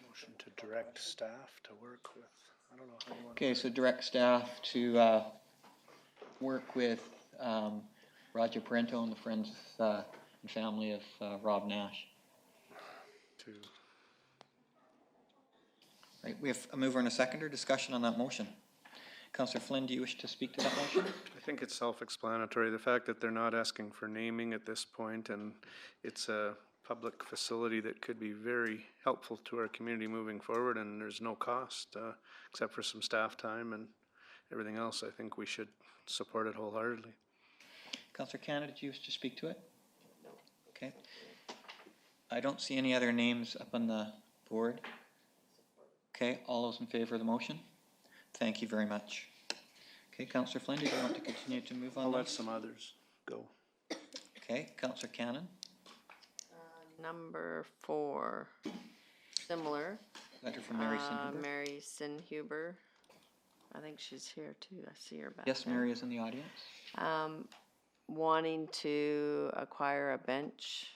Motion to direct staff to work with, I don't know how you want. Okay, so direct staff to work with Roger Parento and the friends and family of Rob Nash. To Right, we have a mover and a seconder. Discussion on that motion. Councillor Flynn, do you wish to speak to that motion? I think it's self-explanatory. The fact that they're not asking for naming at this point, and it's a public facility that could be very helpful to our community moving forward, and there's no cost except for some staff time and everything else. I think we should support it wholeheartedly. Councillor Canada, did you wish to speak to it? No. Okay. I don't see any other names up on the board. Okay, all those in favor of the motion? Thank you very much. Okay, Councillor Flynn, do you want to continue to move on? I'll let those? some others go. Okay, Councillor Cannon. Number 4, similar. Letter from Mary Sinhuber. Mary Sinhuber. I think she's here too. I see her back Yes, there. Mary is in the audience. Wanting to acquire a bench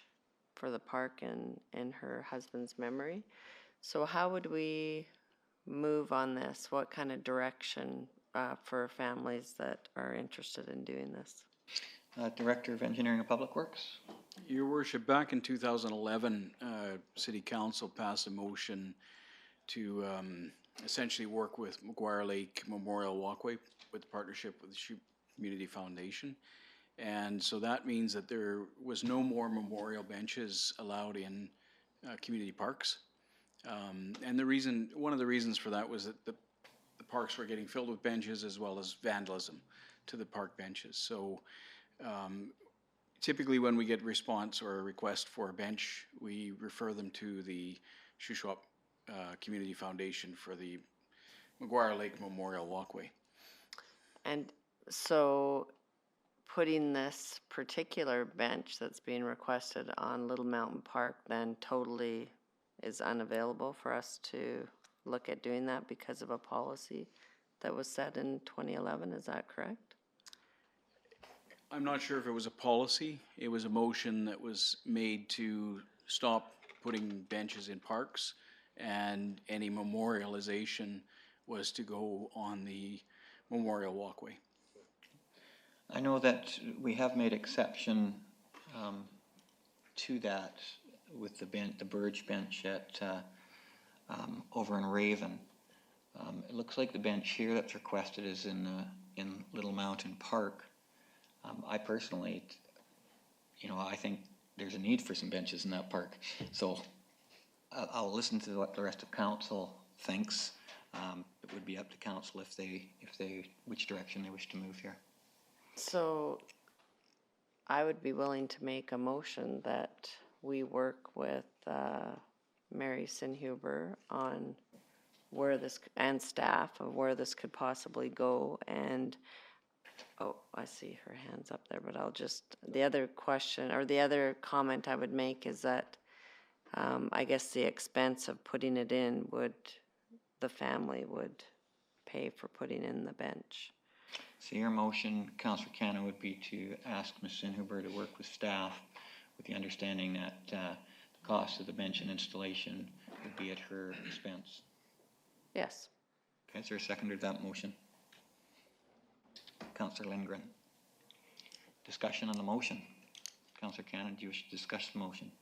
for the park in her husband's memory. So how would we move on this? What kind of direction for families that are interested in doing this? Director of Engineering and Public Works. Your Worship, back in 2011, City Council passed a motion to essentially work with McGuire Lake Memorial Walkway with the partnership with the Shoup Community Foundation. And so that means that there was no more memorial benches allowed in community parks. And one of the reasons for that was that the parks were getting filled with benches as well as vandalism to the park benches. So typically when we get response or a request for a bench, we refer them to the Shoup Community Foundation for the McGuire Lake Memorial Walkway. And so putting this particular bench that's being requested on Little Mountain Park then totally is unavailable for us to look at doing that because of a policy that was set in 2011, is that correct? I'm not sure if it was a policy. It was a motion that was made to stop putting benches in parks, and any memorialization was to go on the memorial walkway. I know that we have made exception to that with the Burge bench at over in Raven. It looks like the bench here that's requested is in Little Mountain Park. I personally, I think there's a need for some benches in that park. So I'll listen to what the rest of council thinks. It would be up to council which direction they wish to move here. So I would be willing to make a motion that we work with Mary Sinhuber on where this, and staff of where this could possibly go. And oh, I see her hand's up there, but the other question or the other comment I would make is that I guess the expense of putting it in the family would pay for putting in the bench. So your motion, Councillor Cannon, would be to ask Ms. Sinhuber to work with staff with the understanding that the cost of the bench and installation would be at her expense. Yes. Okay, is there a seconder to that motion? Councillor Lindgren. Discussion on the motion. Councillor Cannon, do you wish to discuss the motion?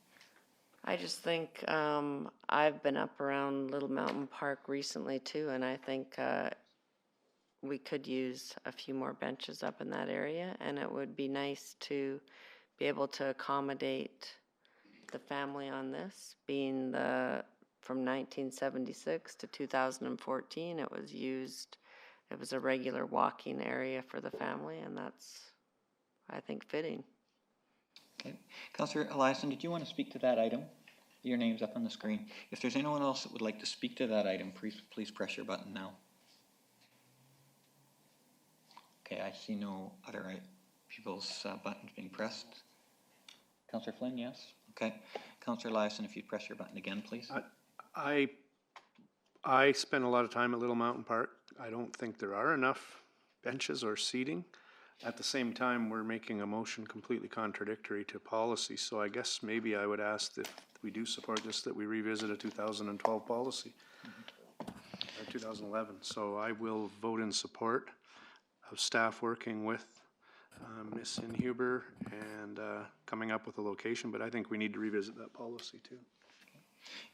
I just think I've been up around Little Mountain Park recently too, and I think we could use a few more benches up in that area, and it would be nice to be able to accommodate the family on this, being from 1976 to 2014, it was used, it was a regular walking area for the family, and that's, I think, fitting. Okay. Councillor Eliason, did you want to speak to that item? Your name's up on the screen. If there's anyone else that would like to speak to that item, please press your button now. Okay, I see no other people's buttons being pressed. Counselor Flynn, yes? Okay. Counselor Eliason, if you'd press your button again, please. I spend a lot of time at Little Mountain Park. I don't think there are enough benches or seating. At the same time, we're making a motion completely contradictory to policy, so I guess maybe I would ask that we do support this, that we revisit a 2012 policy, or 2011. So I will vote in support of staff working with Ms. Inhuber and coming up with a location, but I think we need to revisit that policy too.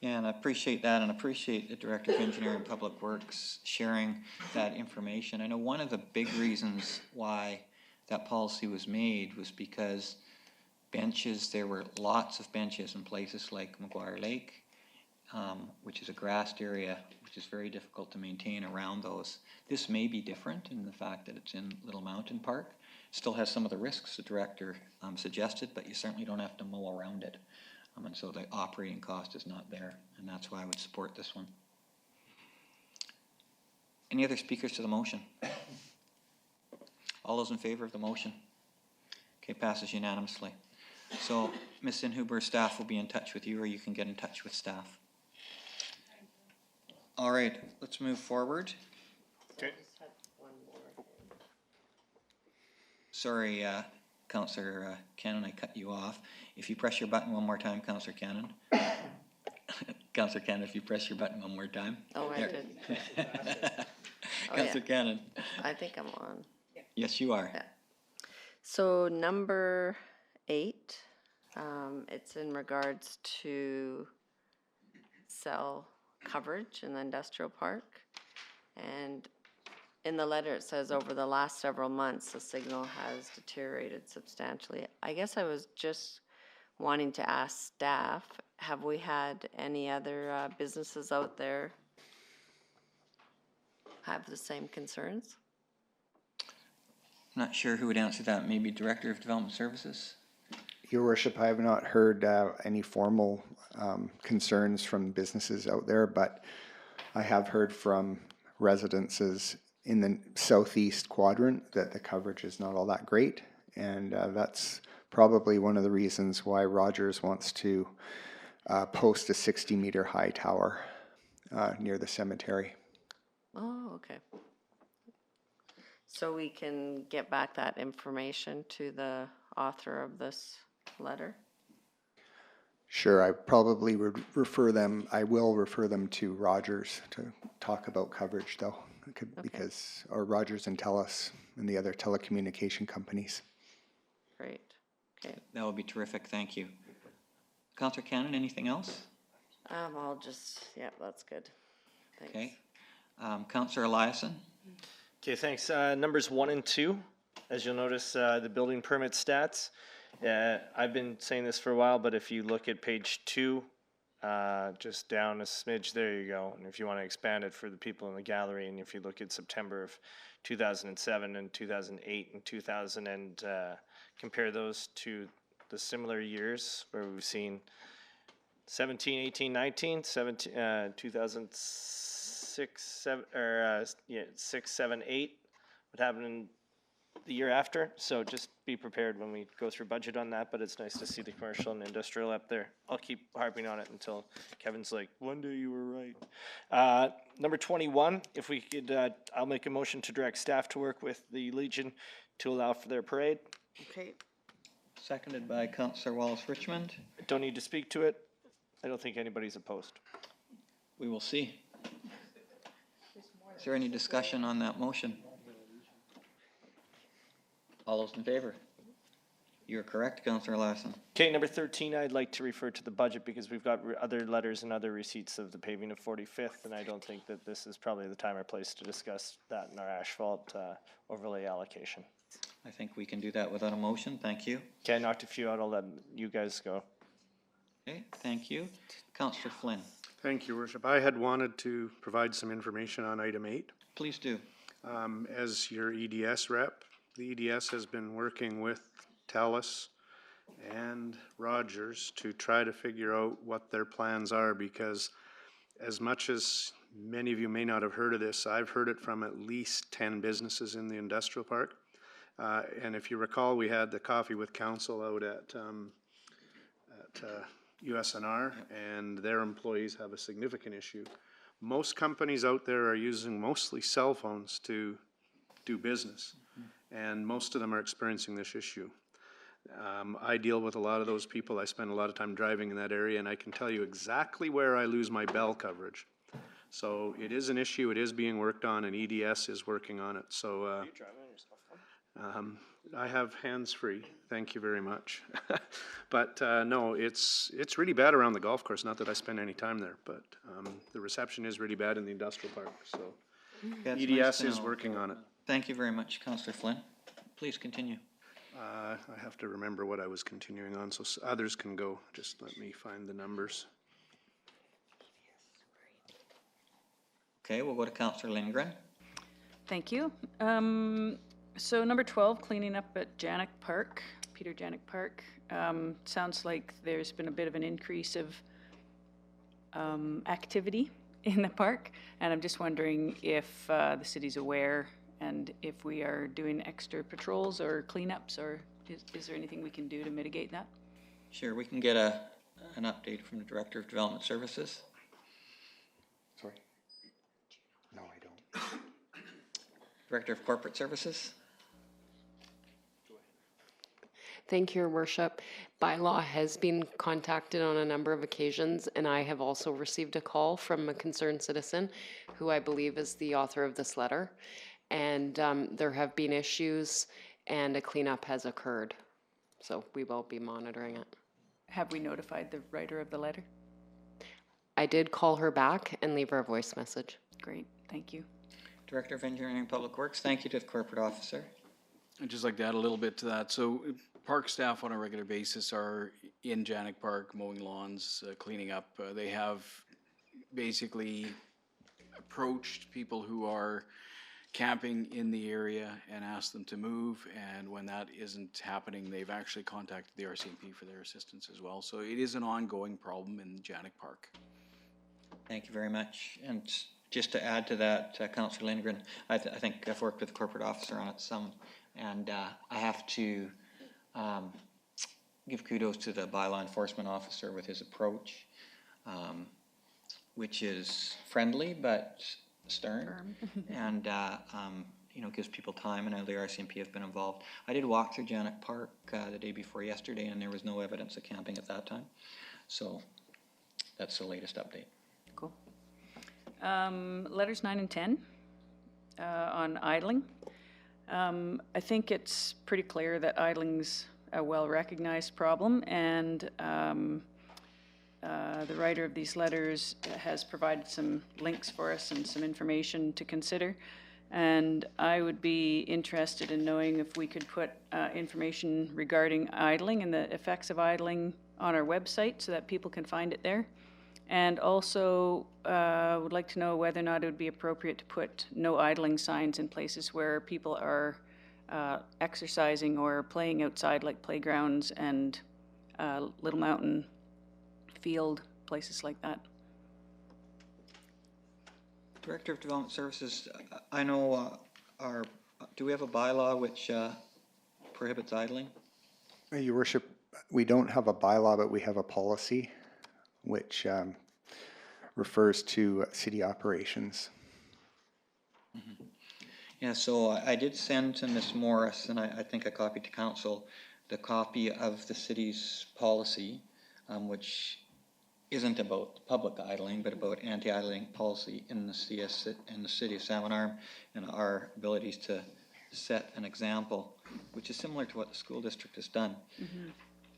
Yeah, and I appreciate that, and appreciate the Director of Engineering and Public Works sharing that information. I know one of the big reasons why that policy was made was because benches, there were lots of benches in places like McGuire Lake, which is a grassed area, which is very difficult to maintain around those. This may be different in the fact that it's in Little Mountain Park. Still has some of the risks the Director suggested, but you certainly don't have to mow around it. And so the operating cost is not there, and that's why I would support this one. Any other speakers to the motion? All those in favor of the motion? Okay, passes unanimously. So Ms. Inhuber, staff will be in touch with you, or you can get in touch with staff. All right, let's move forward. Okay. Sorry, Councillor Cannon, I cut you off. If you press your button one more time, Councillor Cannon. Councillor Cannon, if you press your button one more time. Oh, I did. Councillor Cannon. I think I'm on. Yes, you are. Yeah. So number 8, it's in regards to cell coverage in the industrial park. And in the letter it says over the last several months the signal has deteriorated substantially. I guess I was just wanting to ask staff, have we had any other businesses out there have the same concerns? Not sure who would answer that. Maybe Director of Development Services? Your Worship, I have not heard any formal concerns from businesses out there, but I have heard from residences in the southeast quadrant that the coverage is not all that great, and that's probably one of the reasons why Rogers wants to post a 60-meter high tower near the cemetery. Oh, okay. So we can get back that information to the author of this letter? Sure, I probably would refer them, I will refer them to Rogers to talk about coverage though, because, or Rogers and TELUS and the other telecommunication companies. Great, okay. That would be terrific, thank you. Councillor Cannon, anything else? I'll just, yeah, that's good. Thanks. Okay. Councillor Eliason? Okay, thanks. Numbers 1 and 2, as you'll notice, the building permit stats. I've been saying this for a while, but if you look at page 2, just down a smidge, there you go. And if you want to expand it for the people in the gallery, and if you look at September of 2007 and 2008 and 2000 and compare those to the similar years where we've seen 17, 18, 19, 17, 2006, 7, or 6, 7, 8, what happened in the year after. So just be prepared when we go through budget on that, but it's nice to see the commercial and industrial up there. I'll keep harping on it until Kevin's like, one day you were right. Number 21, if we could, I'll make a motion to direct staff to work with the Legion to allow for their parade. Okay. Seconded by Councillor Wallace-Richmond. Don't need to speak to it. I don't think anybody's opposed. We will see. Is there any discussion on that motion? All those in favor? You're correct, Councillor Larson. Okay, number 13, I'd like to refer to the budget because we've got other letters and other receipts of the paving of 45th, and I don't think that this is probably the time or place to discuss that in our asphalt overlay allocation. I think we can do that without a motion. Thank you. Okay, I knocked a few out. I'll let you guys go. Okay, thank you. Councillor Flynn. Thank you, Worship. I had wanted to provide some information on item 8. Please do. As your EDS rep, the EDS has been working with TELUS and Rogers to try to figure out what their plans are, because as much as many of you may not have heard of this, I've heard it from at least 10 businesses in the industrial park. And if you recall, we had the coffee with council out at at USNR, and their employees have a significant issue. Most companies out there are using mostly cell phones to do business, and most of them are experiencing this issue. I deal with a lot of those people. I spend a lot of time driving in that area, and I can tell you exactly where I lose my bell coverage. So it is an issue. It is being worked on, and EDS is working on it. So Are you driving on your cell phone? I have hands-free. Thank you very much. But no, it's really bad around the golf course. Not that I spend any time there, but the reception is really bad in the industrial park. So That's EDS nice to is know. working on it. Thank you very much, Councillor Flynn. Please continue. I have to remember what I was continuing on, so others can go. Just let me find the numbers. Okay, we'll go to Councillor Lindgren. Thank you. So number 12, cleaning up at Janik Park, Peter Janik Park. Sounds like there's been a bit of an increase of activity in the park, and I'm just wondering if the city's aware and if we are doing extra patrols or cleanups, or is there anything we can do to mitigate that? Sure, we can get an update from the Director of Development Services. Sorry? No, I don't. Director of Corporate Services. Thank you, Your Worship. Bylaw has been contacted on a number of occasions, and I have also received a call from a concerned citizen who I believe is the author of this letter. And there have been issues, and a cleanup has occurred. So we will be monitoring it. Have we notified the writer of the letter? I did call her back and leave her a voice message. Great, thank you. Director of Engineering and Public Works, thank you to the corporate officer. I'd just like to add a little bit to that. So park staff on a regular basis are in Janik Park mowing lawns, cleaning up. They have basically approached people who are camping in the area and asked them to move, and when that isn't happening, they've actually contacted the RCMP for their assistance as well. So it is an ongoing problem in Janik Park. Thank you very much. And just to add to that, Councillor Lindgren, I think I've worked with the corporate officer on it some, and I have to give kudos to the bylaw enforcement officer with his approach, which is friendly but stern, and you know, gives people time, and I know the RCMP have been involved. I did walk through Janik Park the day before yesterday, and there was no evidence of camping at that time. So that's the latest update. Cool. Letters 9 and 10 on idling. I think it's pretty clear that idling's a well-recognized problem, and the writer of these letters has provided some links for us and some information to consider. And I would be interested in knowing if we could put information regarding idling and the effects of idling on our website so that people can find it there. And also would like to know whether or not it would be appropriate to put no idling signs in places where people are exercising or playing outside, like playgrounds and Little Mountain Field, places like that. Director of Development Services, I know do we have a bylaw which prohibits idling? Your Worship, we don't have a bylaw, but we have a policy which refers to city operations. Mm-hmm. Yeah, so I did send to Ms. Morris, and I think I copied to Council, the copy of the city's policy, which isn't about public idling, but about anti-idling policy in the city of Salmon Arm, and our abilities to set an example, which is similar to what the school district has done. Mm-hmm.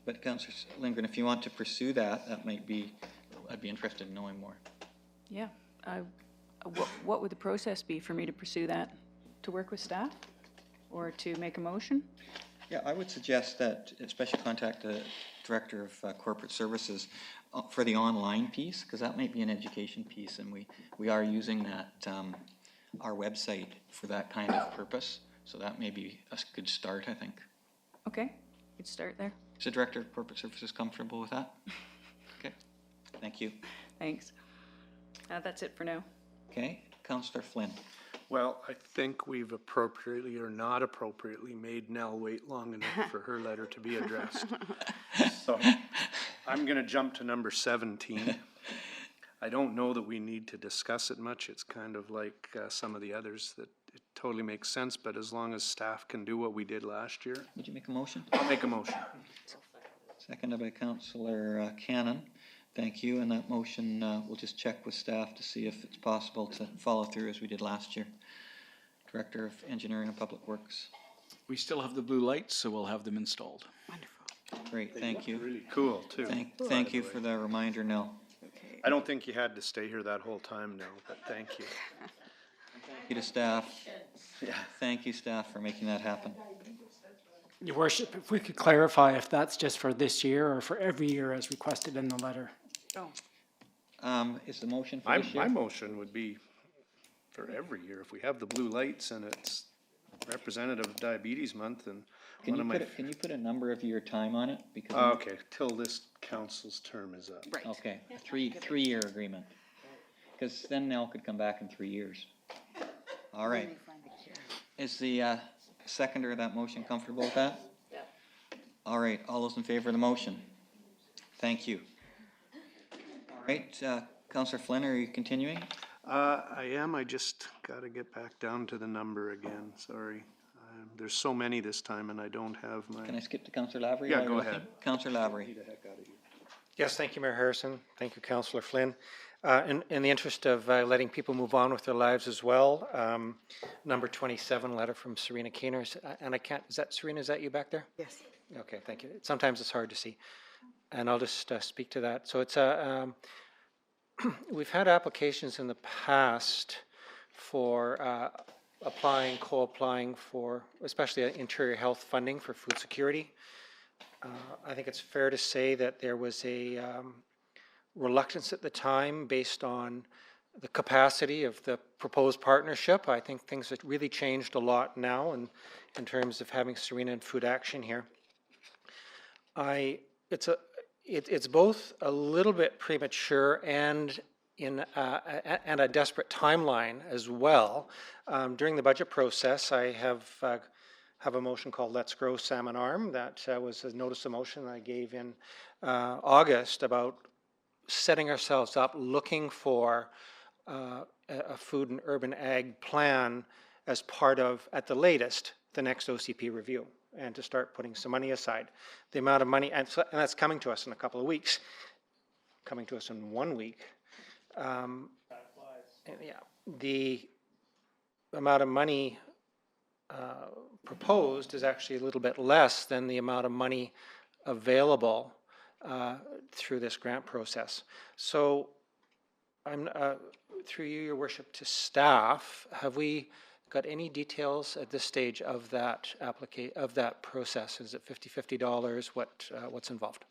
But Councillor Lindgren, if you want to pursue that, I'd be interested in knowing more. Yeah. What would the process be for me to pursue that? To work with staff or to make a motion? Yeah, I would suggest that especially contact the Director of Corporate Services for the online piece, because that might be an education piece, and we are using that, our website for that kind of purpose. So that may be a good start, I think. Okay, good start there. Is the Director of Corporate Services comfortable with that? Okay, thank you. Thanks. That's it for now. Okay, Councillor Flynn. Well, I think we've appropriately or not appropriately made Nell wait long enough for her letter to be addressed. So I'm gonna jump to number 17. I don't know that we need to discuss it much. It's kind of like some of the others that it totally makes sense, but as long as staff can do what we did last year. Would you make a motion? I'll make a motion. Seconded by Councillor Cannon. Thank you, and that motion, we'll just check with staff to see if it's possible to follow through as we did last year. Director of Engineering and Public Works. We still have the blue lights, so we'll have them installed. Great, thank you. Really cool, too. Thank you for the reminder, Nell. I don't think you had to stay here that whole time, no, but thank you. Thank you to staff. Thank you, staff, for making that happen. Your worship, if we could clarify if that's just for this year or for every year as requested in the letter. Is the motion for this year? My motion would be for every year. If we have the blue lights and it's representative of Diabetes Month and Can you put a number of your time on it? Because okay, till this council's term is up. Right. Okay, three-year agreement. Because then Nell could come back in 3 years. All right. Is the seconder of that motion comfortable with that? Yeah. All right, all those in favor of the motion? Thank you. All right, Councillor Flynn, are you continuing? I am. I just got to get back down to the number again. Sorry. There's so many this time, and I don't have my. Can I skip to Councillor Lavery? Yeah, go ahead. Councillor Lavery. Yes, thank you, Mayor Harrison. Thank you, Councillor Flynn. In the interest of letting people move on with their lives as well, number 27, letter from Serena Keener, and I can't, is that Serena, is that you back there? Yes. Okay, thank you. Sometimes it's hard to see, and I'll just speak to that. So it's we've had applications in the past for co-applying for, especially interior health funding for food security. I think it's fair to say that there was a reluctance at the time based on the capacity of the proposed partnership. I think things have really changed a lot now in terms of having Serena and Food Action here. It's both a little bit premature and and a desperate timeline as well. During the budget process, I have a motion called Let's Grow Salmon Arm. That was a notice of motion I gave in August about setting ourselves up, looking for a food and urban ag plan as part of, at the latest, the next OCP review, and to start putting some money aside. The amount of money, and that's coming to us in a couple of weeks, coming to us in 1 week. The amount of money proposed is actually a little bit less than the amount of money available through this grant process. So I'm through you, Your Worship, to staff, have we got any details at this stage of that process? Is it $50 what's involved?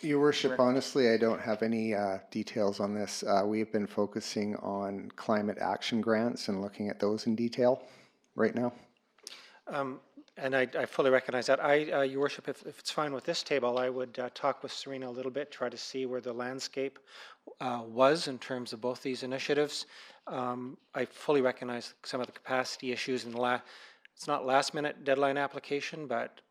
Your Worship, honestly, I don't have any details on this. We've been focusing on climate action grants and looking at those in detail right now. And I fully recognize that. Your Worship, if it's fine with this table, I would talk with Serena a little bit, try to see where the landscape was in terms of both these initiatives. I fully recognize some of the capacity issues in it's not last minute deadline application, but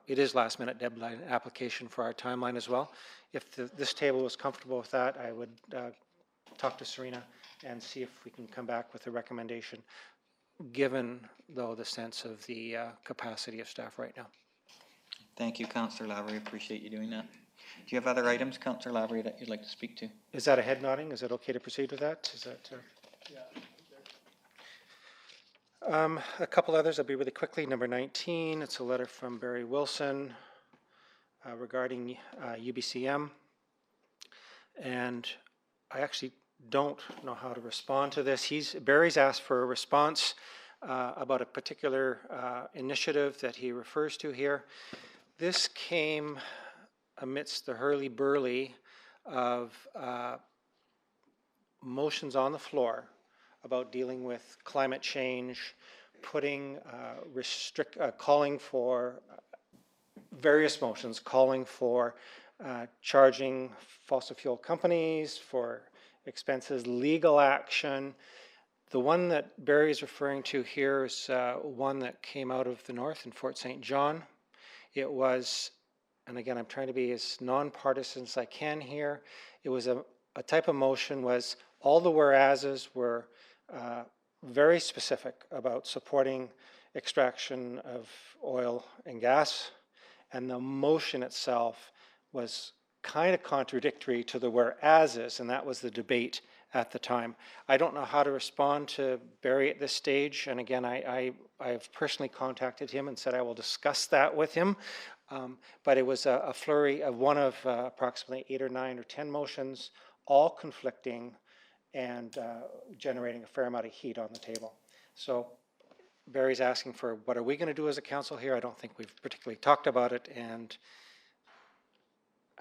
it is last minute deadline application for our timeline as well. If this table was comfortable with that, I would talk to Serena and see if we can come back with a recommendation, given, though, the sense of the capacity of staff right now. Thank you, Councillor Lavery. Appreciate you doing that. Do you have other items, Councillor Lavery, that you'd like to speak to? Is that a head nodding? Is it okay to proceed with that? Is that? A couple others, I'll be really quickly. Number 19, it's a letter from Barry Wilson regarding UBCM. And I actually don't know how to respond to this. Barry's asked for a response about a particular initiative that he refers to here. This came amidst the hurly-burly of motions on the floor about dealing with climate change, calling for various motions, calling for charging fossil fuel companies for expenses, legal action. The one that Barry is referring to here is one that came out of the north in Fort St. John. It was and again, I'm trying to be as nonpartisan as I can here. It was a type of motion was all the whereases were very specific about supporting extraction of oil and gas, and the motion itself was kind of contradictory to the whereases, and that was the debate at the time. I don't know how to respond to Barry at this stage, and again, I've personally contacted him and said I will discuss that with him, but it was a flurry of one of approximately 8 or 9 or 10 motions, all conflicting and generating a fair amount of heat on the table. So Barry's asking for what are we going to do as a council here? I don't think we've particularly talked about it, and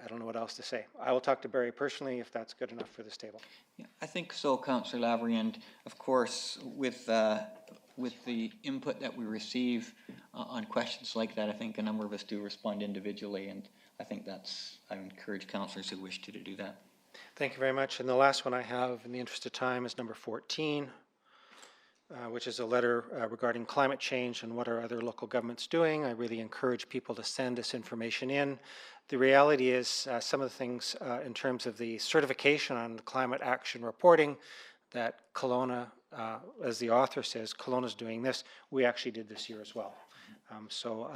I don't know what else to say. I will talk to Barry personally if that's good enough for this table. Yeah, I think so, Councillor Lavery, and of course, with the input that we receive on questions like that, I think a number of us do respond individually, and I think I encourage councillors who wish to do that. Thank you very much. And the last one I have, in the interest of time, is number 14, which is a letter regarding climate change and what are other local governments doing. I really encourage people to send this information in. The reality is some of the things in terms of the certification on the climate action reporting that Kelowna, as the author says, Kelowna's doing this. We actually did this year as well. So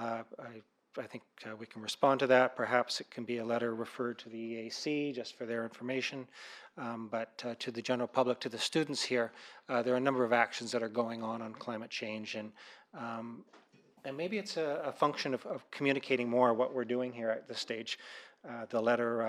I think we can respond to that. Perhaps it can be a letter referred to the EAC just for their information. But to the general public, to the students here, there are a number of actions that are going on climate change. And maybe it's a function of communicating more what we're doing here at this stage. The letter,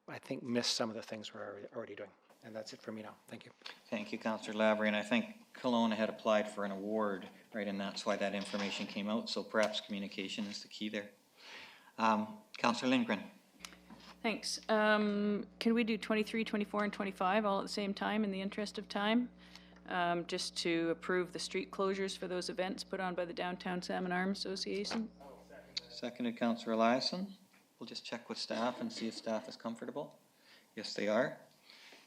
I think, missed some of the things we're already doing. And that's it for me now. Thank you. Thank you, Councillor Lavery. And I think Kelowna had applied for an award, right? And that's why that information came out. So perhaps communication is the key there. Councillor Lindgren. Thanks. Can we do 23, 24, and 25 all at the same time in the interest of time? Just to approve the street closures for those events put on by the Downtown Salmon Arm Association. Seconded, Councillor Eliason. We'll just check with staff and see if staff is comfortable. Yes, they are.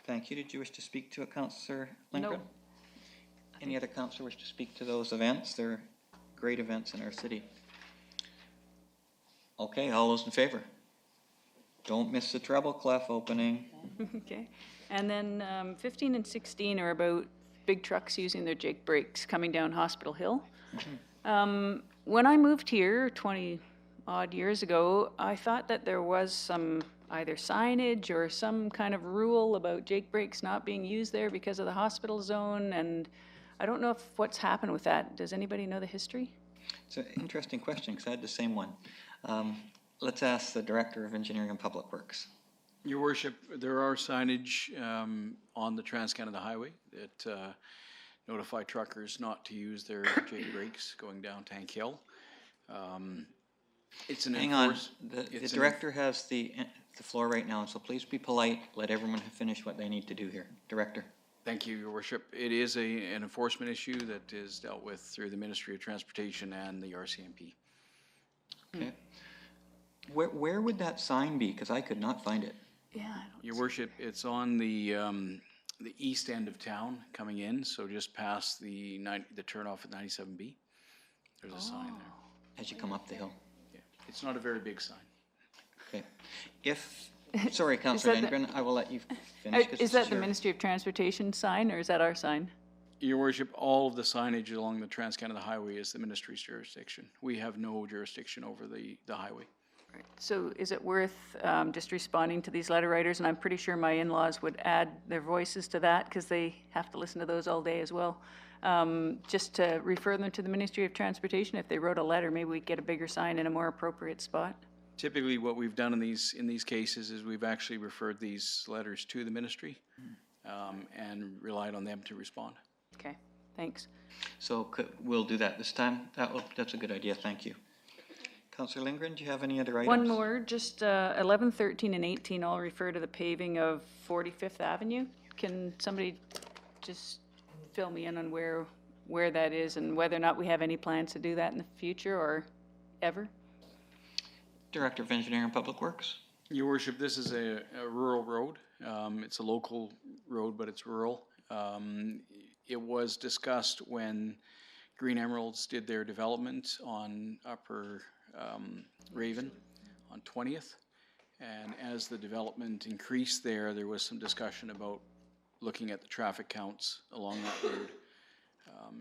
Thank you. Did you wish to speak to it, Councillor Lindgren? No. Any other councillor wish to speak to those events? They're great events in our city. Okay, all those in favor? Don't miss the treble clef opening. Okay. And then 15 and 16 are about big trucks using their jake brakes coming down Hospital Hill. When I moved here 20 odd years ago, I thought that there was some either signage or some kind of rule about jake brakes not being used there because of the hospital zone, and I don't know if what's happened with that. Does anybody know the history? It's an interesting question because I had the same one. Let's ask the Director of Engineering and Public Works. Your Worship, there are signage on the Trans-Canada Highway that notify truckers not to use their jake brakes going down Tank Hill. It's an Hang on, the Director has the floor right now, so please be polite, let everyone finish what they need to do here. Director. Thank you, Your Worship. It is an enforcement issue that is dealt with through the Ministry of Transportation and the RCMP. Okay. Where would that sign be? Because I could not find it. Yeah. Your Worship, it's on the east end of town coming in, so just past the turnoff at 97B. There's a sign there. As you come up the hill. Yeah. It's not a very big sign. Okay. Sorry, Councillor Lindgren, I will let you finish. Is that the Ministry of Transportation sign, or is that our sign? Your Worship, all of the signage along the Trans-Canada Highway is the Ministry's jurisdiction. We have no jurisdiction over the highway. Right. So is it worth just responding to these letter writers? And I'm pretty sure my in-laws would add their voices to that because they have to listen to those all day as well. Just to refer them to the Ministry of Transportation. If they wrote a letter, maybe we'd get a bigger sign in a more appropriate spot. Typically, what we've done in these cases is we've actually referred these letters to the ministry and relied on them to respond. Okay, thanks. So we'll do that this time. That's a good idea. Thank you. Councillor Lindgren, do you have any other items? One more, just 11, 13, and 18 all refer to the paving of 45th Avenue. Can somebody just fill me in on where that is and whether or not we have any plans to do that in the future or ever? Director of Engineering and Public Works. Your Worship, this is a rural road. It's a local road, but it's rural. It was discussed when Green Emeralds did their development on Upper Raven on 20th. And as the development increased there, there was some discussion about looking at the traffic counts along that road.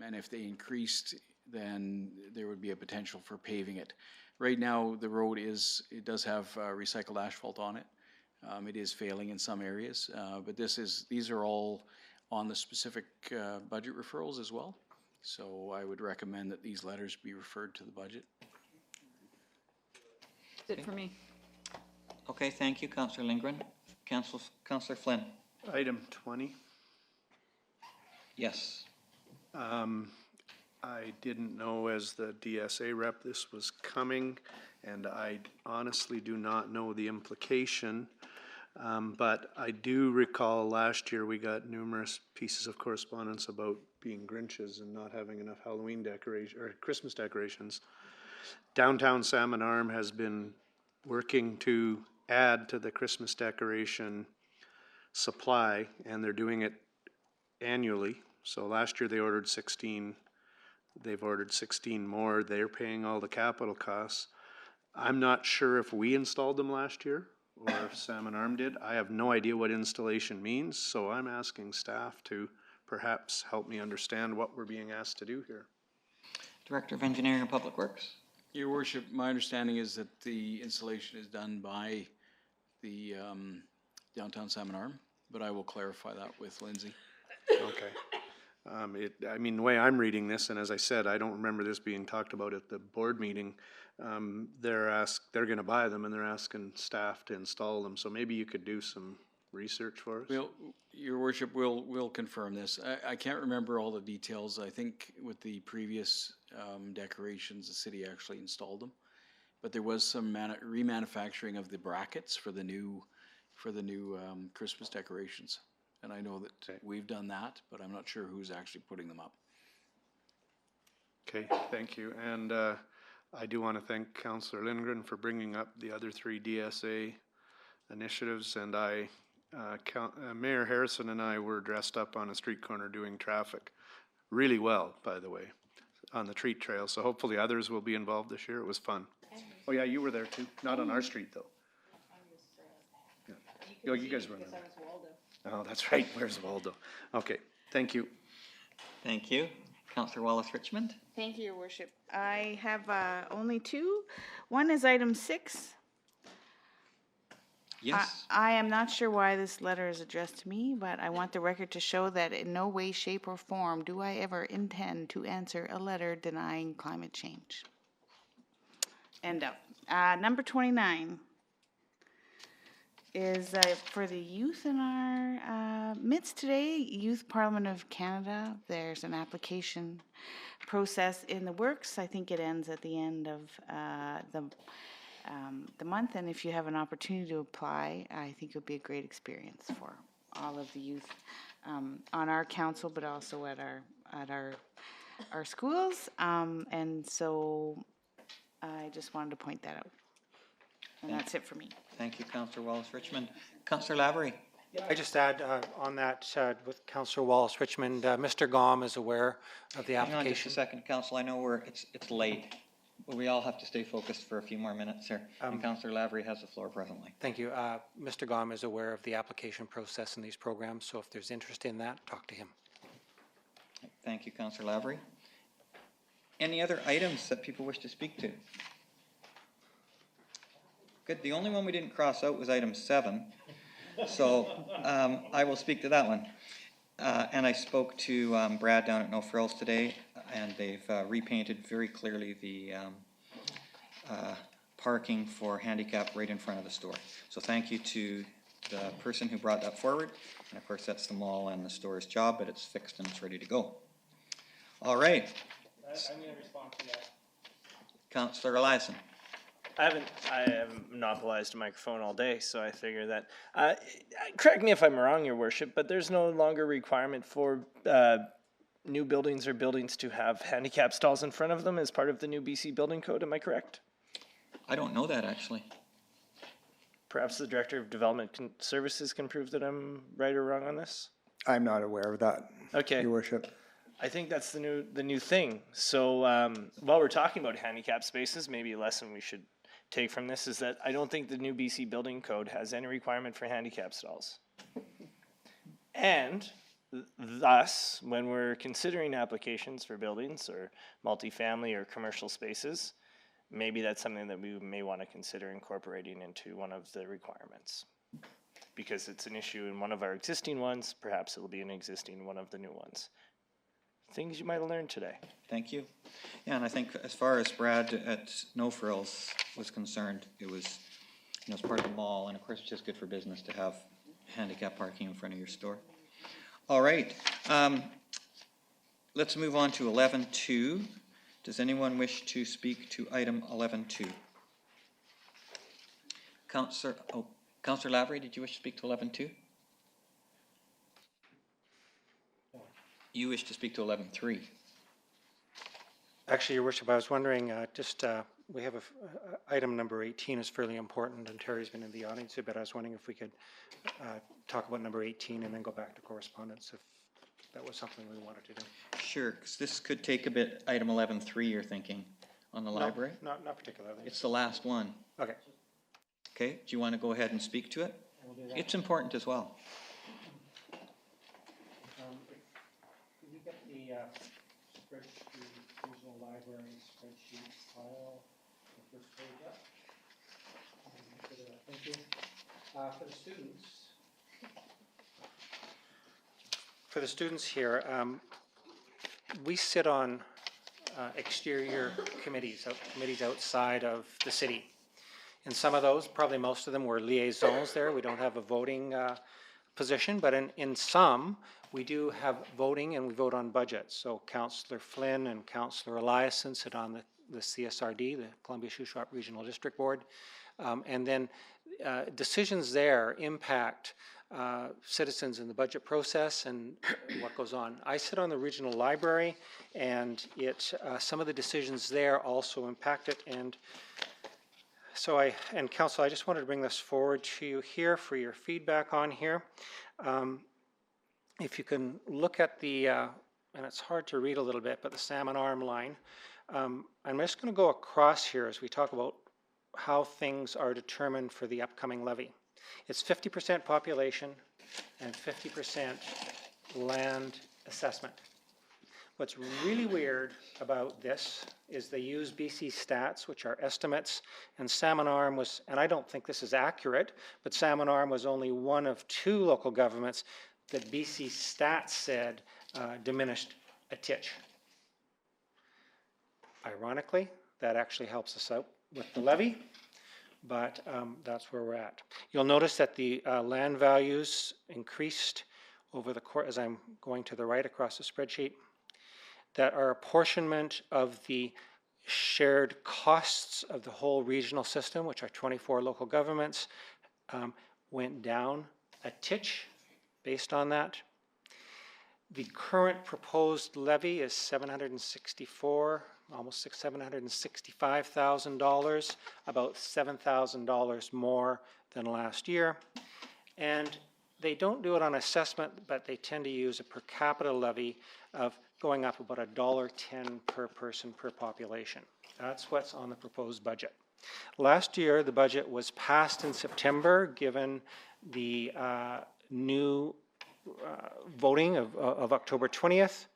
And if they increased, then there would be a potential for paving it. Right now, the road it does have recycled asphalt on it. It is failing in some areas, but these are all on the specific budget referrals as well. So I would recommend that these letters be referred to the budget. That's it for me. Okay, thank you, Councillor Lindgren. Councillor Flynn. Item 20. Yes. I didn't know as the DSA rep this was coming, and I honestly do not know the implication. But I do recall last year we got numerous pieces of correspondence about being Grinches and not having enough Halloween decoration or Christmas decorations. Downtown Salmon Arm has been working to add to the Christmas decoration supply, and they're doing it annually. So last year they ordered 16. They've ordered 16 more. They're paying all the capital costs. I'm not sure if we installed them last year or if Salmon Arm did. I have no idea what installation means, so I'm asking staff to perhaps help me understand what we're being asked to do here. Director of Engineering and Public Works. Your Worship, my understanding is that the installation is done by the Downtown Salmon Arm, but I will clarify that with Lindsay. Okay. I mean, the way I'm reading this, and as I said, I don't remember this being talked about at the board meeting. They're going to buy them, and they're asking staff to install them. So maybe you could do some research for us. Well, Your Worship, we'll confirm this. I can't remember all the details. I think with the previous decorations, the city actually installed them, but there was some remanufacturing of the brackets for the new Christmas decorations. And I know that we've done that, but I'm not sure who's actually putting them up. Okay, thank you. And I do want to thank Councillor Lindgren for bringing up the other 3 DSA initiatives. And Mayor Harrison and I were dressed up on a street corner doing traffic really well, by the way, on the treat trail. So hopefully others will be involved this year. It was fun. Oh yeah, you were there too. Not on our street though. Yeah. You guys were on there. Oh, that's right. Where's Waldo? Okay, thank you. Thank you. Councillor Wallace Richmond. Thank you, Your Worship. I have only 2. One is item 6. Yes. I am not sure why this letter is addressed to me, but I want the record to show that in no way, shape, or form do I ever intend to answer a letter denying climate change. End up. Number 29 is for the youth in our midst today, Youth Parliament of Canada. There's an application process in the works. I think it ends at the end of the month, and if you have an opportunity to apply, I think it would be a great experience for all of the youth on our council, but also at our schools. And so I just wanted to point that out. And that's it for me. Thank you, Councillor Wallace Richmond. Councillor Lavery. I just add on that with Councillor Wallace Richmond, Mr. Gom is aware of the Hang on just a application. second, Council. I know it's late, but we all have to stay focused for a few more minutes here. And Councillor Lavery has the floor presently. Thank you. Mr. Gom is aware of the application process in these programs, so if there's interest in that, talk to him. Thank you, Councillor Lavery. Any other items that people wish to speak to? Good. The only one we didn't cross out was item 7. So I will speak to that one. And I spoke to Brad down at No Frills today, and they've repainted very clearly the parking for handicap right in front of the store. So thank you to the person who brought that forward. And of course, that's the mall and the store's job, but it's fixed and it's ready to go. All right. I'm going to respond to that. Councillor Eliason. I haven't monopolized a microphone all day, so I figure that, correct me if I'm wrong, Your Worship, but there's no longer requirement for new buildings or buildings to have handicap stalls in front of them as part of the new BC Building Code, am I correct? I don't know that, actually. Perhaps the Director of Development Services can prove that I'm right or wrong on this? I'm not aware of that, Okay. Your Worship. I think that's the new thing. So while we're talking about handicap spaces, maybe a lesson we should take from this is that I don't think the new BC building code has any requirement for handicap stalls. And thus, when we're considering applications for buildings or multifamily or commercial spaces, maybe that's something that we may want to consider incorporating into one of the requirements. Because it's an issue in one of our existing ones, perhaps it'll be an existing one of the new ones. Things you might have learned today. Thank you. Yeah, and I think as far as Brad at No Frills was concerned, it was, it's part of the mall, and of course it's just good for business to have handicap parking in front of your store. All right, let's move on to 11.2. Does anyone wish to speak to item 11.2? Councillor Lavery, did you wish to speak to 11.2? You wish to speak to 11.3. Actually, Your Worship, I was wondering, we have item number 18 is fairly important, and Terry's been in the audience a bit. I was wondering if we could talk about number 18 and then go back to correspondence, if that was something we wanted to do. Sure, because this could take a bit, item 11.3 you're thinking, on the library? Not particularly. It's the last one. Okay. Okay, do you want to go ahead and speak to it? It's important as well. Can you get the spreadsheet, regional library spreadsheet file, the first page up? Thank you. For the students here, we sit on exterior committees outside of the city. In some of those, probably most of them, were liaisons there. We don't have a voting position, but in some, we do have voting, and we vote on budgets. So Councillor Flynn and Councillor Eliason sit on the CSRD, the Columbia Shuswap Regional District Board. And then decisions there impact citizens in the budget process and what goes on. I sit on the regional library, and some of the decisions there also impact it. And so Council, I just wanted to bring this forward to you here for your feedback on here. If you can look at the, and it's hard to read a little bit, but the salmon arm line. I'm just going to go across here as we talk about how things are determined for the upcoming levy. It's 50% population and 50% land assessment. What's really weird about this is they use BC stats, which are estimates, and Salmon Arm was, and I don't think this is accurate, but Salmon Arm was only one of 2 local governments that BC stats said diminished a titch. Ironically, that actually helps us out with the levy, but that's where we're at. You'll notice that the land values increased over the course, as I'm going to the right across the spreadsheet, that our apportionment of the shared costs of the whole regional system, which are 24 local governments, went down a titch based on that. The current proposed levy is $764,000, almost $765,000, about $7,000 more than last year. And they don't do it on assessment, but they tend to use a per capita levy of going up about $1.10 per person per population. That's what's on the proposed budget. Last year, the budget was passed in September, given the new voting of October 20th,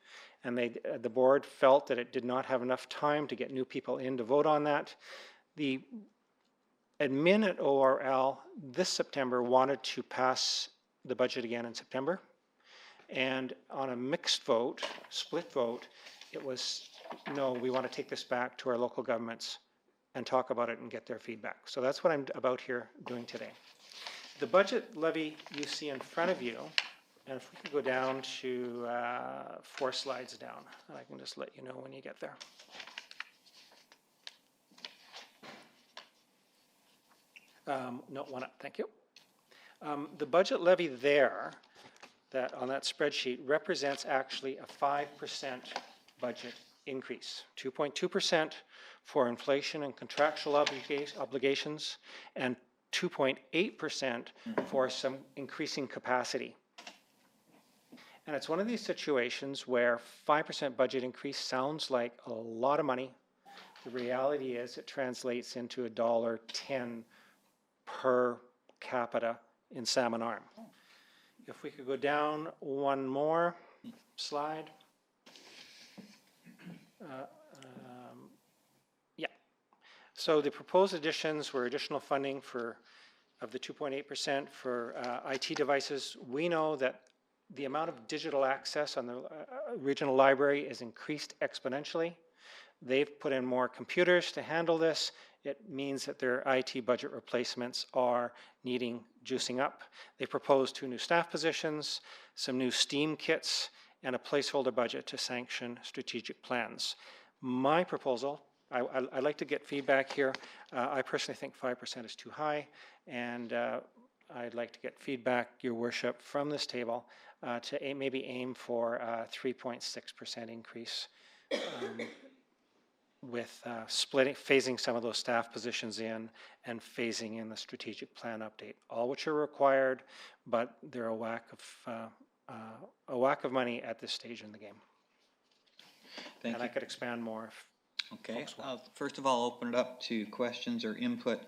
and the board felt that it did not have enough time to get new people in to vote on that. The admin at ORL this September wanted to pass the budget again in September, and on a mixed vote, split vote, it was, no, we want to take this back to our local governments and talk about it and get their feedback. So that's what I'm about here doing today. The budget levy you see in front of you, and if we could go down to 4 slides down, and I can just let you know when you get there. No, one up, thank you. The budget levy there, that on that spreadsheet, represents actually a 5% budget increase, 2.2% for inflation and contractual obligations, and 2.8% for some increasing capacity. And it's one of these situations where 5% budget increase sounds like a lot of money, The reality is it translates into $1.10 per capita in Salmon Arm. If we could go down one more slide. Yeah. So the proposed additions were additional funding of the 2.8% for IT devices. We know that the amount of digital access on the regional library is increased exponentially. They've put in more computers to handle this. It means that their IT budget replacements are needing juicing up. They proposed 2 new staff positions, some new STEAM kits, and a placeholder budget to sanction strategic plans. My proposal, I'd like to get feedback here. I personally think 5% is too high, and I'd like to get feedback, Your Worship, from this table to maybe aim for a 3.6% increase with phasing some of those staff positions in and phasing in the strategic plan update, all which are required, but they're a whack of money at this stage in the game. Thank you. I could expand more. Okay, first of all, open it up to questions or input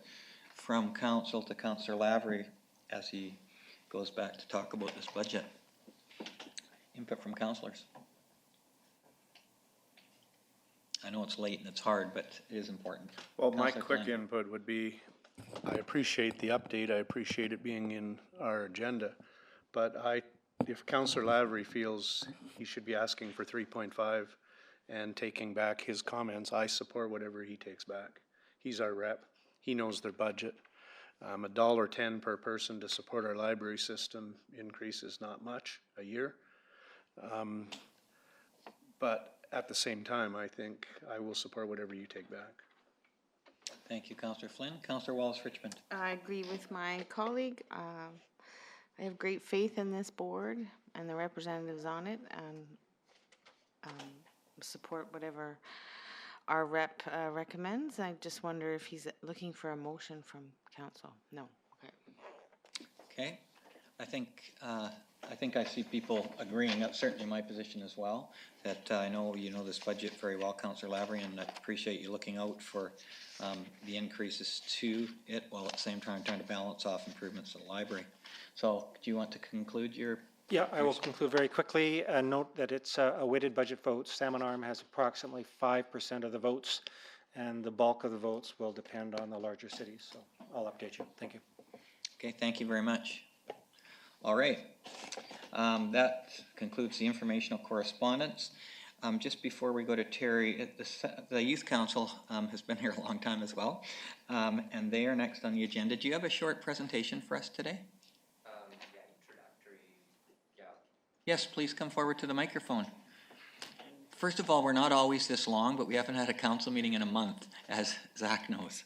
from council to Councillor Lavery as he goes back to talk about this budget. Input from councillors. I know it's late and it's hard, but it is important. Well, my Councillor quick Flynn. input would be, I appreciate the update, I appreciate it being in our agenda, but if Councillor Lavery feels he should be asking for 3.5 and taking back his comments, I support whatever he takes back. He's our rep, he knows their budget. $1.10 per person to support our library system increase is not much a year. But at the same time, I think I will support whatever you take back. Thank you, Councillor Flynn. Councillor Wallace-Richmond. I agree with my colleague. I have great faith in this board and the representatives on it, and support whatever our rep recommends. I just wonder if he's looking for a motion from council. No. Okay. Okay. I think I see people agreeing. That's certainly my position as well. That I know you know this budget very well, Councillor Lavery, and I appreciate you looking out for the increases to it while at the same time trying to balance off improvements to the library. So, do you want to conclude your? Yeah, I will conclude very quickly. Note that it's a weighted budget vote. Salmon Arm has approximately 5% of the votes, and the bulk of the votes will depend on the larger cities. So I'll update you. Thank you. Okay, thank you very much. All right. That concludes the informational correspondence. Just before we go to Terry, the Youth Council has been here a long time as well, and they are next on the agenda. Do you have a short presentation for us today? Yes, please come forward to the microphone. First of all, we're not always this long, but we haven't had a council meeting in a month, as Zach knows.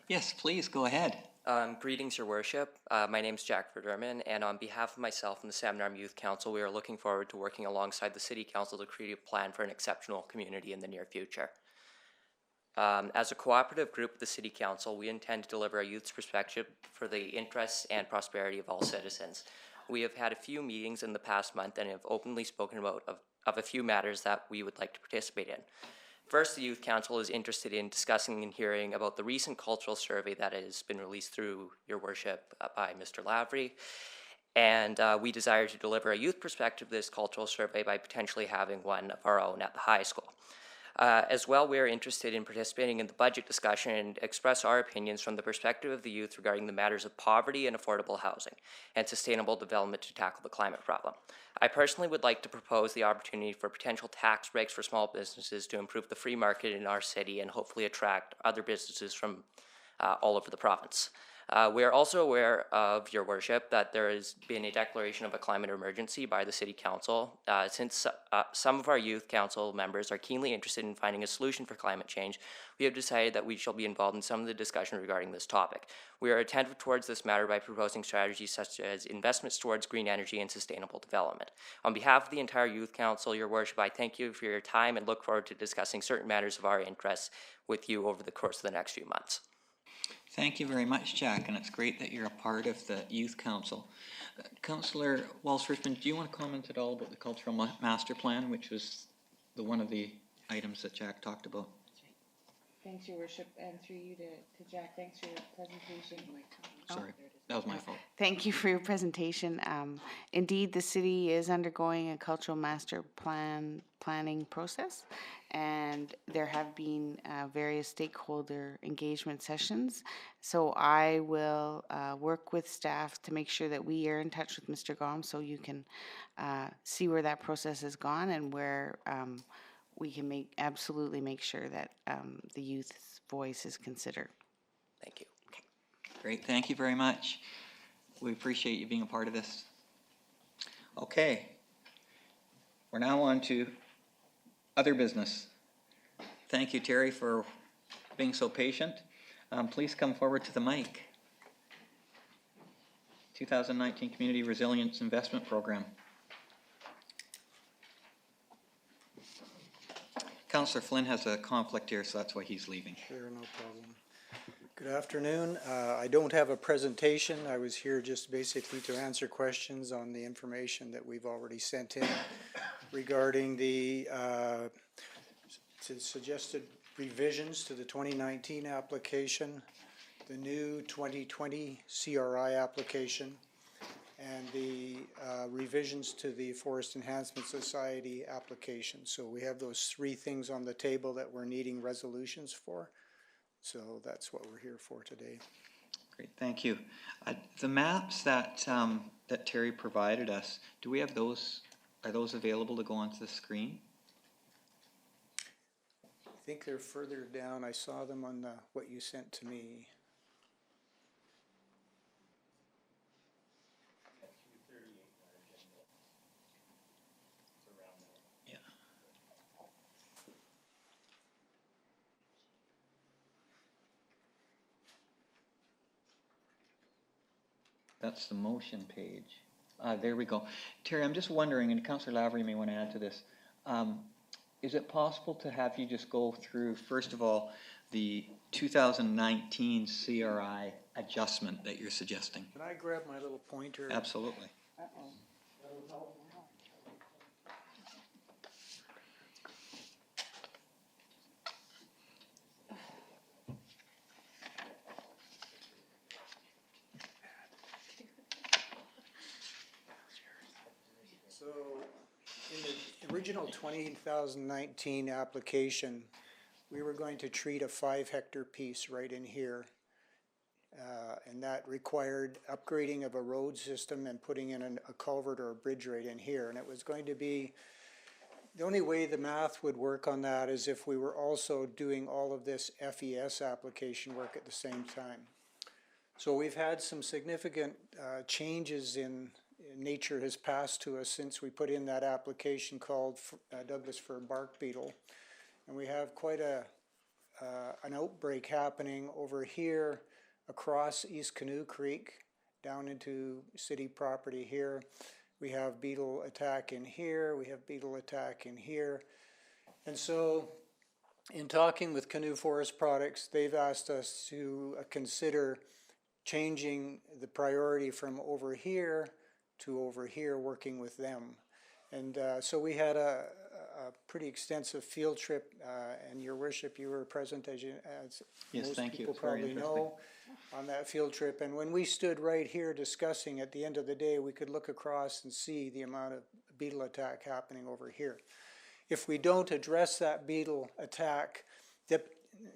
Yes, please, go ahead. Greetings, Your Worship. My name is Jack Verderman, and on behalf of myself and the Salmon Arm Youth Council, we are looking forward to working alongside the City Council to create a plan for an exceptional community in the near future. As a cooperative group of the City Council, we intend to deliver a youth's perspective for the interests and prosperity of all citizens. We have had a few meetings in the past month and have openly spoken about of a few matters that we would like to participate in. First, the Youth Council is interested in discussing and hearing about the recent cultural survey that has been released through Your Worship by Mr. Lavery. And we desire to deliver a youth perspective to this cultural survey by potentially having one of our own at the high school. As well, we are interested in participating in the budget discussion and express our opinions from the perspective of the youth regarding the matters of poverty and affordable housing and sustainable development to tackle the climate problem. I personally would like to propose the opportunity for potential tax breaks for small businesses to improve the free market in our city and hopefully attract other businesses from all over the province. We are also aware of, Your Worship, that there has been a declaration of a climate emergency by the City Council. Since some of our Youth Council members are keenly interested in finding a solution for climate change, we have decided that we shall be involved in some of the discussion regarding this topic. We are attentive towards this matter by proposing strategies such as investments towards green energy and sustainable development. On behalf of the entire Youth Council, Your Worship, I thank you for your time and look forward to discussing certain matters of our interests with you over the course of the next few months. Thank you very much, Jack, and it's great that you're a part of the Youth Council. Councillor Walsh-Richmond, do you want to comment at all about the Cultural Master Plan, which was one of the items that Jack talked about? Thanks, Your Worship, and through you to Jack, thanks for your presentation. Sorry, that was my fault. Thank you for your presentation. Indeed, the city is undergoing a cultural master planning process, and there have been various stakeholder engagement sessions. So I will work with staff to make sure that we are in touch with Mr. Gom, so you can see where that process has gone and where we can absolutely make sure that the youth's voice is considered. Thank you. Great, thank you very much. We appreciate you being a part of this. Okay, we're now on to other business. Thank you, Terry, for being so patient. Please come forward to the mic. 2019 Community Resilience Investment Program. Councillor Flynn has a conflict here, so that's why he's leaving. Sure, no problem. Good afternoon. I don't have a presentation. I was here just basically to answer questions on the information that we've already sent in regarding the suggested revisions to the 2019 application, the new 2020 CRI application, and the revisions to the Forest Enhancement Society application. So we have those three things on the table that we're needing resolutions for. So that's what we're here for today. Great, thank you. The maps that that Terry provided us, do we have those? Are those available to go onto the screen? I think they're further down. I saw them on what you sent to me. That's the motion page. There we go. Terry, I'm just wondering, and Councillor Lavery may want to add to this, is it possible to have you just go through, first of all, the 2019 CRI adjustment that you're suggesting? Can I grab my little pointer? Absolutely. So in the original 2019 application, we were going to treat a 5-hectare piece right in here. And that required upgrading of a road system and putting in a culvert or a bridge right in here. And it was going to be, the only way the math would work on that is if we were also doing all of this FES application work at the same time. So we've had some significant changes in nature has passed to us since we put in that application called Douglas fir bark beetle. And we have quite an outbreak happening over here across East Canoe Creek down into city property here. We have beetle attack in here, we have beetle attack in here. And so in talking with Canoe Forest Products, they've asked us to consider changing the priority from over here to over here, working with them. And so we had a pretty extensive field trip, and Your Worship, you were present as yes, most thank people you. It's very probably know on that field trip. And when we stood right here discussing, at the end of the day, we could look across and see the amount of beetle attack happening over here. If we don't address that beetle attack,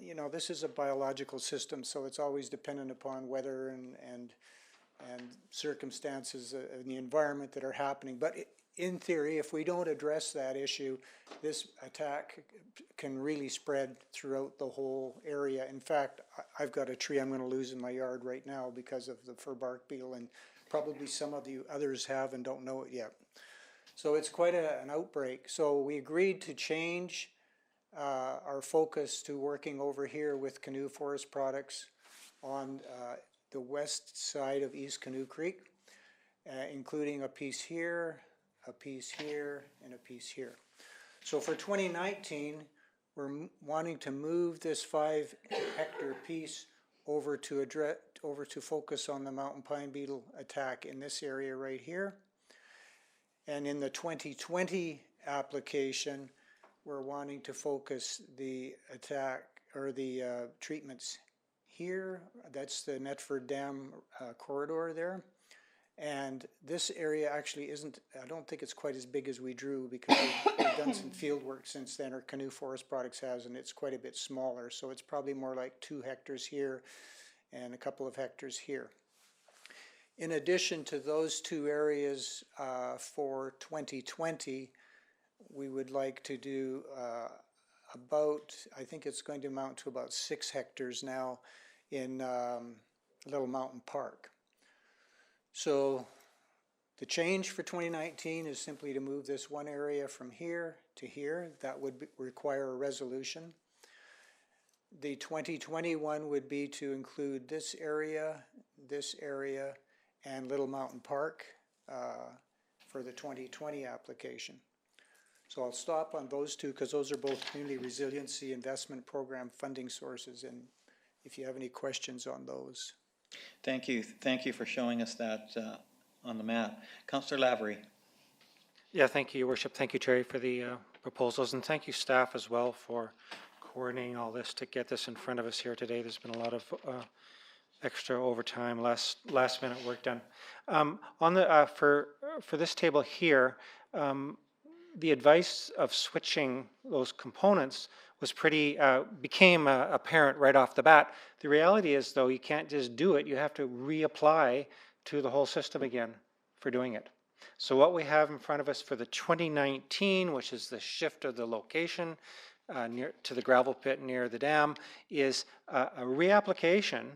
you know, this is a biological system, so it's always dependent upon weather and circumstances in the environment that are happening. But in theory, if we don't address that issue, this attack can really spread throughout the whole area. In fact, I've got a tree I'm going to lose in my yard right now because of the fir bark beetle, and probably some of you others have and don't know it yet. So it's quite an outbreak. So we agreed to change our focus to working over here with Canoe Forest Products on the west side of East Canoe Creek, including a piece here, a piece here, and a piece here. So for 2019, we're wanting to move this 5-hectare piece over to focus on the mountain pine beetle attack in this area right here. And in the 2020 application, we're wanting to focus the attack or the treatments here. That's the Netford Dam corridor there. And this area actually isn't, I don't think it's quite as big as we drew, because we've done some field work since then, or Canoe Forest Products has, and it's quite a bit smaller. So it's probably more like 2 hectares here and a couple of hectares here. In addition to those 2 areas for 2020, we would like to do about, I think it's going to amount to about 6 hectares now in Little Mountain Park. So the change for 2019 is simply to move this one area from here to here. That would require a resolution. The 2021 would be to include this area, and Little Mountain Park for the 2020 application. So I'll stop on those 2 because those are both Community Resiliency Investment Program funding sources, and if you have any questions on those. Thank you. Thank you for showing us that on the map. Councillor Lavery. Yeah, thank you, Your Worship. Thank you, Terry, for the proposals, and thank you, staff, as well, for coordinating all this to get this in front of us here today. There's been a lot of extra overtime, last minute work done. On the for this table here, the advice of switching those components was pretty, became apparent right off the bat. The reality is, though, you can't just do it. You have to reapply to the whole system again for doing it. So what we have in front of us for the 2019, which is the shift of the location near to the gravel pit near the dam, is a reapplication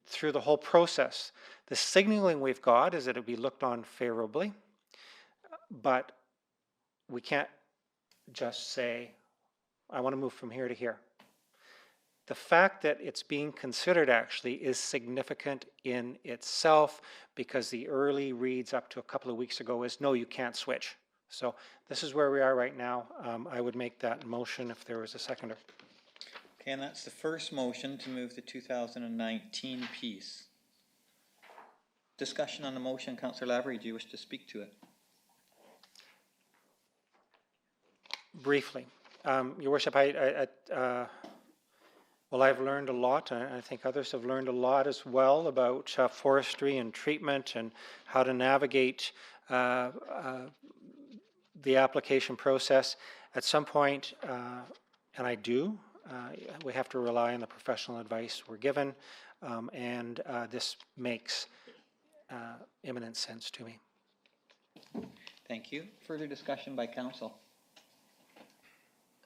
through the whole process. The signaling we've got is that it'll be looked on favorably, but we can't just say, I want to move from here to here. The fact that it's being considered actually is significant in itself, because the early reads up to a couple of weeks ago is, no, you can't switch. So this is where we are right now. I would make that motion if there was a seconder. Okay, and that's the first motion to move the 2019 piece. Discussion on the motion. Councillor Lavery, do you wish to speak to it? Briefly. Your Worship, well, I've learned a lot, and I think others have learned a lot as well about forestry and treatment and how to navigate the application process. At some point, and I do, we have to rely on the professional advice we're given, and this makes imminent sense to me. Thank you. Further discussion by council?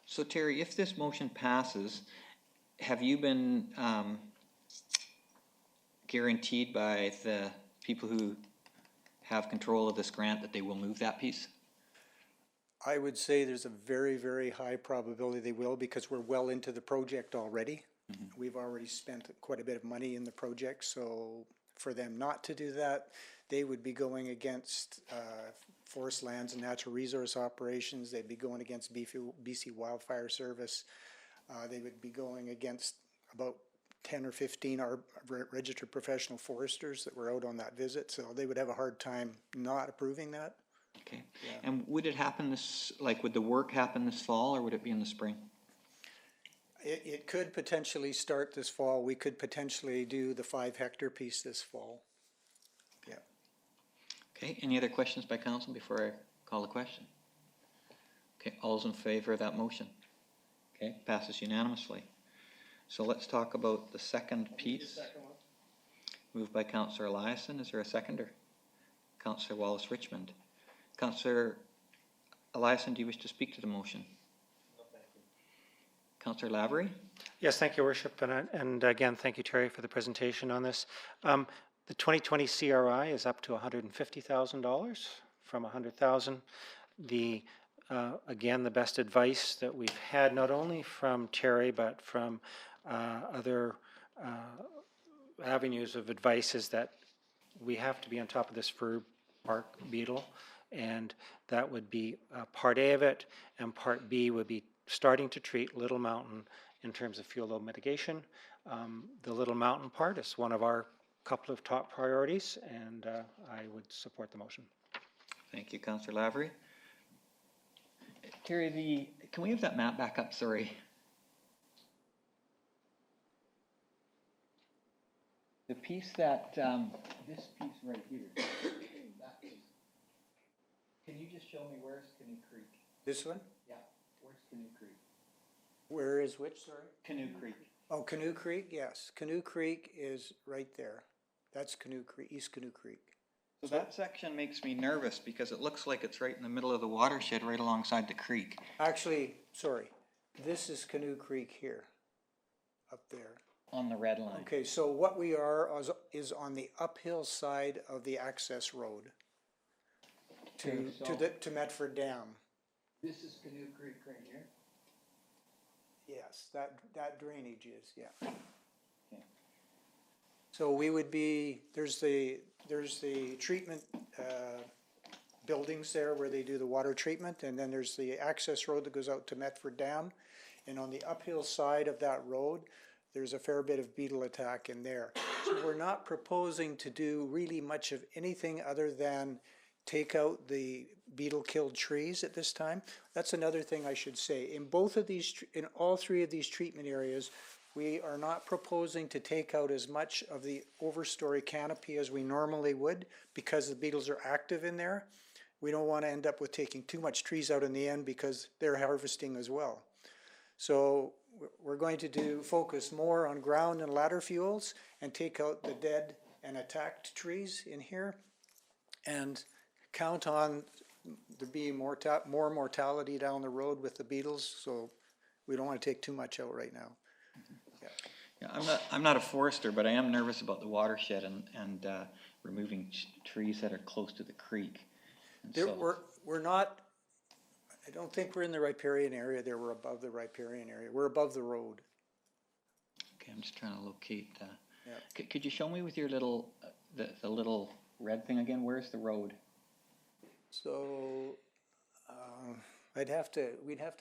So Terry, if this motion passes, have you been guaranteed by the people who have control of this grant that they will move that piece? I would say there's a very, very high probability they will, because we're well into the project already. Mm-hmm. We've already spent quite a bit of money in the project, so for them not to do that, they would be going against Forest Lands and Natural Resource Operations. They'd be going against BC Wildfire Service. They would be going against about 10 or 15 registered professional foresters that were out on that visit, so they would have a hard time not approving that. Okay. Yeah. And would it happen would the work happen this fall, or would it be in the spring? It could potentially start this fall. We could potentially do the 5-hectare piece this fall. Yeah. Okay, any other questions by council before I call the question? Okay, all's in favor of that motion? Okay, passes unanimously. So let's talk about the second piece. Moved by Councillor Eliason. Is there a seconder? Councillor Wallace-Richmond. Councillor Eliason, do you wish to speak to the motion? No, thank you. Councillor Lavery? Yes, thank you, Worship, and again, thank you, Terry, for the presentation on this. The 2020 CRI is up to $150,000 from $100,000. The again, the best advice that we've had, not only from Terry, but from other avenues of advice, is that we have to be on top of this fur bark beetle, and that would be part A of it, and part B would be starting to treat Little Mountain in terms of fuel load mitigation. the Little Mountain part is one of our couple of top priorities, and I would support the motion. Thank you, Councillor Lavery. Terry, can we have that map back up? Sorry. The piece that, this piece right here, that piece. Can you just show me where's Canoe Creek? This one? Yeah, where's Canoe Creek? Where is which, sorry? Canoe Creek. Oh, Canoe Creek, yes. Canoe Creek is right there. That's Canoe Creek, East Canoe Creek. So that section makes me nervous because it looks like it's right in the middle of the watershed, right alongside the creek. Actually, sorry, this is Canoe Creek here, up there. On the red line. Okay, so what we are is on the uphill side of the access road to Medford Dam. This is Canoe Creek right here? Yes, that drainage is, yeah. Okay. So we would be, there's the treatment buildings there where they do the water treatment, and then there's the access road that goes out to Medford Dam. And on the uphill side of that road, there's a fair bit of beetle attack in there. So we're not proposing to do really much of anything other than take out the beetle-killed trees at this time. That's another thing I should say. In both of these, in all three of these treatment areas, we are not proposing to take out as much of the overstory canopy as we normally would because the beetles are active in there. We don't want to end up with taking too much trees out in the end because they're harvesting as well. So we're going to focus more on ground and ladder fuels and take out the dead and attacked trees in here and count on there being more mortality down the road with the beetles, so we don't want to take too much out right now. Yeah, I'm not a forester, but I am nervous about the watershed and removing trees that are close to the creek. We're not, I don't think we're in the riparian area there. We're above the riparian area. We're above the road. Okay, I'm just trying to locate. Yeah. Could you show me with your little, the little red thing again? Where's the road? So we'd have to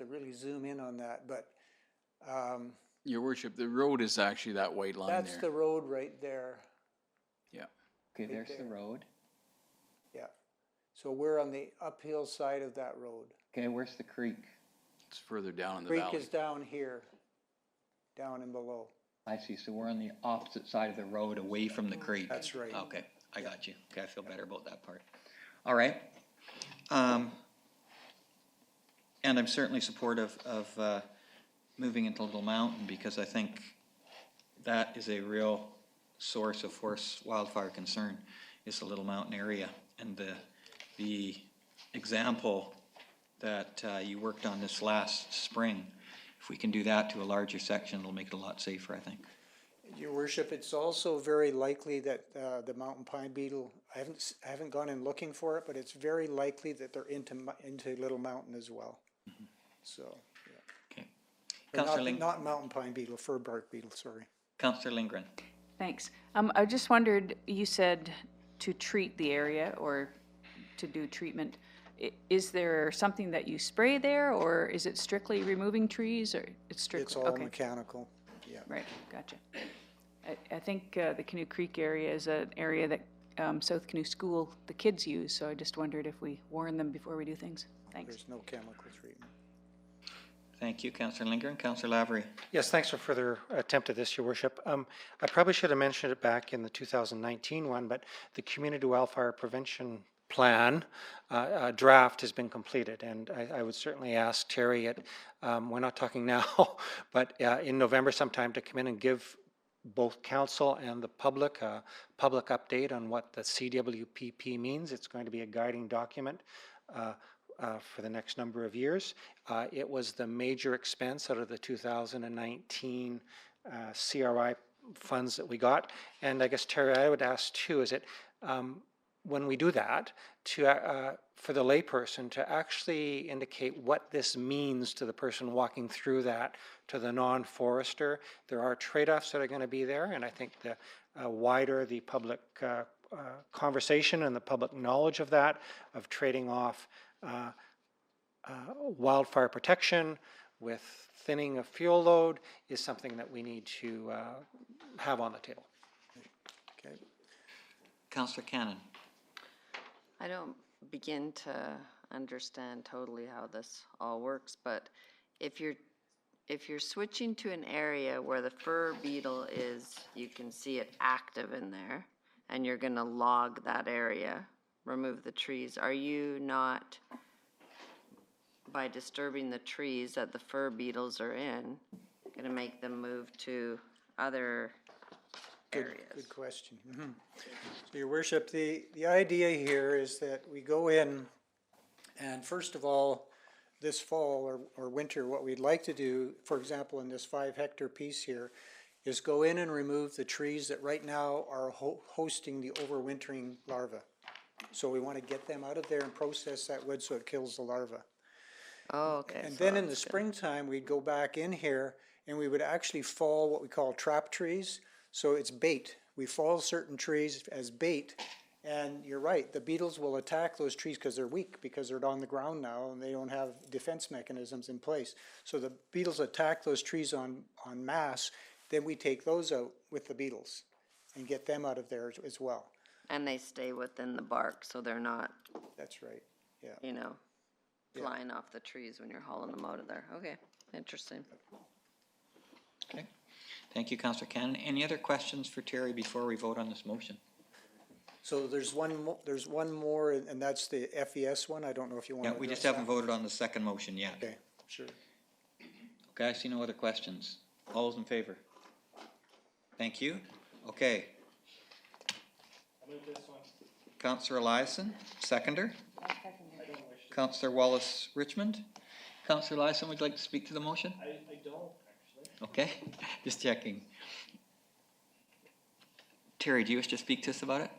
really zoom in on that, but Your worship, the road is actually that white line there. that's the road right there. Yeah. Okay, Right there's there. the road. Yeah. So we're on the uphill side of that road. Okay, where's the creek? It's further down in the Creek valley. is down here, down and below. I see, so we're on the opposite side of the road away from the creek. That's right. Okay, I got you. Okay, I feel better about that part. All right. And I'm certainly supportive of moving into Little Mountain because I think that is a real source of forest wildfire concern is the Little Mountain area. And the example that you worked on this last spring, if we can do that to a larger section, it'll make it a lot safer, I think. Your worship, it's also very likely that the mountain pine beetle, I haven't gone in looking for it, but it's very likely that they're into Little Mountain as well. Mm-hmm. So, Okay. yeah. Councillor Not mountain pine beetle, fur bark beetle, sorry. Councillor Lindgren. Thanks. I just wondered, you said to treat the area or to do treatment. Is there something that you spray there, or is it strictly removing trees, or it's strictly? It's all okay. mechanical, yeah. Right, gotcha. I think the Canoe Creek area is an area that South Canoe School, the kids use, so I just wondered if we warn them before we do things. Thanks. There's no chemical treatment. Thank you, Councillor Lindgren. Councillor Lavery. Yes, thanks for further attempt at this, Your Worship. I probably should have mentioned it back in the 2019 one, but the Community Wildfire Prevention Plan draft has been completed, and I would certainly ask Terry we're not talking now, but in November sometime to come in and give both council and the public a public update on what the CWPP means. It's going to be a guiding document for the next number of years. It was the major expense out of the 2019 CRI funds that we got. And I guess, Terry, I would ask too, is it when we do that, for the layperson to actually indicate what this means to the person walking through that, to the non-forester. There are trade-offs that are going to be there, and I think the wider the public conversation and the public knowledge of that, of trading off wildfire protection with thinning of fuel load is something that we need to have on the table. Okay. Councillor Cannon. I don't begin to understand totally how this all works, but if you're switching to an area where the fur beetle is, you can see it active in there, and you're gonna log that area, remove the trees, are you not, by disturbing the trees that the fur beetles are in, gonna make them move to other areas? Good question. So, Your Worship, the idea here is that we go in, and first of all, this fall or winter, what we'd like to do, for example, in this 5-hectare piece here, is go in and remove the trees that right now are hosting the overwintering larvae. So we want to get them out of there and process that wood so it kills the larvae. Oh, okay. And so then in the that's good. springtime, we'd go back in here and we would actually fall what we call trap trees. So it's bait. We fall certain trees as bait. And you're right, the beetles will attack those trees because they're weak, because they're on the ground now and they don't have defense mechanisms in place. So the beetles attack those trees en masse. Then we take those out with the beetles and get them out of there as well. And they stay within the bark, so they're not, That's right, yeah. you know, Yeah. flying off the trees when you're hauling them out of there. Okay, interesting. Okay. Thank you, Councillor Cannon. Any other questions for Terry before we vote on this motion? So there's one more, and that's the FES one. I don't know if you want Yeah, to we just address haven't that. voted on the second motion yet. Okay, sure. Okay, I see no other questions. All those in favor? Thank you. Okay. Councillor Eliason, seconder. Councillor Wallace Richmond. Councillor Eliason, would you like to speak to the motion? I don't, actually. Okay, just checking. Terry, do you wish to speak to us about it?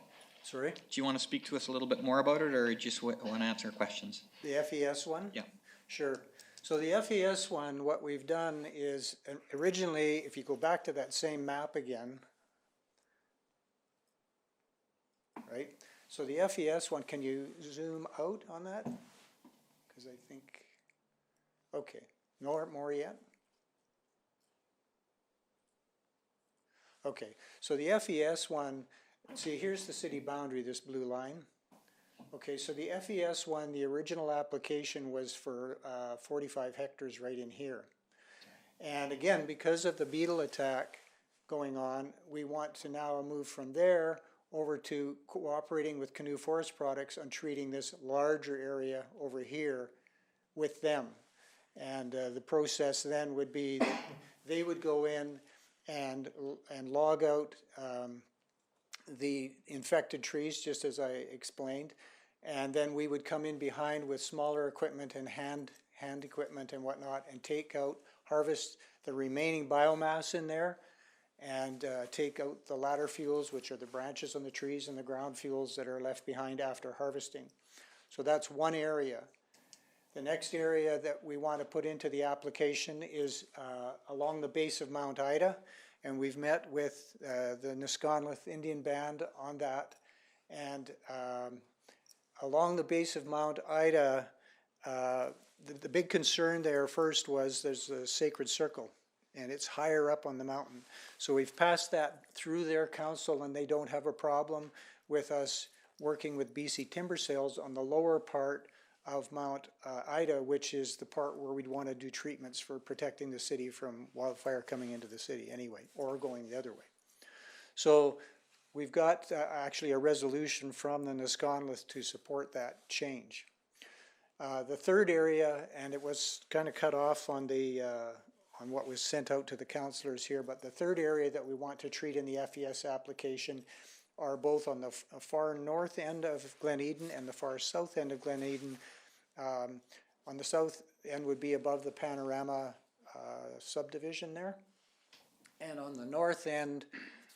Sorry? Do you want to speak to us a little bit more about it, or you just want to answer questions? The FES one? Yeah. Sure. So the FES one, what we've done is, originally, if you go back to that same map again, right? So the FES one, can you zoom out on that? Because I think, okay, no more yet? Okay, so the FES one, see, here's the city boundary, this blue line. Okay, so the FES one, the original application was for 45 hectares right in here. And again, because of the beetle attack going on, we want to now move from there over to cooperating with Canoe Forest Products on treating this larger area over here with them. And the process then would be that they would go in and log out the infected trees, just as I explained, and then we would come in behind with smaller equipment and hand equipment and whatnot and take out, harvest the remaining biomass in there and take out the ladder fuels, which are the branches on the trees, and the ground fuels that are left behind after harvesting. So that's one area. The next area that we want to put into the application is along the base of Mount Ida, and we've met with the Nisconlith Indian Band on that. And along the base of Mount Ida, the big concern there first was there's a sacred circle, and it's higher up on the mountain. So we've passed that through their council, and they don't have a problem with us working with BC Timber Sales on the lower part of Mount Ida, which is the part where we'd want to do treatments for protecting the city from wildfire coming into the city anyway, or going the other way. So we've got actually a resolution from the Nisconlith to support that change. The third area, and it was kind of cut off on the on what was sent out to the councillors here, but the third area that we want to treat in the FES application are both on the far north end of Glen Eden and the far south end of Glen Eden. On the south end would be above the Panorama subdivision there. And on the north end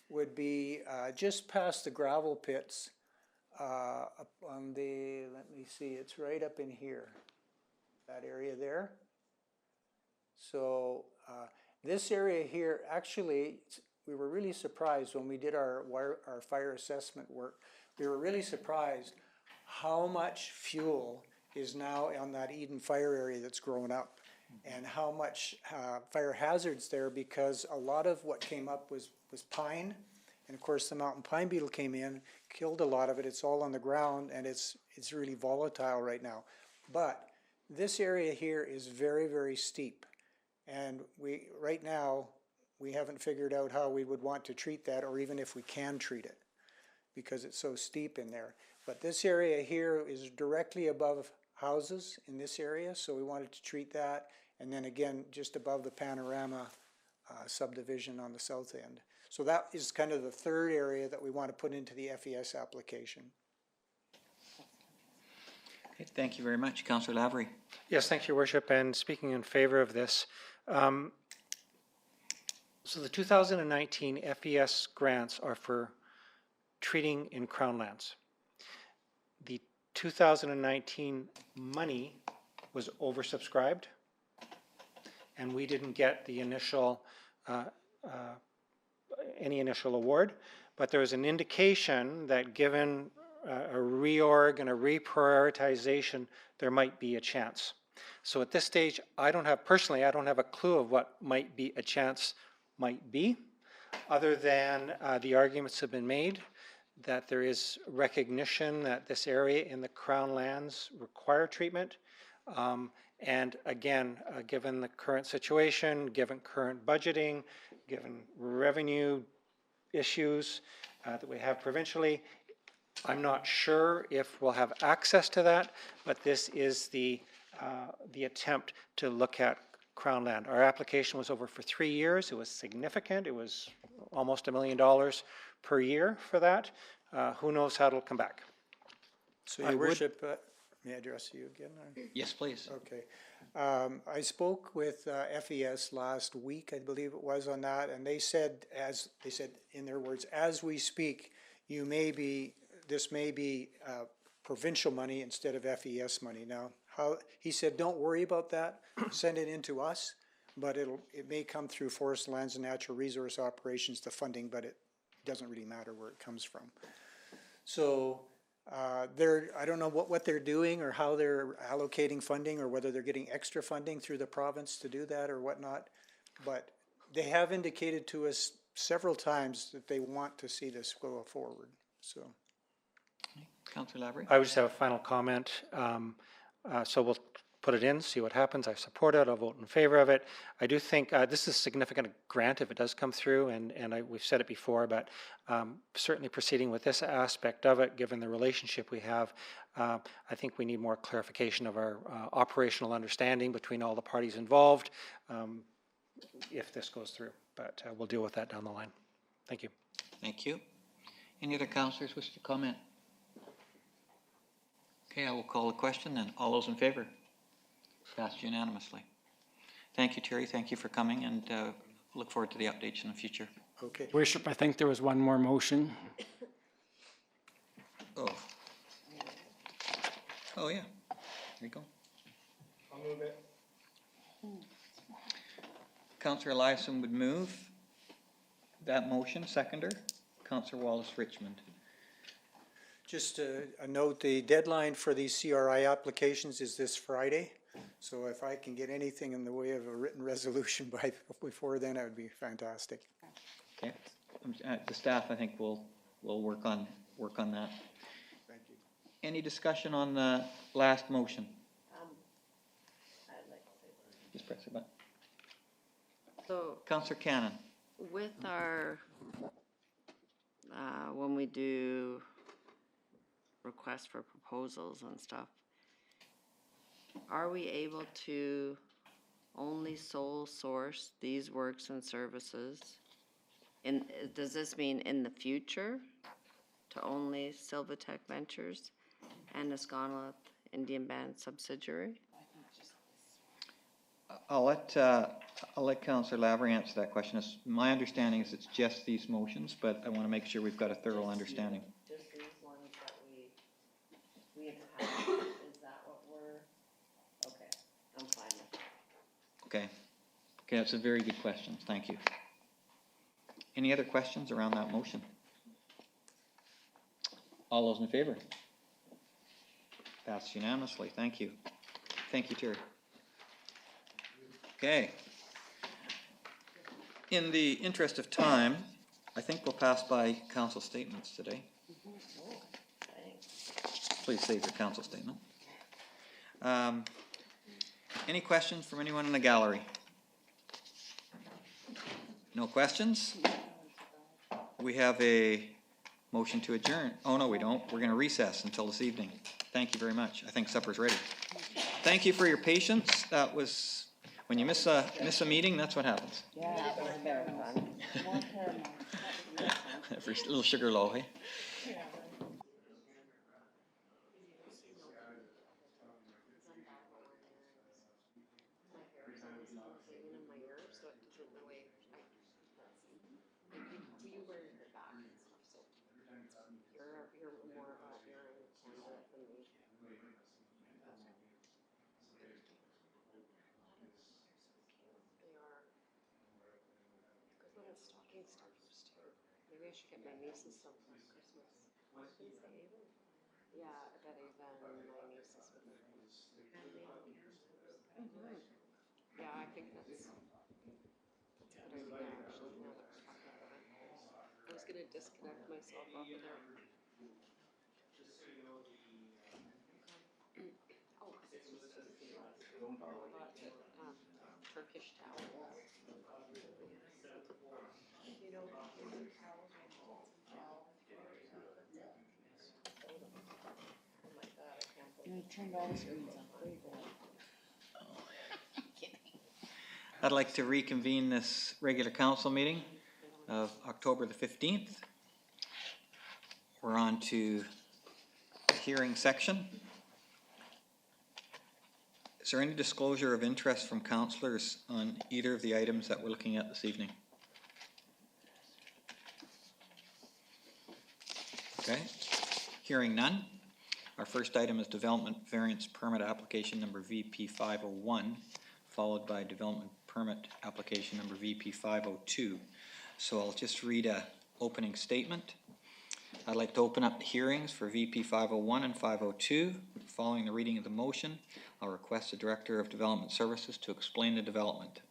would be just past the gravel pits up on the, let me see, it's right up in here, that area there. So this area here, actually, we were really surprised when we did our fire assessment work. We were really surprised how much fuel is now on that Eden fire area that's grown up. and how much fire hazards there, because a lot of what came up was pine. And of course, the mountain pine beetle came in, killed a lot of it. It's all on the ground, and it's really volatile right now. But this area here is very, very steep. And right now, we haven't figured out how we would want to treat that, or even if we can treat it, because it's so steep in there. But this area here is directly above houses in this area, so we wanted to treat that. And then again, just above the panorama subdivision on the south end. So that is kind of the third area that we want to put into the FES application. Okay, thank you very much. Councillor Lavery. Yes, thank you, Your Worship, and speaking in favor of this. So the 2019 FES grants are for treating in Crown lands. The 2019 money was oversubscribed, and we didn't get the initial, any initial award, but there was an indication that given a reorg and a reprioritization, there might be a chance. So at this stage, personally, I don't have a clue of what might be a chance might be, other than the arguments have been made that there is recognition that this area in the Crown lands require treatment. And again, given the current situation, given current budgeting, given revenue issues that we have provincially, I'm not sure if we'll have access to that, but this is the attempt to look at Crown land. Our application was over for 3 years. It was significant. It was almost $1 million per year for that. Who knows how it'll come back. So Your Worship, may I address you again? Yes, please. Okay. I spoke with FES last week, I believe it was, on that, and they said, in their words, as we speak, this may be provincial money instead of FES money. Now, he said, don't worry about that, send it in to us, but it may come through Forest Lands and Natural Resource Operations, the funding, but it doesn't really matter where it comes from. So I don't know what they're doing or how they're allocating funding, or whether they're getting extra funding through the province to do that or whatnot, but they have indicated to us several times that they want to see this go forward. So, Councillor Lavery. I would just have a final comment. So we'll put it in, see what happens. I support it. I'll vote in favor of it. I do think this is a significant grant if it does come through, and we've said it before, but certainly proceeding with this aspect of it, given the relationship we have, I think we need more clarification of our operational understanding between all the parties involved if this goes through. But we'll deal with that down the line. Thank you. Thank you. Any other councillors wish to comment? Okay, I will call the question then. All those in favor? Passed unanimously. Thank you, Terry. Thank you for coming, and look forward to the updates in the future. Okay. Worship, I think there was one more motion. Oh. Oh, yeah. There you go. I'll move it. Councillor Eliason would move that motion. Seconder, Councillor Wallace-Richmond. Just a note, the deadline for these CRI applications is this Friday. So if I can get anything in the way of a written resolution before then, that would be fantastic. Okay. The staff, I think, will work on that. Thank you. Any discussion on the last motion? I'd like to say something. Just press the button. So Councillor Cannon. with our, when we do requests for proposals and stuff, are we able to only sole source these works and services? Does this mean in the future to only Silvatech Ventures and Escanla Indian Band subsidiary? I'll let Councillor Lavery answer that question. My understanding is it's just these motions, but I want to make sure we've got a thorough understanding. Just these ones that we have had, is that what we're, okay, I'm fine with that. Okay. Okay, that's a very good question. Thank you. Any other questions around that motion? All those in favor? Passed unanimously. Thank you. Thank you, Terry. Okay. In the interest of time, I think we'll pass by council statements today. Please save your council statement. Any questions from anyone in the gallery? No questions? We have a motion to adjourn. Oh, no, we don't. We're going to recess until this evening. Thank you very much. I think supper's ready. Thank you for your patience. That was, when you miss a meeting, that's what happens. Yeah, that was very fun. For a little sugar low, hey? Maybe I should get my nieces some for Christmas. Yeah, I bet even my nieces would like them. Yeah, I think that's a good idea, actually, now that we're talking about it. I was gonna disconnect myself off of there. Oh, because it's just easy. Turkish towels. You know, towels are called. Oh my God, I can't believe. You turned all the screens on. I'd like to reconvene this regular council meeting of October the 15th. We're on to the hearing section. Is there any disclosure of interest from councillors on either of the items that we're looking at this evening? Okay, hearing none. Our first item is Development Variance Permit Application Number VP 501, followed by Development Permit Application Number VP 502. So I'll just read a opening statement. I'd like to open up the hearings for VP 501 and 502. Following the reading of the motion, I'll request the Director of Development Services to explain the development.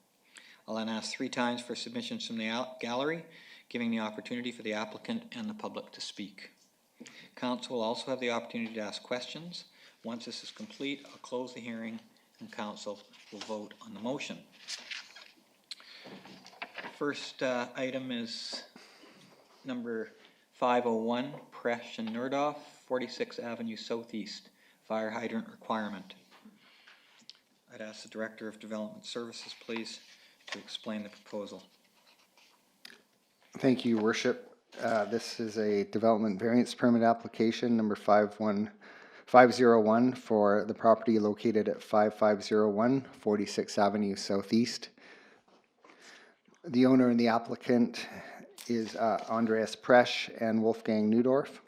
I'll then ask 3 times for submissions from the gallery, giving the opportunity for the applicant and the public to speak. Council will also have the opportunity to ask questions. Once this is complete, I'll close the hearing and council will vote on the motion. First item is number 501, Presh and Nerdoff, 46th Avenue Southeast, fire hydrant requirement. I'd ask the Director of Development Services, please, to explain the proposal. Thank you, Worship. This is a development variance permit application number 501 for the property located at 5501 46th Avenue Southeast. The owner and the applicant is Andreas Presch and Wolfgang Neudorf.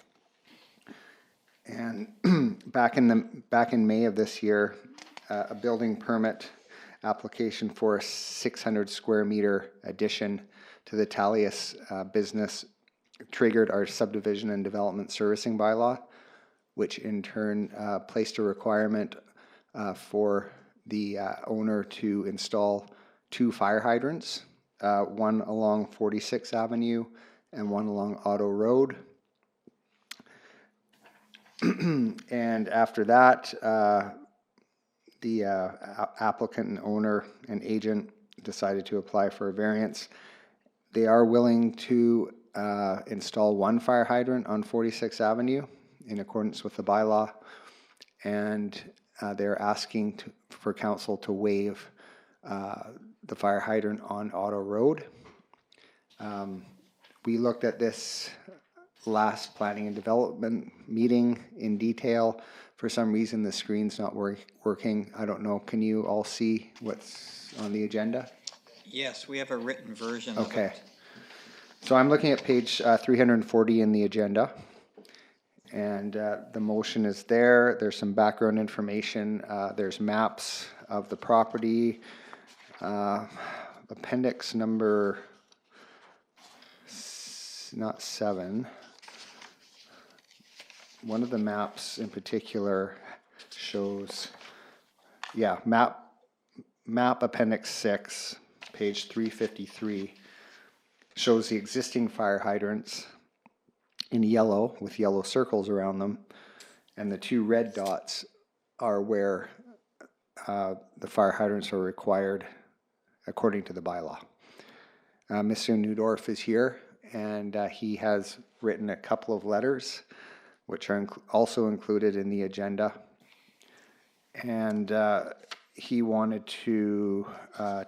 And back in May of this year, a building permit application for a 600 square meter addition to the Talius business triggered our subdivision and development servicing bylaw, which in turn placed a requirement for the owner to install 2 fire hydrants, one along 46th Avenue and one along Otto Road. And after that, the applicant and owner and agent decided to apply for a variance. They are willing to install 1 fire hydrant on 46th Avenue in accordance with the bylaw, and they're asking for council to waive the fire hydrant on Otto Road. We looked at this last planning and development meeting in detail. For some reason, the screen's not working. I don't know. Can you all see what's on the agenda? Yes, we have a written version of Okay. it. So I'm looking at page 340 in the agenda. And the motion is there. There's some background information. There's maps of the property. Appendix number, not 7. One of the maps in particular shows, yeah, map map appendix 6, page 353, shows the existing fire hydrants in yellow with yellow circles around them, and the 2 red dots are where the fire hydrants are required according to the bylaw. Mr. Newdorf is here, and he has written a couple of letters, which are also included in the agenda. And he wanted to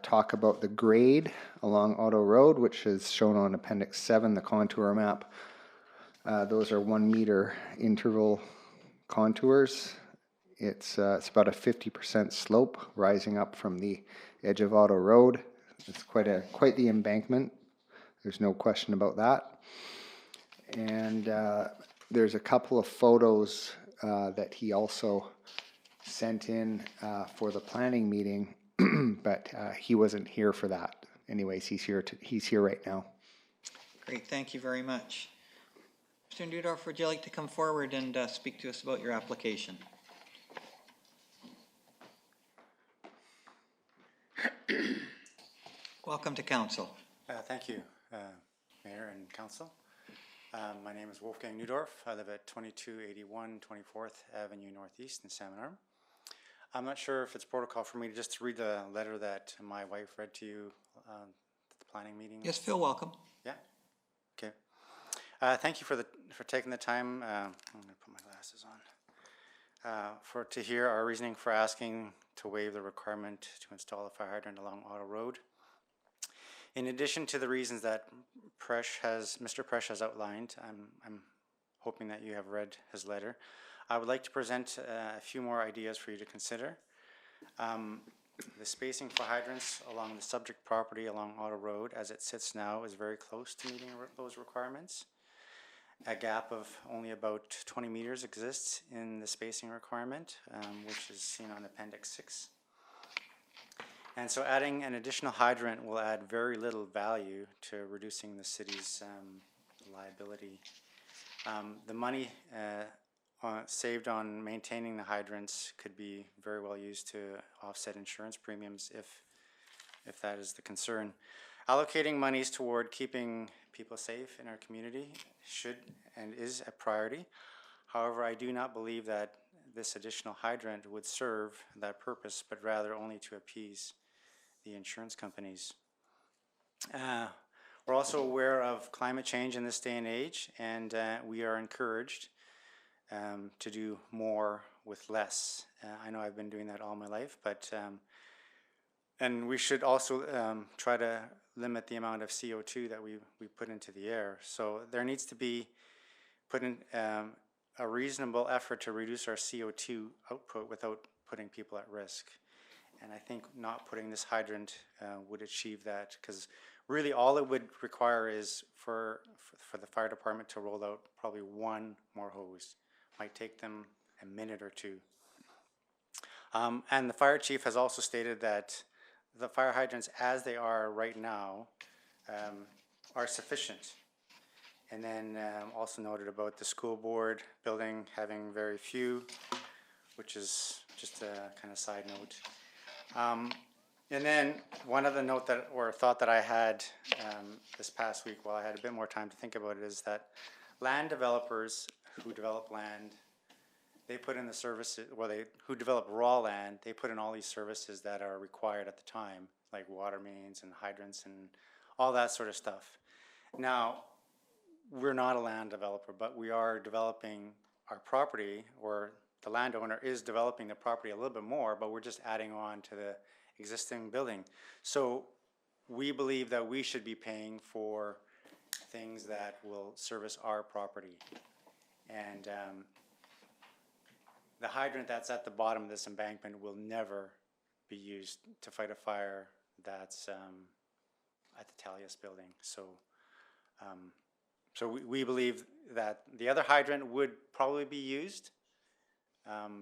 talk about the grade along Auto Road, which is shown on Appendix 7, the contour map. Those are 1 meter interval contours. It's about a 50% slope rising up from the edge of Auto Road. It's quite the embankment. There's no question about that. And there's a couple of photos that he also sent in for the planning meeting, but he wasn't here for that. Anyways, he's here right now. Great, thank you very much. Mr. Newdorf, would you like to come forward and speak to us about your application? Welcome to council. Thank you, Mayor and Council. My name is Wolfgang Newdorf. I live at 2281 24th Avenue Northeast in Salmon Arm. I'm not sure if it's protocol for me just to read the letter that my wife read to you at the planning meeting. Yes, feel welcome. Yeah. Okay. Thank you for taking the time. I'm going to put my glasses on. To hear our reasoning for asking to waive the requirement to install a fire hydrant along Auto Road. In addition to the reasons that Mr. Presh has outlined, I'm hoping that you have read his letter. I would like to present a few more ideas for you to consider. The spacing for hydrants along the subject property along Auto Road as it sits now is very close to meeting those requirements. A gap of only about 20 meters exists in the spacing requirement, which is seen on Appendix 6. And so adding an additional hydrant will add very little value to reducing the city's liability. The money saved on maintaining the hydrants could be very well used to offset insurance premiums if that is the concern. Allocating monies toward keeping people safe in our community should and is a priority. However, I do not believe that this additional hydrant would serve that purpose, but rather only to appease the insurance companies. We're also aware of climate change in this day and age, and we are encouraged to do more with less. I know I've been doing that all my life, but and we should also try to limit the amount of CO2 that we put into the air. So there needs to be put in a reasonable effort to reduce our CO2 output without putting people at risk. And I think not putting this hydrant would achieve that, because really all it would require is for the fire department to roll out probably 1 more hose. Might take them a minute or 2. And the fire chief has also stated that the fire hydrants as they are right now are sufficient. And then also noted about the school board building having very few, which is just a kind of side note. And then one other note thought that I had this past week while I had a bit more time to think about it is that land developers who develop land, they put in the services, who develop raw land, they put in all these services that are required at the time, like water mains and hydrants and all that sort of stuff. Now, we're not a land developer, but we are developing our property, or the landowner is developing the property a little bit more, but we're just adding on to the existing building. So we believe that we should be paying for things that will service our property. And the hydrant that's at the bottom of this embankment will never be used to fight a fire that's at the Talius building. So we believe that the other hydrant would probably be used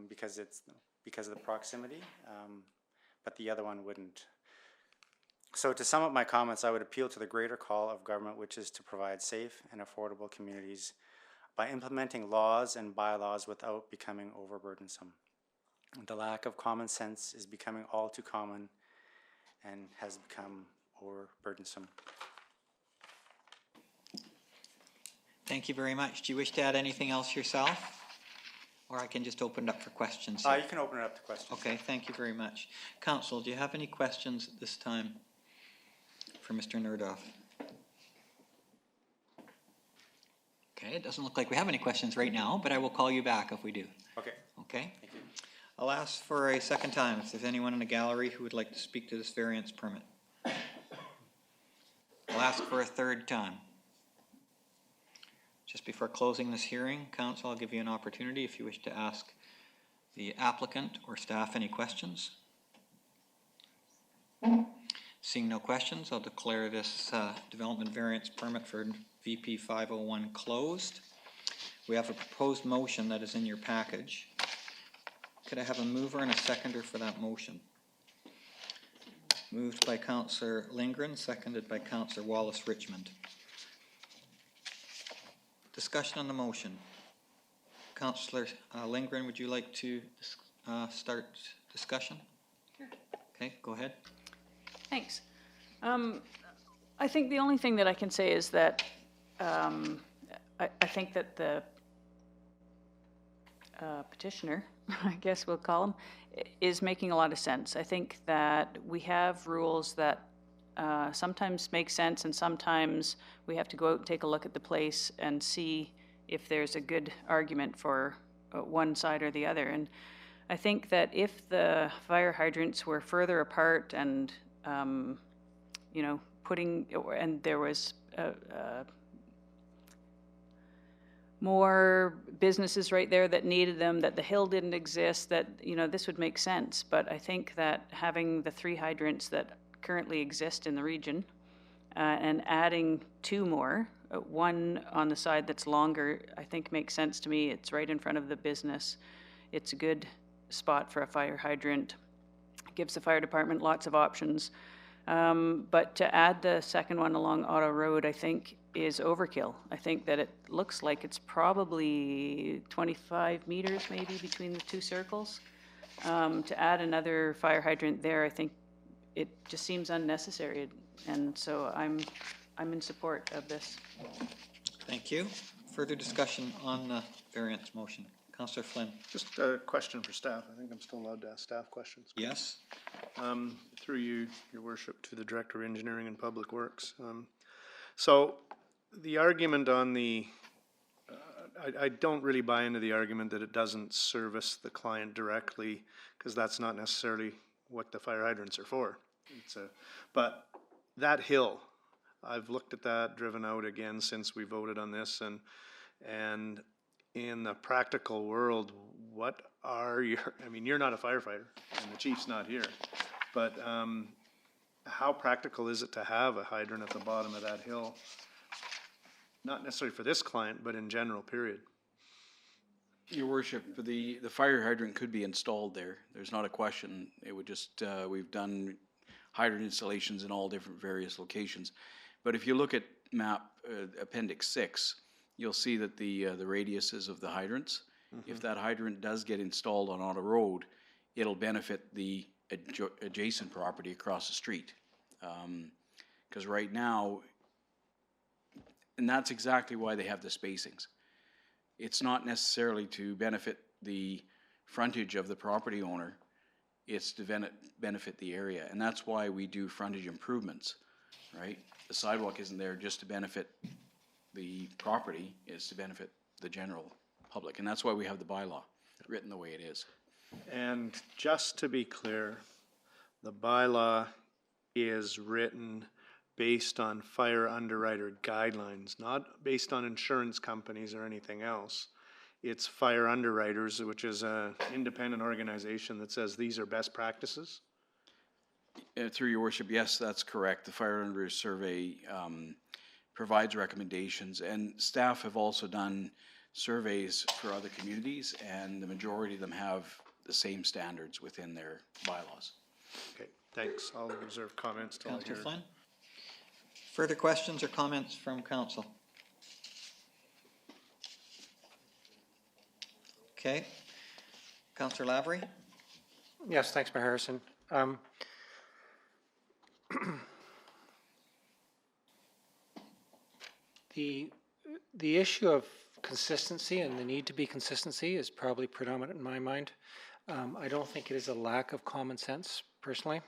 because of the proximity, but the other one wouldn't. So to sum up my comments, I would appeal to the greater call of government, which is to provide safe and affordable communities by implementing laws and bylaws without becoming overburdensome. The lack of common sense is becoming all too common, and has become overburdensome. Thank you very much. Do you wish to add anything else yourself? Or I can just open it up for questions You here. can open it up to questions. Okay, thank you very much. Council, do you have any questions at this time for Mr. Nerdoff? Okay, it doesn't look like we have any questions right now, but I will call you back if we do. Okay. Okay? Thank you. I'll ask for a second time if there's anyone in the gallery who would like to speak to this variance permit. I'll ask for a third time. Just before closing this hearing, Council, I'll give you an opportunity if you wish to ask the applicant or staff any questions. Seeing no questions, I'll declare this development variance permit for VP 501 closed. We have a proposed motion that is in your package. Could I have a mover and a seconder for that motion? Moved by Councillor Lindgren, seconded by Councillor Wallace Richmond. Discussion on the motion. Councillor Lindgren, would you like to start discussion? Sure. Okay, go ahead. Thanks. I think the only thing that I can say is that I think that the petitioner, I guess we'll call him, is making a lot of sense. I think that we have rules that sometimes make sense, and sometimes we have to go out and take a look at the place and see if there's a good argument for one side or the other. And I think that if the fire hydrants were further apart and, you know, and there was more businesses right there that needed them, that the hill didn't exist, that, you know, this would make sense. But I think that having the 3 hydrants that currently exist in the region and adding 2 more, one on the side that's longer, I think makes sense to me. It's right in front of the business. It's a good spot for a fire hydrant. It gives the fire department lots of options. But to add the second one along Auto Road, I think is overkill. I think that it looks like it's probably 25 meters maybe between the 2 circles. To add another fire hydrant there, I think it just seems unnecessary, and so I'm in support of this. Thank you. Further discussion on the variance motion. Councillor Flynn. Just a question for staff. I think I'm still allowed to ask staff questions. Yes. Through you, Your Worship, to the Director of Engineering and Public Works. So the argument on the, I don't really buy into the argument that it doesn't service the client directly, because that's not necessarily what the fire hydrants are for. But that hill, I've looked at that, driven out again since we voted on this, and in the practical world, what are your, I mean, you're not a firefighter, and the chief's not here, but how practical is it to have a hydrant at the bottom of that hill? Not necessarily for this client, but in general, period. Your Worship, the fire hydrant could be installed there. There's not a question. It would just, we've done hydrant installations in all different various locations. But if you look at map Appendix 6, you'll see that the radiuses of the hydrants, if that hydrant does get installed on Auto Road, it'll benefit the adjacent property across the street. Because right now, and that's exactly why they have the spacings. It's not necessarily to benefit the frontage of the property owner, it's to benefit the area. And that's why we do frontage improvements, right? The sidewalk isn't there just to benefit the property, it's to benefit the general public. And that's why we have the bylaw written the way it is. And just to be clear, the bylaw is written based on fire underwriter guidelines, not based on insurance companies or anything else. It's fire underwriters, which is an independent organization that says these are best practices. Through Your Worship, yes, that's correct. The Fire Underwriters Survey provides recommendations, and staff have also done surveys for other communities, and the majority of them have the same standards within their bylaws. Okay, thanks. I'll reserve comments till I hear. Councillor Flynn? Further questions or comments from council? Okay. Councillor Lavery? Yes, thanks, Mayor Harrison. the issue of consistency and the need to be consistency is probably predominant in my mind. I don't think it is a lack of common sense, personally.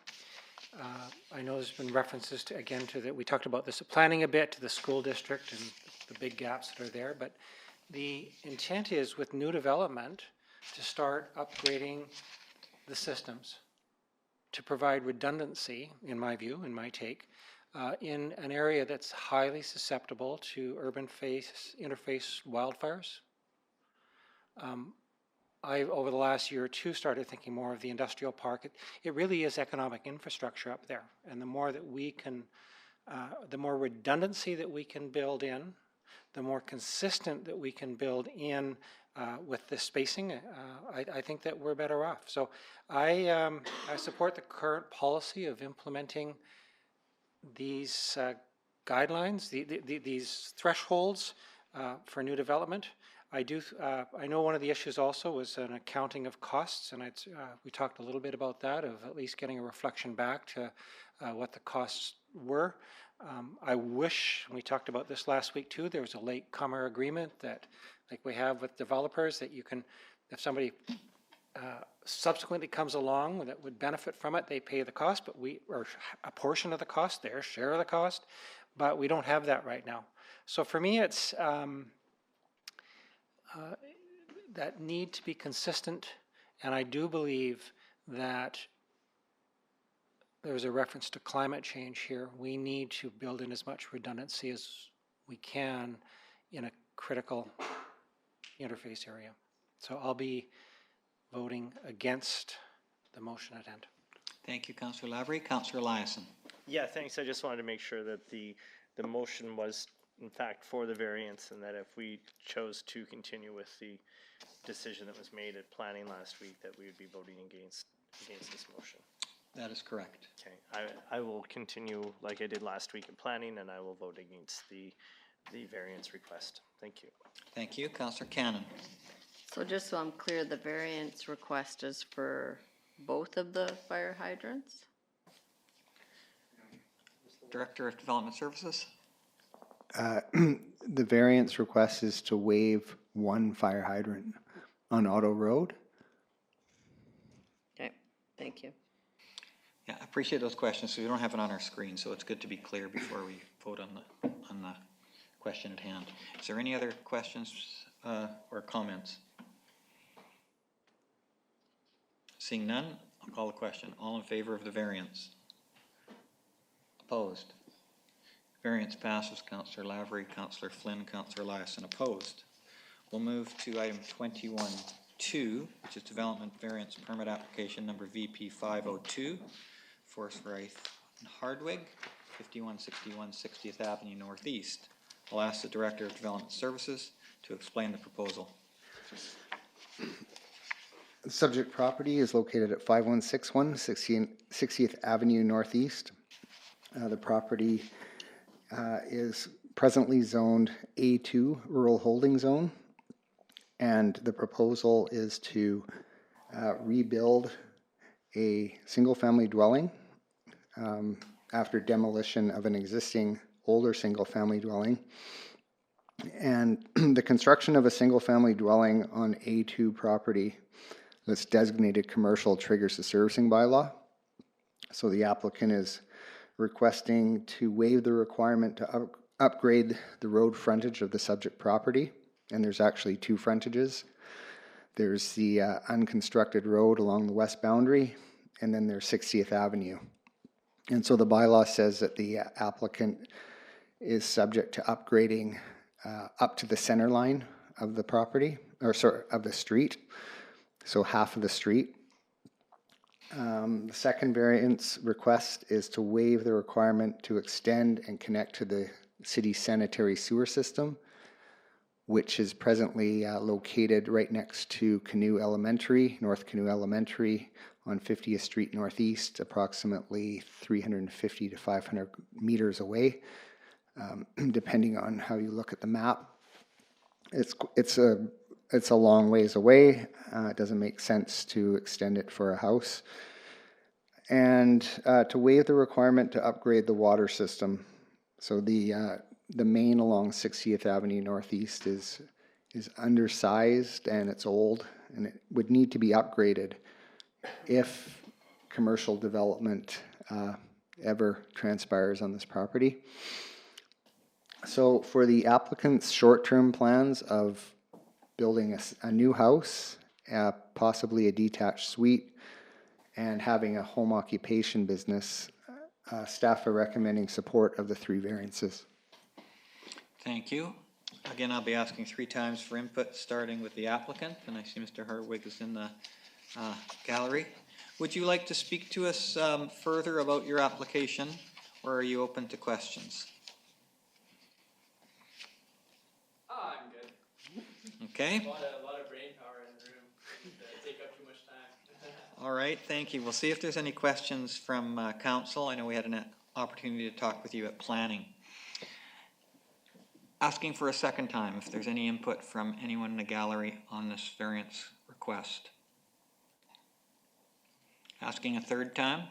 I know there's been references to, again, to that, we talked about this planning a bit, to the school district and the big gaps that are there, but the intent is with new development to start upgrading the systems to provide redundancy, in my view, in my take, in an area that's highly susceptible to urban interface wildfires. I've, over the last year or two, started thinking more of the industrial park. It really is economic infrastructure up there. And the more that we can, the more redundancy that we can build in, the more consistent that we can build in with the spacing, I think that we're better off. So I support the current policy of implementing these guidelines, these thresholds for new development. I know one of the issues also was an accounting of costs, and we talked a little bit about that, of at least getting a reflection back to what the costs were. I wish, we talked about this last week too, there was a latecomer agreement that, like we have with developers, that you can, if somebody subsequently comes along that would benefit from it, they pay the cost, but or a portion of the cost, their share of the cost, but we don't have that right now. So for me, it's that need to be consistent, and I do believe that there's a reference to climate change here. We need to build in as much redundancy as we can in a critical interface area. So I'll be voting against the motion at hand. Thank you, Councillor Lavery. Councillor Eliason. Yeah, thanks. I just wanted to make sure that the motion was in fact for the variance, and that if we chose to continue with the decision that was made at planning last week, that we would be voting against this motion. That is correct. Okay, I will continue like I did last week at planning, and I will vote against the variance request. Thank you. Thank you. Councillor Cannon. So just so I'm clear, the variance request is for both of the fire hydrants? Director of Development Services. The variance request is to waive one fire hydrant on Auto Road. Okay, thank you. Yeah, I appreciate those questions. So we don't have it on our screen, so it's good to be clear before we vote on the question at hand. Is there any other questions or comments? Seeing none, I'll call the question. All in favor of the variance? Opposed? Variance passes. Councillor Lavery, Councillor Flynn, Councillor Eliason opposed. We'll move to item 21.2, which is Development Variance Permit Application number VP 502, Forest Rife and Hardwig, 5161 60th Avenue Northeast. I'll ask the Director of Development Services to explain the proposal. The subject property is located at 5161 60th Avenue Northeast. The property is presently zoned A2 Rural Holding Zone, and the proposal is to rebuild a single-family dwelling after demolition of an existing older single-family dwelling. And the construction of a single-family dwelling on A2 property that's designated commercial triggers the servicing bylaw. So the applicant is requesting to waive the requirement to upgrade the road frontage of the subject property. And there's actually two frontages. There's the unconstructed road along the west boundary, and then there's 60th Avenue. And so the bylaw says that the applicant is subject to upgrading up to the center line of the property, or sorry, of the street. So half of the street. The second variance request is to waive the requirement to extend and connect to the city sanitary sewer system, which is presently located right next to Canoe Elementary, North Canoe Elementary on 50th Street Northeast, approximately 350 to 500 meters away, depending on how you look at the map. It's a long ways away. It doesn't make sense to extend it for a house. And to waive the requirement to upgrade the water system. So the the main along 60th Avenue Northeast is undersized and it's old, and it would need to be upgraded if commercial development ever transpires on this property. So for the applicant's short-term plans of building a new house, possibly a detached suite, and having a home occupation business, staff are recommending support of the 3 variances. Thank you. Again, I'll be asking 3 times for input, starting with the applicant, and I see Mr. Hartwig is in the gallery. Would you like to speak to us further about your application, or are you open to questions? I'm good. Okay. A lot of brain power in the room. Take up too much time. All right, thank you. We'll see if there's any questions from council. I know we had an opportunity to talk with you at planning. Asking for a second time if there's any input from anyone in the gallery on this variance request. Asking a third time.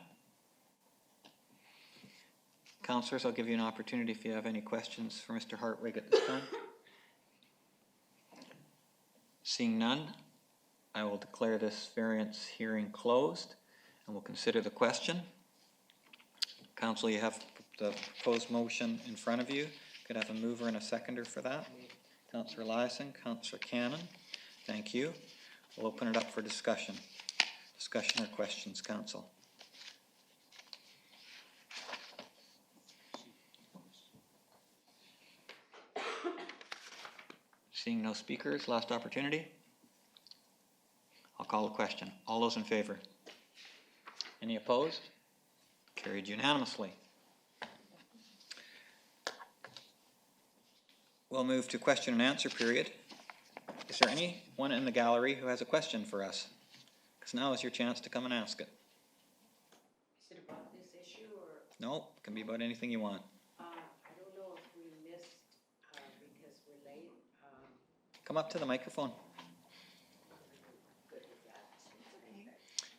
Councillors, I'll give you an opportunity if you have any questions for Mr. Hartwig at this time. Seeing none, I will declare this variance hearing closed and we'll consider the question. Council, you have the proposed motion in front of you. Could I have a mover and a seconder for that? Councillor Eliason, Councillor Cannon. Thank you. We'll open it up for discussion. Discussion or questions, Council? Seeing no speakers, last opportunity. I'll call the question. All those in favor? Any opposed? Carried unanimously. We'll move to question and answer period. Is there anyone in the gallery who has a question for us? Because now is your chance to come and ask it. Is it about this issue or? No, it can be about anything you want. I don't know if we missed because we're late. Come up to the microphone. Good with that.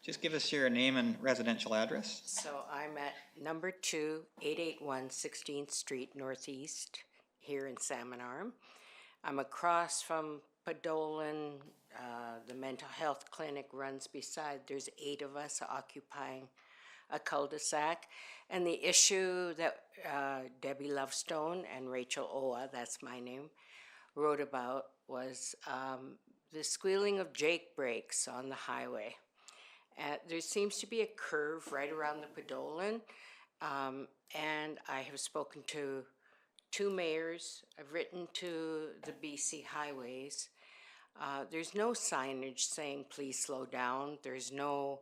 Just give us your name and residential address. So I'm at number 2, 881 16th Street Northeast here in Salmon Arm. I'm across from Podolin. The mental health clinic runs beside. There's 8 of us occupying a cul-de-sac. And the issue that Debbie Lovestone and Rachel Oa, that's my name, wrote about was the squealing of Jake brakes on the highway. There seems to be a curve right around the Podolin, and I have spoken to 2 mayors. I've written to the BC Highways. There's no signage saying please slow down. There's no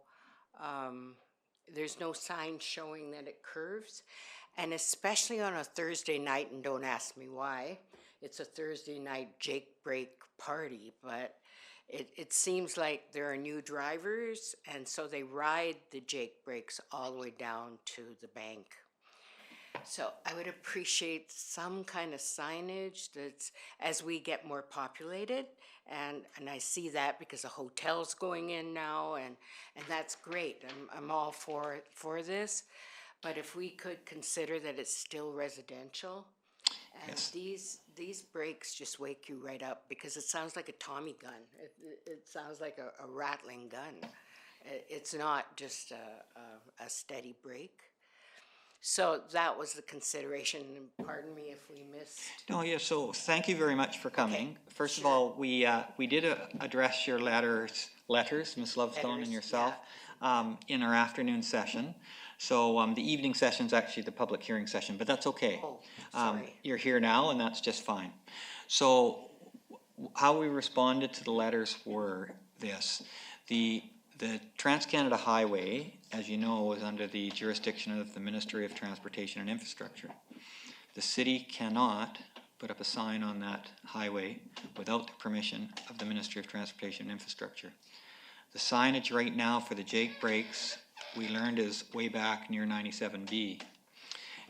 sign showing that it curves, and especially on a Thursday night, and don't ask me why. It's a Thursday night Jake brake party, but it seems like there are new drivers, and so they ride the Jake brakes all the way down to the bank. So I would appreciate some kind of signage that's as we get more populated, and I see that because a hotel's going in now, and that's great. I'm all for this, but if we could consider that it's still residential, and Yes. these brakes just wake you right up because it sounds like a Tommy gun. It sounds like a rattling gun. It's not just a steady brake. So that was the consideration. Pardon me if we missed. No, yeah, so thank you very much for coming. Okay, First of all, we did address your letters, Ms. Lovestone and Letters, yourself, in our afternoon session. So the evening session is actually the public hearing session, but that's okay. Oh, sorry. You're here now, and that's just fine. So how we responded to the letters were this. The Trans-Canada Highway, as you know, is under the jurisdiction of the Ministry of Transportation and Infrastructure. The city cannot put up a sign on that highway without the permission of the Ministry of Transportation and Infrastructure. The signage right now for the Jake brakes, we learned, is way back near 97B.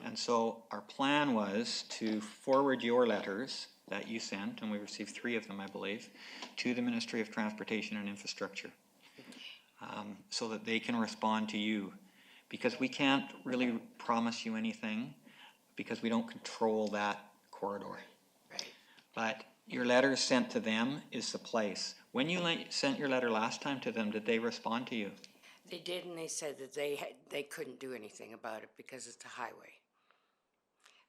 And so our plan was to forward your letters that you sent, and we received 3 of them, I believe, to the Ministry of Transportation and Infrastructure. So that they can respond to you, because we can't really promise you anything because we don't control that corridor. Right. But your letter sent to them is the place. When you sent your letter last time to them, did they respond to you? They did, and they said that they couldn't do anything about it because it's a highway.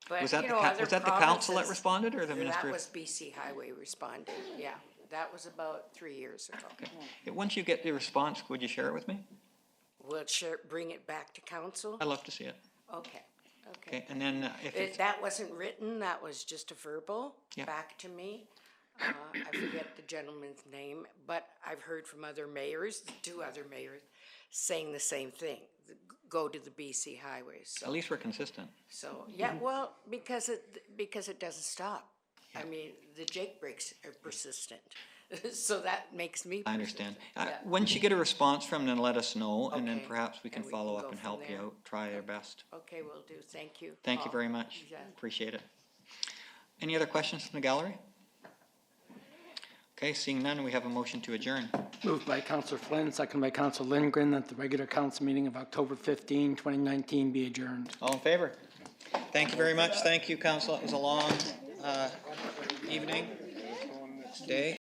But, Was that you the know, coun- other was that the council that provinces- responded or the Ministry? That of- was BC Highway responding, yeah. That was about 3 years ago. Once you get the response, would you share it with me? We'll bring it back to council? I'd love to see it. Okay, okay. Okay, and then if it's, That wasn't written, that was just a verbal Yeah. back to me. I forget the gentleman's name, but I've heard from other mayors, 2 other mayors, saying the same thing. Go to the BC highways. at least we're consistent. So, yeah, well, because it doesn't stop. I mean, the Jake breaks are persistent. So that makes me. I understand. Yeah. Once you get a response from them, let us know, and then Okay, perhaps we can and we follow can up go and from help you there. out, try our best. Okay, will do. Thank you. Thank you Paul. very much. Yeah. Appreciate it. Any other questions from the gallery? Okay, seeing none, we have a motion to adjourn. Moved by Councillor Flynn, second by Councillor Lindgren, that the regular council meeting of October 15, 2019 be adjourned. All in favor? Thank you very much. Thank you, council. It was a long evening, day.